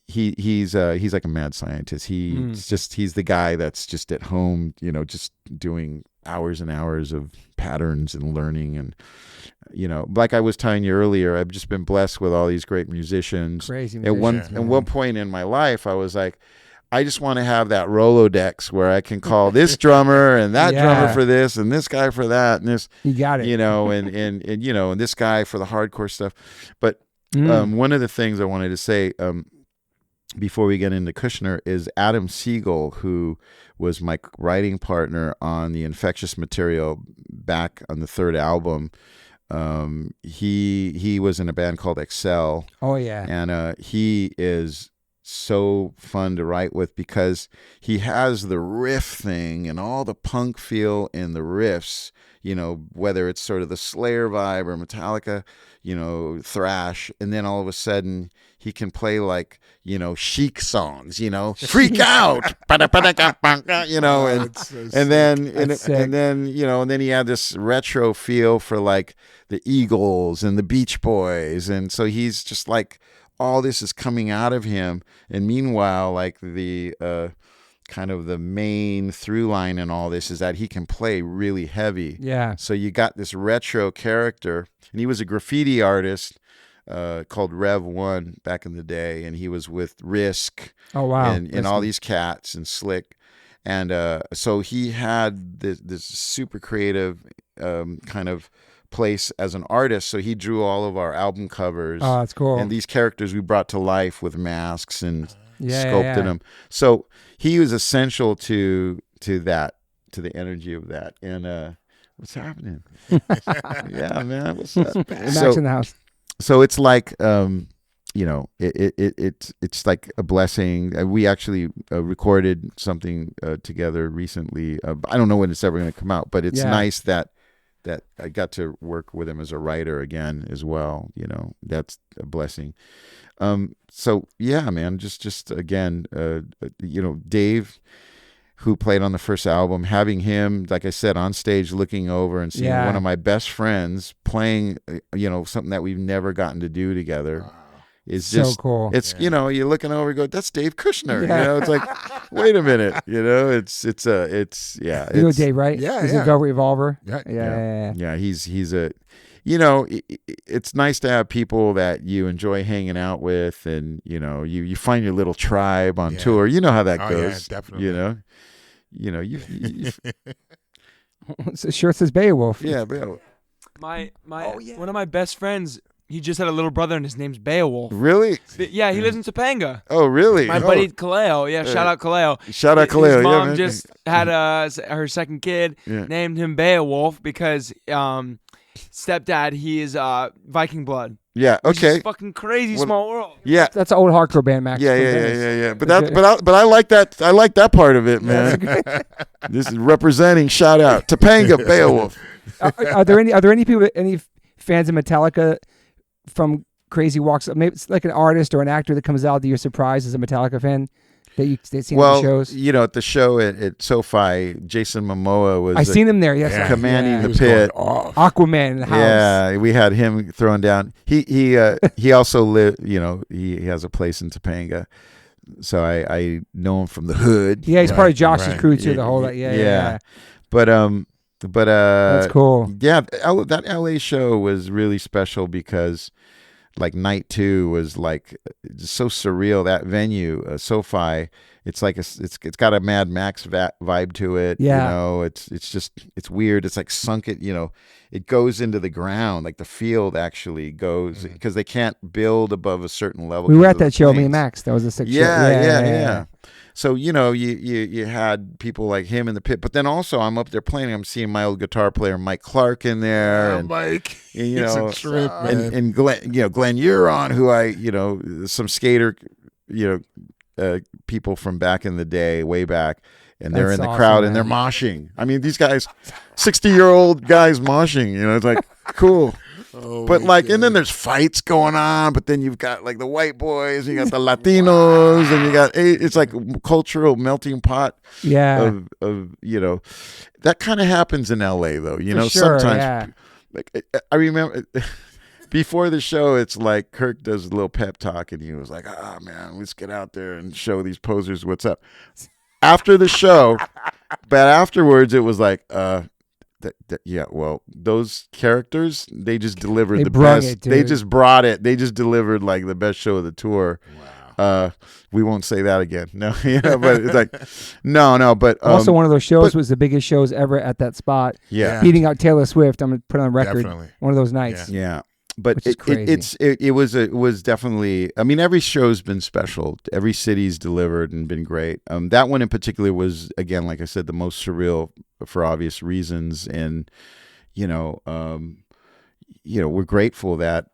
he's like a mad scientist. He's the guy that's just at home, you know, just doing hours and hours of patterns and learning. And you know, like I was telling you earlier, I've just been blessed with all these great musicians. Crazy musicians. At one point in my life, I was like, I just want to have that Rolodex where I can call this drummer and that drummer for this and this guy for that and this. You got it. You know, and you know, and this guy for the hardcore stuff. But one of the things I wanted to say before we get into Kushner is Adam Siegel, who was my writing partner on the Infectious material back on the third album. He was in a band called Excel. Oh yeah. And he is so fun to write with because he has the riff thing and all the punk feel in the riffs, you know, whether it's sort of the Slayer vibe or Metallica, you know, thrash, and then all of a sudden he can play like, you know, Chic songs, you know, Freak Out, you know, and then you know, and then he had this retro feel for like the Eagles and the Beach Boys, and so he's just like, all this is coming out of him, and meanwhile, like the kind of the main through line in all this is that he can play really heavy. Yeah. So you got this retro character, and he was a graffiti artist called Rev One back in the day, and he was with Risk. Oh wow. And all these cats and Slick, and so he had this super creative kind of place as an artist, so he drew all of our album covers. Oh, that's cool. And these characters we brought to life with masks and sculpted him. So he was essential to that, to the energy of that. And what's happening? Yeah, man, what's up? Max in the house. So it's like it's like a blessing. We actually recorded something together recently. I don't know when it's ever going to come out, but it's nice that I got to work with him as a writer again as well. That's a blessing. So yeah, man, just again, Dave, who played on the first album, having him, like I said, on stage looking over and seeing one of my best friends playing, something that we've never gotten to do together. It's so just cool. It's you're looking over and go, that's Dave Kushner. It's like, wait a minute. It's you know Dave, right? Yeah, he's a Velvet Revolver. Yeah. He's a, it's nice to have people that you enjoy hanging out with, and you find your little tribe on tour. You know how that goes. Yeah, definitely. So sure says Beowulf. Yeah, Beowulf. One of my best friends, he just had a little brother, and his name's Beowulf. Really? Yeah, he lives in Topanga. Oh, really? My buddy Kaleo. Yeah, shout out Kaleo. Shout out Kaleo. His mom just had her second kid, named him Beowulf because stepdad, he is Viking blood. Yeah. Okay. It's fucking crazy small world. Yeah. That's an old hardcore band, Max. Yeah. But I like that. I like that part of it, man. This is representing. Shout out Topanga Beowulf. Are there any people, any fans of Metallica from crazy walks? Maybe it's like an artist or an actor that comes out that you're surprised as a Metallica fan that they've seen at the shows? At the show at SoFi, Jason Momoa was. I seen him there. Yes, commanding the pit. Aquaman in the house. Yeah, we had him throwing down. He also lived. He has a place in Topanga, so I know him from the hood. Yeah, he's part of Josh's crew too. The whole yeah. But that's cool. Yeah, that LA show was really special because like night 2 was like so surreal. That venue, SoFi, it's like it's got a Mad Max vibe to it. Yeah, it's weird. It's like sunk it. It goes into the ground. Like the field actually goes because they can't build above a certain level. We were at that show, me and Max. That was a sick show. Yeah. So you had people like him in the pit, but then also I'm up there playing. I'm seeing my old guitar player Mike Clark in there, and Mike, and, a trip, man. and Glenn, Glenn Euron, who I some skater, people from back in the day, way back, and they're in the crowd and they're moshing. I mean, these guys, 60-year-old guys moshing. It's like cool. But and then there's fights going on, but then you've got like the white boys, you got the Latinos, and you got it's like cultural melting pot. Yeah. Of that kind of happens in LA though. For sure, sometimes like I remember before the show, it's like Kirk does a little pep talk, and he was like, man, let's get out there and show these posers what's up. After the show, but afterwards it was like those characters, they just delivered the best. They just brought it. They just delivered like the best show of the tour. Wow. We won't say that again. No, but it's like no. But also one of those shows was the biggest shows ever at that spot. Yeah, beating out Taylor Swift. I'm gonna put it on record. Definitely. One of those nights. Yeah. But it was definitely. I mean, every show's been special. Every city's delivered and been great. That one in particular was, again, like I said, the most surreal for obvious reasons. And we're grateful that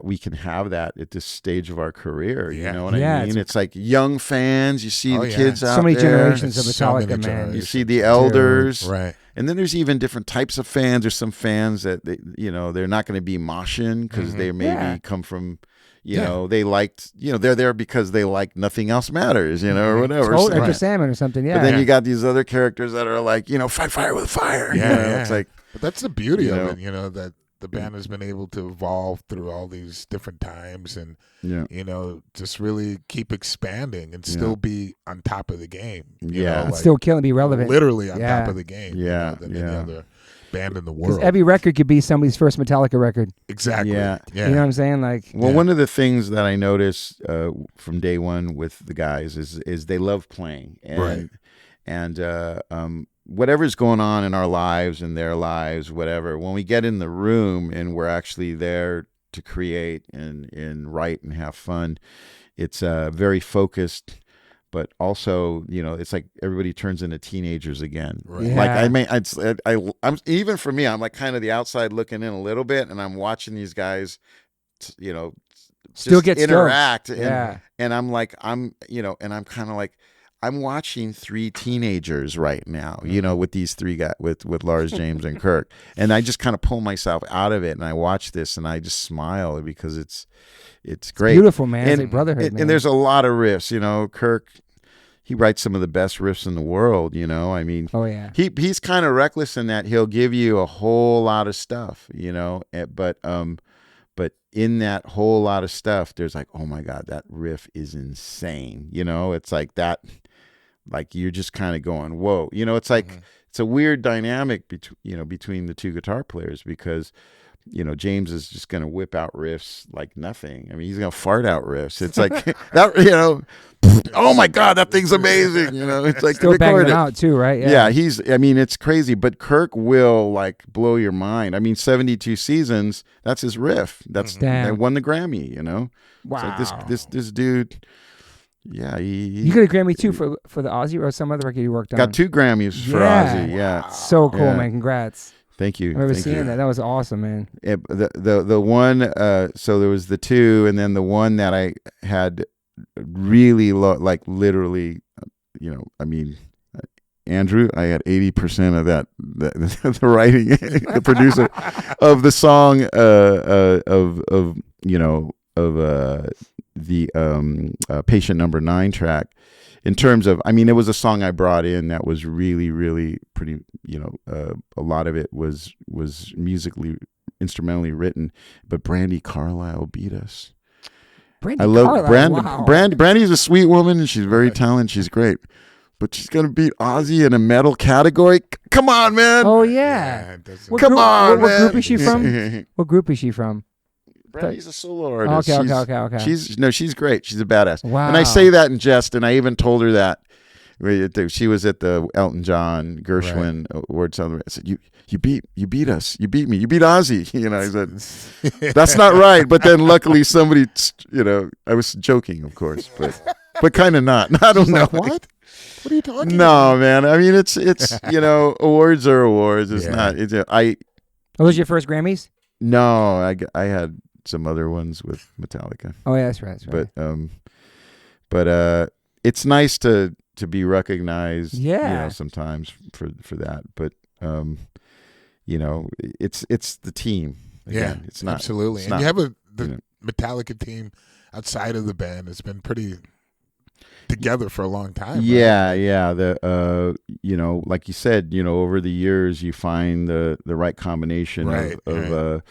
we can have that at this stage of our career. You know what I mean? It's like young fans. You see the kids out there. So many generations of Metallica, man. You see the elders, right? And then there's even different types of fans. There's some fans that they're not going to be moshing because they maybe come from they liked they're there because they like Nothing Else Matters or whatever. Or Salmon or something. Yeah. But then you got these other characters that are like fight fire with fire. It's like, but that's the beauty of it. That the band has been able to evolve through all these different times and just really keep expanding and still be on top of the game. Still killing, be relevant. Literally on top of the game. Than any other band in the world. Because every record could be somebody's first Metallica record. Exactly. Yeah. You know what I'm saying? Like, one of the things that I noticed from day one with the guys is they love playing, and whatever's going on in our lives and their lives, whatever, when we get in the room and we're actually there to create and write and have fun, it's very focused, but also, you know, it's like everybody turns into teenagers again. Right. Like I'm even for me, I'm like kind of the outside looking in a little bit, and I'm watching these guys, you know, Still just get interact, stoked. and I'm like, you know, and I'm kind of like, I'm watching three teenagers right now, you know, with these three guys, with Lars, James, and Kirk, and I just kind of pull myself out of it, and I watch this, and I just smile because it's great, beautiful, man. And, it's like brotherhood, man. And there's a lot of riffs, you know. Kirk, he writes some of the best riffs in the world, you know. I mean, he's kind of reckless in that he'll give you a whole lot of stuff, you know, but in that whole lot of stuff, there's like, oh my God, that riff is insane, you know. It's like that. Like you're just kind of going, whoa, you know, it's like, it's a weird dynamic between the two guitar players, because, you know, James is just going to whip out riffs like nothing. I mean, he's going to fart out riffs. It's like that, you know, oh my God, that thing's amazing. You know, it's like still banging out too, right? Yeah. I mean, it's crazy, but Kirk will like blow your mind. I mean, 72 seasons, that's his riff. They won the Grammy, you know? Wow. So this dude, yeah, you got a Grammy too for the Ozzy or some other record you worked on. Got 2 Grammys for Ozzy. Yeah, so cool, man. Congrats. Thank you. I remember seeing that. That was awesome, man. The one, so there was the 2, and then the one that I had really like literally, you know, I mean, Andrew, I had 80% of that, the writing, the producer of the song, of you know, of the Patient Number 9 track. In terms of, I mean, it was a song I brought in that was really, really pretty, you know, a lot of it was musically, instrumentally written, but Brandi Carlile beat us. I love Brandy's a sweet woman, and she's very talented. She's great, but she's going to beat Ozzy in a metal category? Come on, man. Oh, yeah. What group is she from? What group is she from? Brandy's a solo artist. Okay. She's great. She's a badass. Wow. And I say that in jest, and I even told her that. She was at the Elton John Gershwin Awards. I said, you beat us. You beat me. You beat Ozzy. You know, I said, that's not right. But then luckily somebody, you know, I was joking, of course, but kind of not. I don't know. Like, what? What are you talking about? No, man. I mean, it's you know, awards are awards. It's not. Those your first Grammys? No, I had some other ones with Metallica. Oh yeah, that's right. But it's nice to be recognized. Yeah. You know, sometimes for that. But you know, it's the team. Again. It's not absolutely. It's and not, you have the Metallica team outside of the band. It's been pretty together for a long time. Yeah, right? yeah. The you know, like you said, you know, over the years you find the right combination of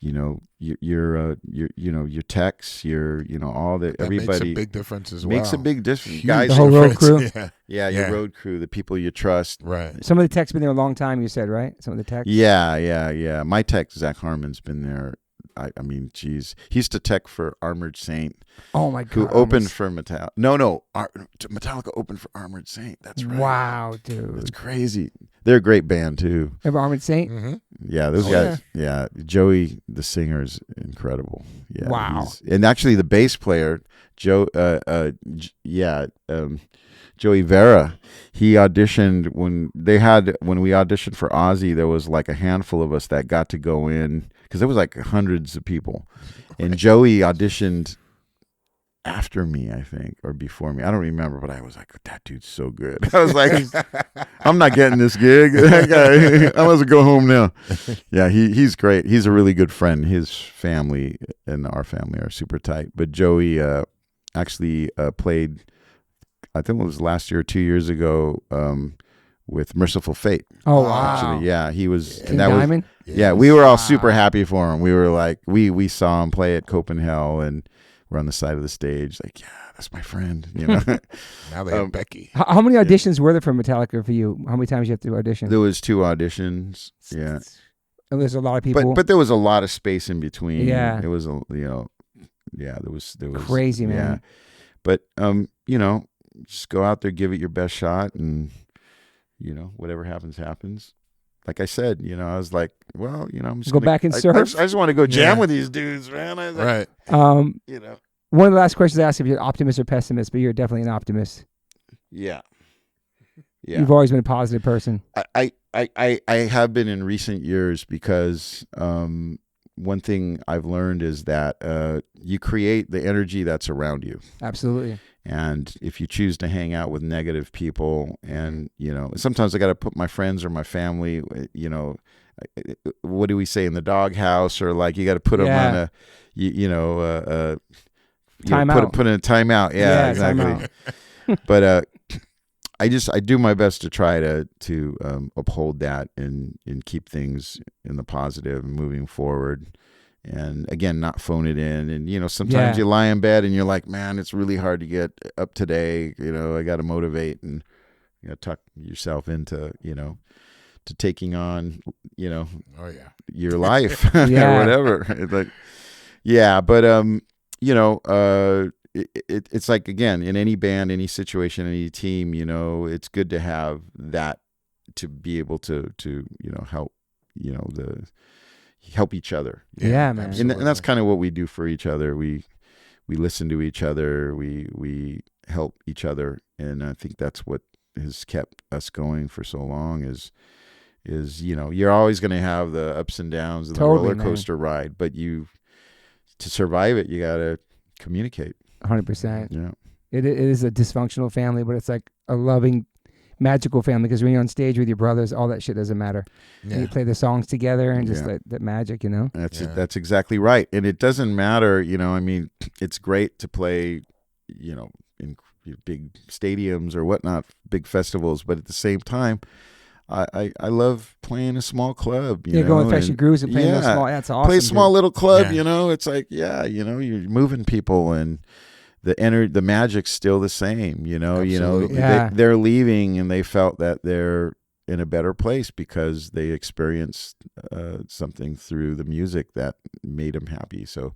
you know, your you know, your techs, your, you know, all the everybody makes a big difference as well. Makes a big difference. Huge Guys, the whole road crew. Your road crew, the people you trust. Right. Some of the techs been there a long time, you said, right? Some of the techs. Yeah. My tech, Zach Harmon's been there. I mean, geez, he used to tech for Armored Saint. Oh my God! Who opened for Metallica? No, Metallica opened for Armored Saint. That's right. Wow, dude, that's crazy. They're a great band too. Remember Armored Saint? Mm-hmm. Yeah, those guys. Yeah, Joey, the singer, is incredible. Yeah, wow. And actually, the bass player, Joey Vera, he auditioned when we auditioned for Ozzy. There was like a handful of us that got to go in, because there was like hundreds of people, and Joey auditioned after me, I think, or before me. I don't remember, but I was like, that dude's so good. I was like, I'm not getting this gig. I must go home now. Yeah, he's great. He's a really good friend. His family and our family are super tight. But Joey actually played, I think it was last year or 2 years ago, with Merciful Fate. Oh, wow. Actually, yeah, he was. King Diamond? Yeah, we were all super happy for him. We were like, we saw him play at Copenhagen, and we're on the side of the stage, like, yeah, that's my friend. You know. Now they have Becky. How many auditions were there for Metallica for you? How many times you have to audition? There was 2 auditions. Yeah. And there's a lot of people. But there was a lot of space in between. Yeah. It was there was crazy, man. Yeah. But you know, just go out there, give it your best shot, and you know, whatever happens, happens. Like I said, you know, I was like, well, you know, I'm just go back and surf. I just want to go jam with these dudes, man. I was like, right. You know, One of the last questions I asked if you're optimist or pessimist, but you're definitely an optimist. Yeah. You've always been a positive person. I have been in recent years because one thing I've learned is that you create the energy that's around you. Absolutely. And if you choose to hang out with negative people, and sometimes I got to put my friends or my family, what do we say in the doghouse, or like you got to put them on a, timeout. Put in a timeout. Yeah, exactly. But I do my best to try to uphold that and keep things in the positive and moving forward. And again, not phone it in. And, sometimes you lie in bed and you're like, man, it's really hard to get up today. I got to motivate, and, tuck yourself into, to taking on, your life or whatever. It's like, again, in any band, any situation, any team, it's good to have that, to be able to help each other. Yeah, man. And that's kind of what we do for each other. We listen to each other. We help each other. And I think that's what has kept us going for so long is you're always going to have the ups and downs of the roller coaster ride, but to survive it, you got to communicate. 100%. Yeah. It is a dysfunctional family, but it's like a loving, magical family, because when you're on stage with your brothers, all that shit doesn't matter. Yeah. You play the songs together and just that magic, That's exactly right. And it doesn't matter, it's great to play, in big stadiums or whatnot, big festivals, but at the same time, I love playing a small club. Going Infectious Grooves and playing those small. That's awesome. Play a small little club. It's like you're moving people, and the magic's still the same. They're leaving, and they felt that they're in a better place because they experienced something through the music that made them happy. So,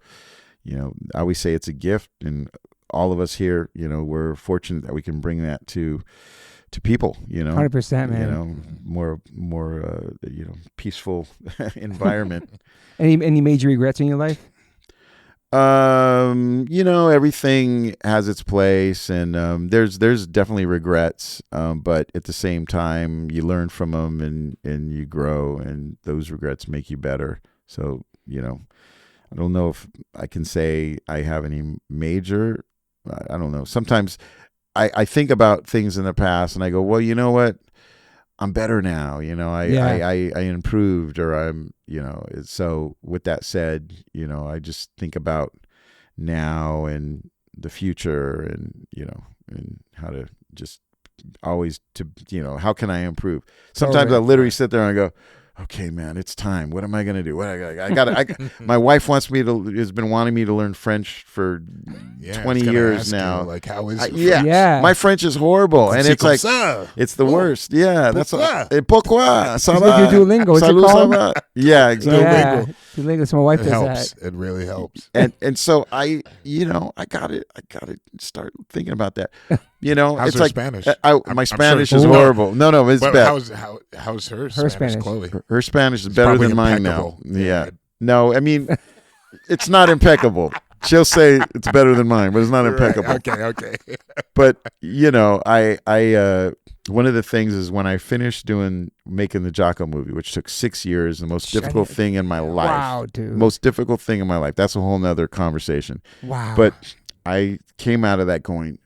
I always say it's a gift, and all of us here, we're fortunate that we can bring that to people, 100%, man. More peaceful environment. Any major regrets in your life? Everything has its place, and there's definitely regrets, but at the same time, you learn from them and you grow, and those regrets make you better. So, I don't know if I can say I have any major. I don't know. Sometimes I think about things in the past and I go, well, you know what? I'm better now. I improved, or I'm, so with that said, I just think about now and the future, and, and how to just always how can I improve? Sometimes I literally sit there and I go, okay, man, it's time. What am I going to do? My wife has been wanting me to learn French for 20 years now. Like, how is my French is horrible. And it's like, it's the worst. Yeah. That's pourquoi? Ça va? Duolingo. Salut, ça va? Yeah, exactly. Yeah. Duolingo, so my wife does helps. that. It really helps. And so I gotta start thinking about that. How's it's her like Spanish? My Spanish is horrible. No, it's bad. How's her Spanish, Chloe? Her Spanish is better than mine now. Yeah. No, it's not impeccable. She'll say it's better than mine, but it's not impeccable. Okay. But I one of the things is when I finished making the Jocko movie, which took 6 years, the most difficult thing in my life. Wow, dude. Most difficult thing in my life. That's a whole nother conversation. Wow. But I came out of that going,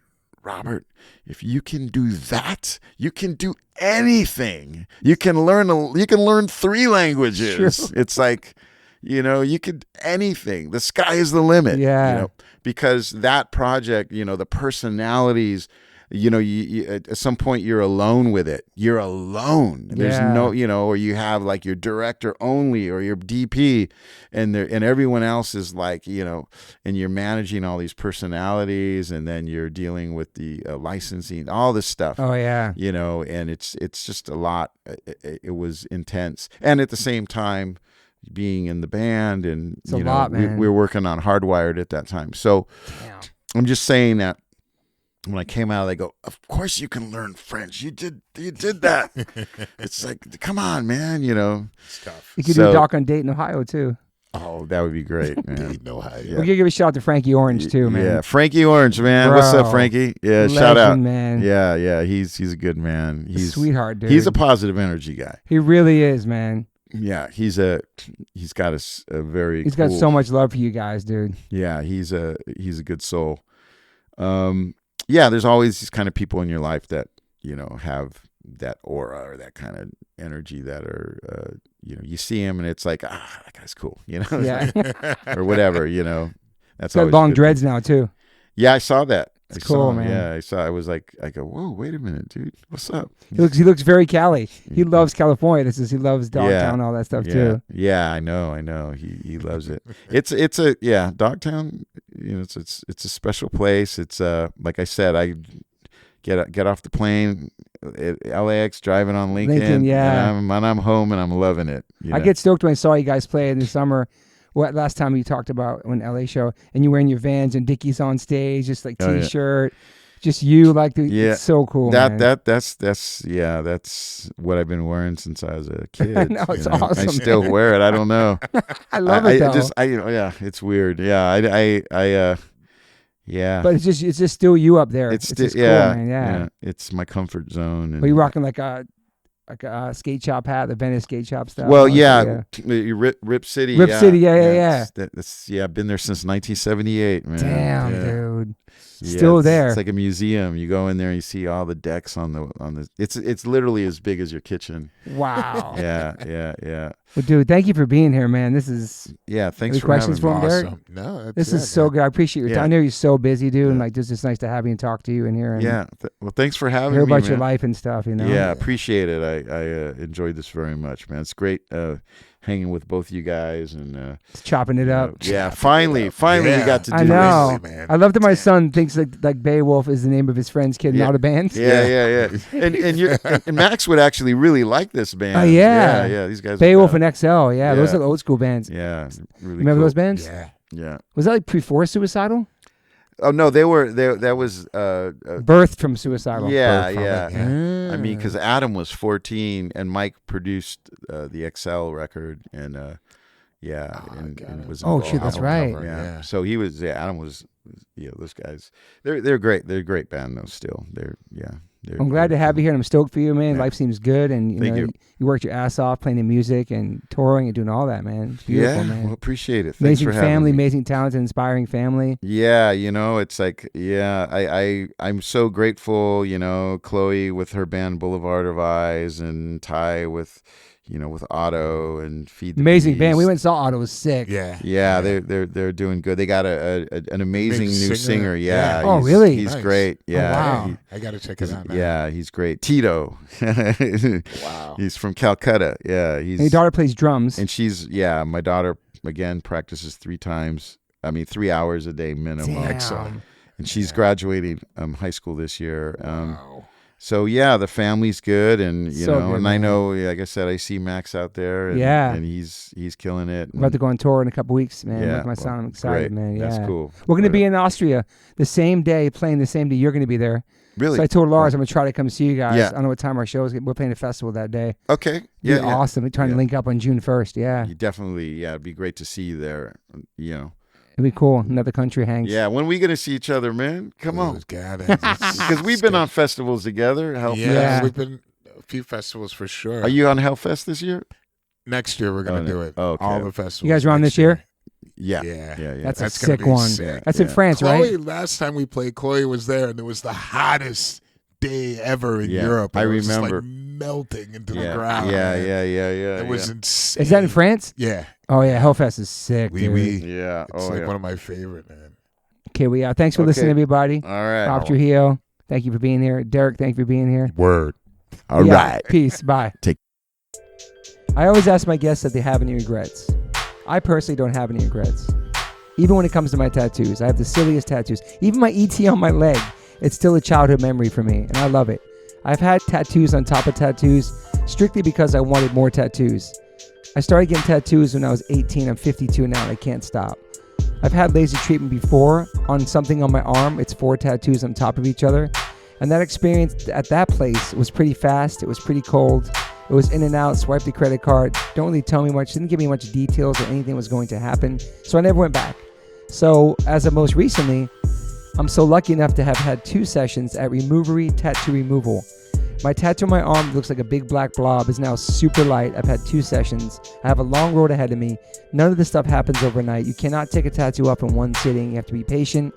Robert, if you can do that, you can do anything. You can learn 3 languages. True. It's like, you could anything. The sky is the limit. Yeah. Because that project, the personalities, you at some point you're alone with it. You're alone. There's no, or you have like your director only or your DP, and everyone else is like, and you're managing all these personalities, and then you're dealing with the licensing, all this stuff. Oh yeah. And it's just a lot. It was intense, and at the same time, being in the band, and it's a lot, man. We were working on Hardwired at that time. So damn. I'm just saying that. When I came out, they go, of course you can learn French. You did that. It's like, come on, man, It's tough. You could do a doc on Dayton, Ohio, too. Oh, that would be great, man. No high. We're gonna give a shout out to Frankie Orange too, man. Yeah, Frankie Orange, man. Bro. What's up, Frankie? Yeah, Legend, shout out, man. Yeah. He's a good man. He's Sweetheart, dude. He's a positive energy guy. He really is, man. Yeah, he's got a very. He's got so much love for you guys, dude. Yeah, he's a good soul. Yeah, there's always these kind of people in your life that have that aura or that kind of energy that are you see him and it's like that guy's cool, Yeah. or whatever, That's He's got always long good dreads thing. now too. Yeah, I saw that. It's cool, man. Yeah, I was like, I go, whoa, wait a minute, dude, what's up? He looks very Cali. He loves California. He loves Dogtown, all that stuff too. Yeah, I know. He loves it. It's Dogtown. It's a special place. It's like I said, I get off the plane at LAX, driving on Lincoln, yeah. and I'm home and I'm loving it. I get stoked when I saw you guys play in the summer. What last time you talked about when LA show and you wearing your Vans and Dickies on stage, just like t-shirt, just you it's so cool. That's what I've been wearing since I was a kid. No, it's awesome. I still wear it. I don't know. I love it though. Yeah, it's weird. Yeah, yeah. But it's just still you up there. It's just cool, man. Yeah. It's my comfort zone. And Are you rocking like a skate shop hat, the Venice skate shop stuff? Well, Rip City. Rip City, yeah. I've been there since 1978, man. Damn, dude. Still there. It's like a museum. You go in there and you see all the decks on the. It's literally as big as your kitchen. Wow. Yeah. Well, dude, thank you for being here, man. This is. Thanks any for questions having for me. him, Derek? No, this is so good. I appreciate your time. I know you're so busy, dude, and it's nice to have you and talk to you in here. And well, thanks for having me. Hear about man. your life and stuff, Yeah, appreciate it. I enjoyed this very much, man. It's great hanging with both you guys and chopping it up. Yeah, finally we got to do this. I know. Man. I love that my son thinks like Beowulf is the name of his friend's kid, not a band. Yeah. And Max would actually really like this band. Oh yeah. These guys. Beowulf and XL. Yeah, those are the old school bands. Yeah, really. Remember those bands? Yeah. Was that like before Suicidal? Oh no, they were. That was birthed from Suicidal. Yeah. I mean, because Adam was 14 and Mike produced the XL record, and and was. Oh shit, that's right. Yeah. So he was. Yeah, Adam was. Yeah, those guys. They're great. They're a great band though. Still, I'm glad to have you here, and I'm stoked for you, man. Yeah. Life seems good, and you worked your ass off playing the music and touring and doing all that, man. It's beautiful, man. Well, appreciate it. Thanks amazing for having family, me. amazing talented, inspiring family. Yeah, it's like I'm so grateful. Chloe with her band Boulevard of Eyes, and Ty with Otto and Feed the amazing Bees. band. We went and saw Otto. It was sick. Yeah. They're doing good. They got an amazing new singer. Yeah. Oh, really? He's nice. great. Yeah. Oh, wow. I got to check it out now. Yeah, he's great. Tito. Wow. He's from Calcutta. Yeah. And your daughter plays drums. And my daughter again practices 3 hours a day minimum. Damn. Excellent. And she's graduating high school this year. Wow. So the family's good, and So good, and man. I know, like I said, I see Max out there, and, and he's killing it. I'm about to go on tour in a couple weeks, man. Yeah, With my son, I'm excited, great. man. Yeah, That's cool. We're gonna be in Austria the same day, playing the same day. You're gonna be there. Really? So I told Lars I'm gonna try to come see you guys. Yeah. I don't know what time our show is. We're playing a festival that day. Okay. Yeah, awesome. We're trying to link up on June 1st. Yeah, You definitely. Yeah, it'd be great to see you there. it'd be cool. Another country hangs. Yeah, when are we gonna see each other, man? Come on, because we've been on festivals together. Yeah, we've been a few festivals for sure. Are you on Hellfest this year? Next year we're gonna do it. Okay. All the festivals. You guys are on this year? Yeah. That's a That's gonna sick be one. sick. That's in France, Chloe, right? last time we played, Chloe was there, and it was the hottest day ever in Europe. I It was remember. just like melting into the ground. Yeah. It was insane. Is that in France? Yeah. Oh yeah, Hellfest is sick, dude. Yeah. It's like one of my favorite, man. Okay, we out. Thanks for listening, everybody. All right. Robert Trujillo, thank you for being here. Derek, thank you for being here. Word. All right. Peace. Bye. I always ask my guests if they have any regrets. I personally don't have any regrets. Even when it comes to my tattoos, I have the silliest tattoos. Even my ET on my leg, it's still a childhood memory for me, and I love it. I've had tattoos on top of tattoos strictly because I wanted more tattoos. I started getting tattoos when I was 18. I'm 52 now, and I can't stop. I've had laser treatment before on something on my arm. It's 4 tattoos on top of each other. And that experience at that place was pretty fast. It was pretty cold. It was in and out, swipe the credit card. Don't really tell me much, didn't give me much details or anything was going to happen. So I never went back. So as of most recently, I'm so lucky enough to have had 2 sessions at Removery Tattoo Removal. My tattoo on my arm looks like a big black blob is now super light. I've had 2 sessions. I have a long road ahead of me. None of this stuff happens overnight. You cannot take a tattoo up in one sitting. You have to be patient.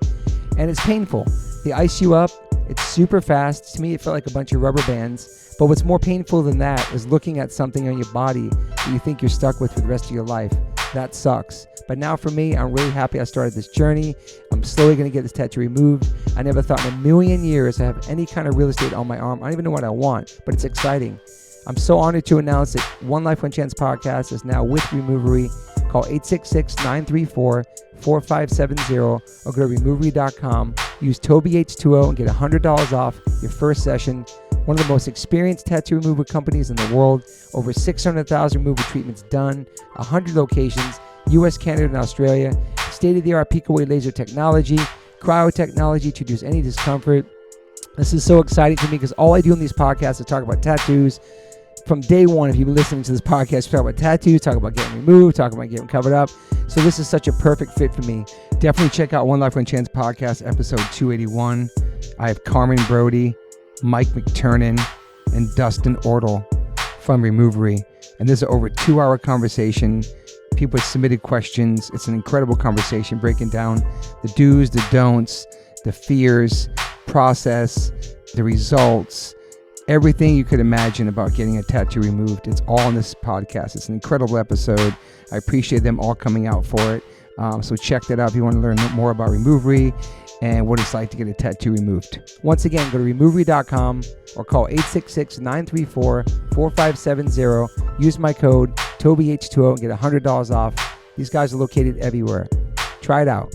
And it's painful. They ice you up. It's super fast. To me, it felt like a bunch of rubber bands. But what's more painful than that is looking at something on your body that you think you're stuck with for the rest of your life. That sucks. But now for me, I'm really happy I started this journey. I'm slowly going to get this tattoo removed. I never thought in a million years I have any kind of real estate on my arm. I don't even know what I want, but it's exciting. I'm so honored to announce that One Life, One Chance podcast is now with Removery. Call 866-934-4570 or go to removery.com. Use TobyH20 and get $100 off your first session. One of the most experienced tattoo removal companies in the world. Over 600,000 removal treatments done. 100 locations. US, Canada, and Australia. State-of-the-art peak-away laser technology. Cryotechnology to reduce any discomfort. This is so exciting to me because all I do in these podcasts is talk about tattoos. From day one, if you've been listening to this podcast, talk about tattoos, talk about getting removed, talk about getting covered up. So this is such a perfect fit for me. Definitely check out One Life, One Chance podcast, episode 281. I have Carmen Brody, Mike McTurnan, and Dustin Ortle from Removery. And this is over a 2-hour conversation. People submitted questions. It's an incredible conversation breaking down the do's, the don'ts, the fears, process, the results, everything you could imagine about getting a tattoo removed. It's all in this podcast. It's an incredible episode. I appreciate them all coming out for it. So check that out if you want to learn more about Removery and what it's like to get a tattoo removed. Once again, go to removery.com or call 866-934-4570. Use my code TobyH20 and get $100 off. These guys are located everywhere. Try it out.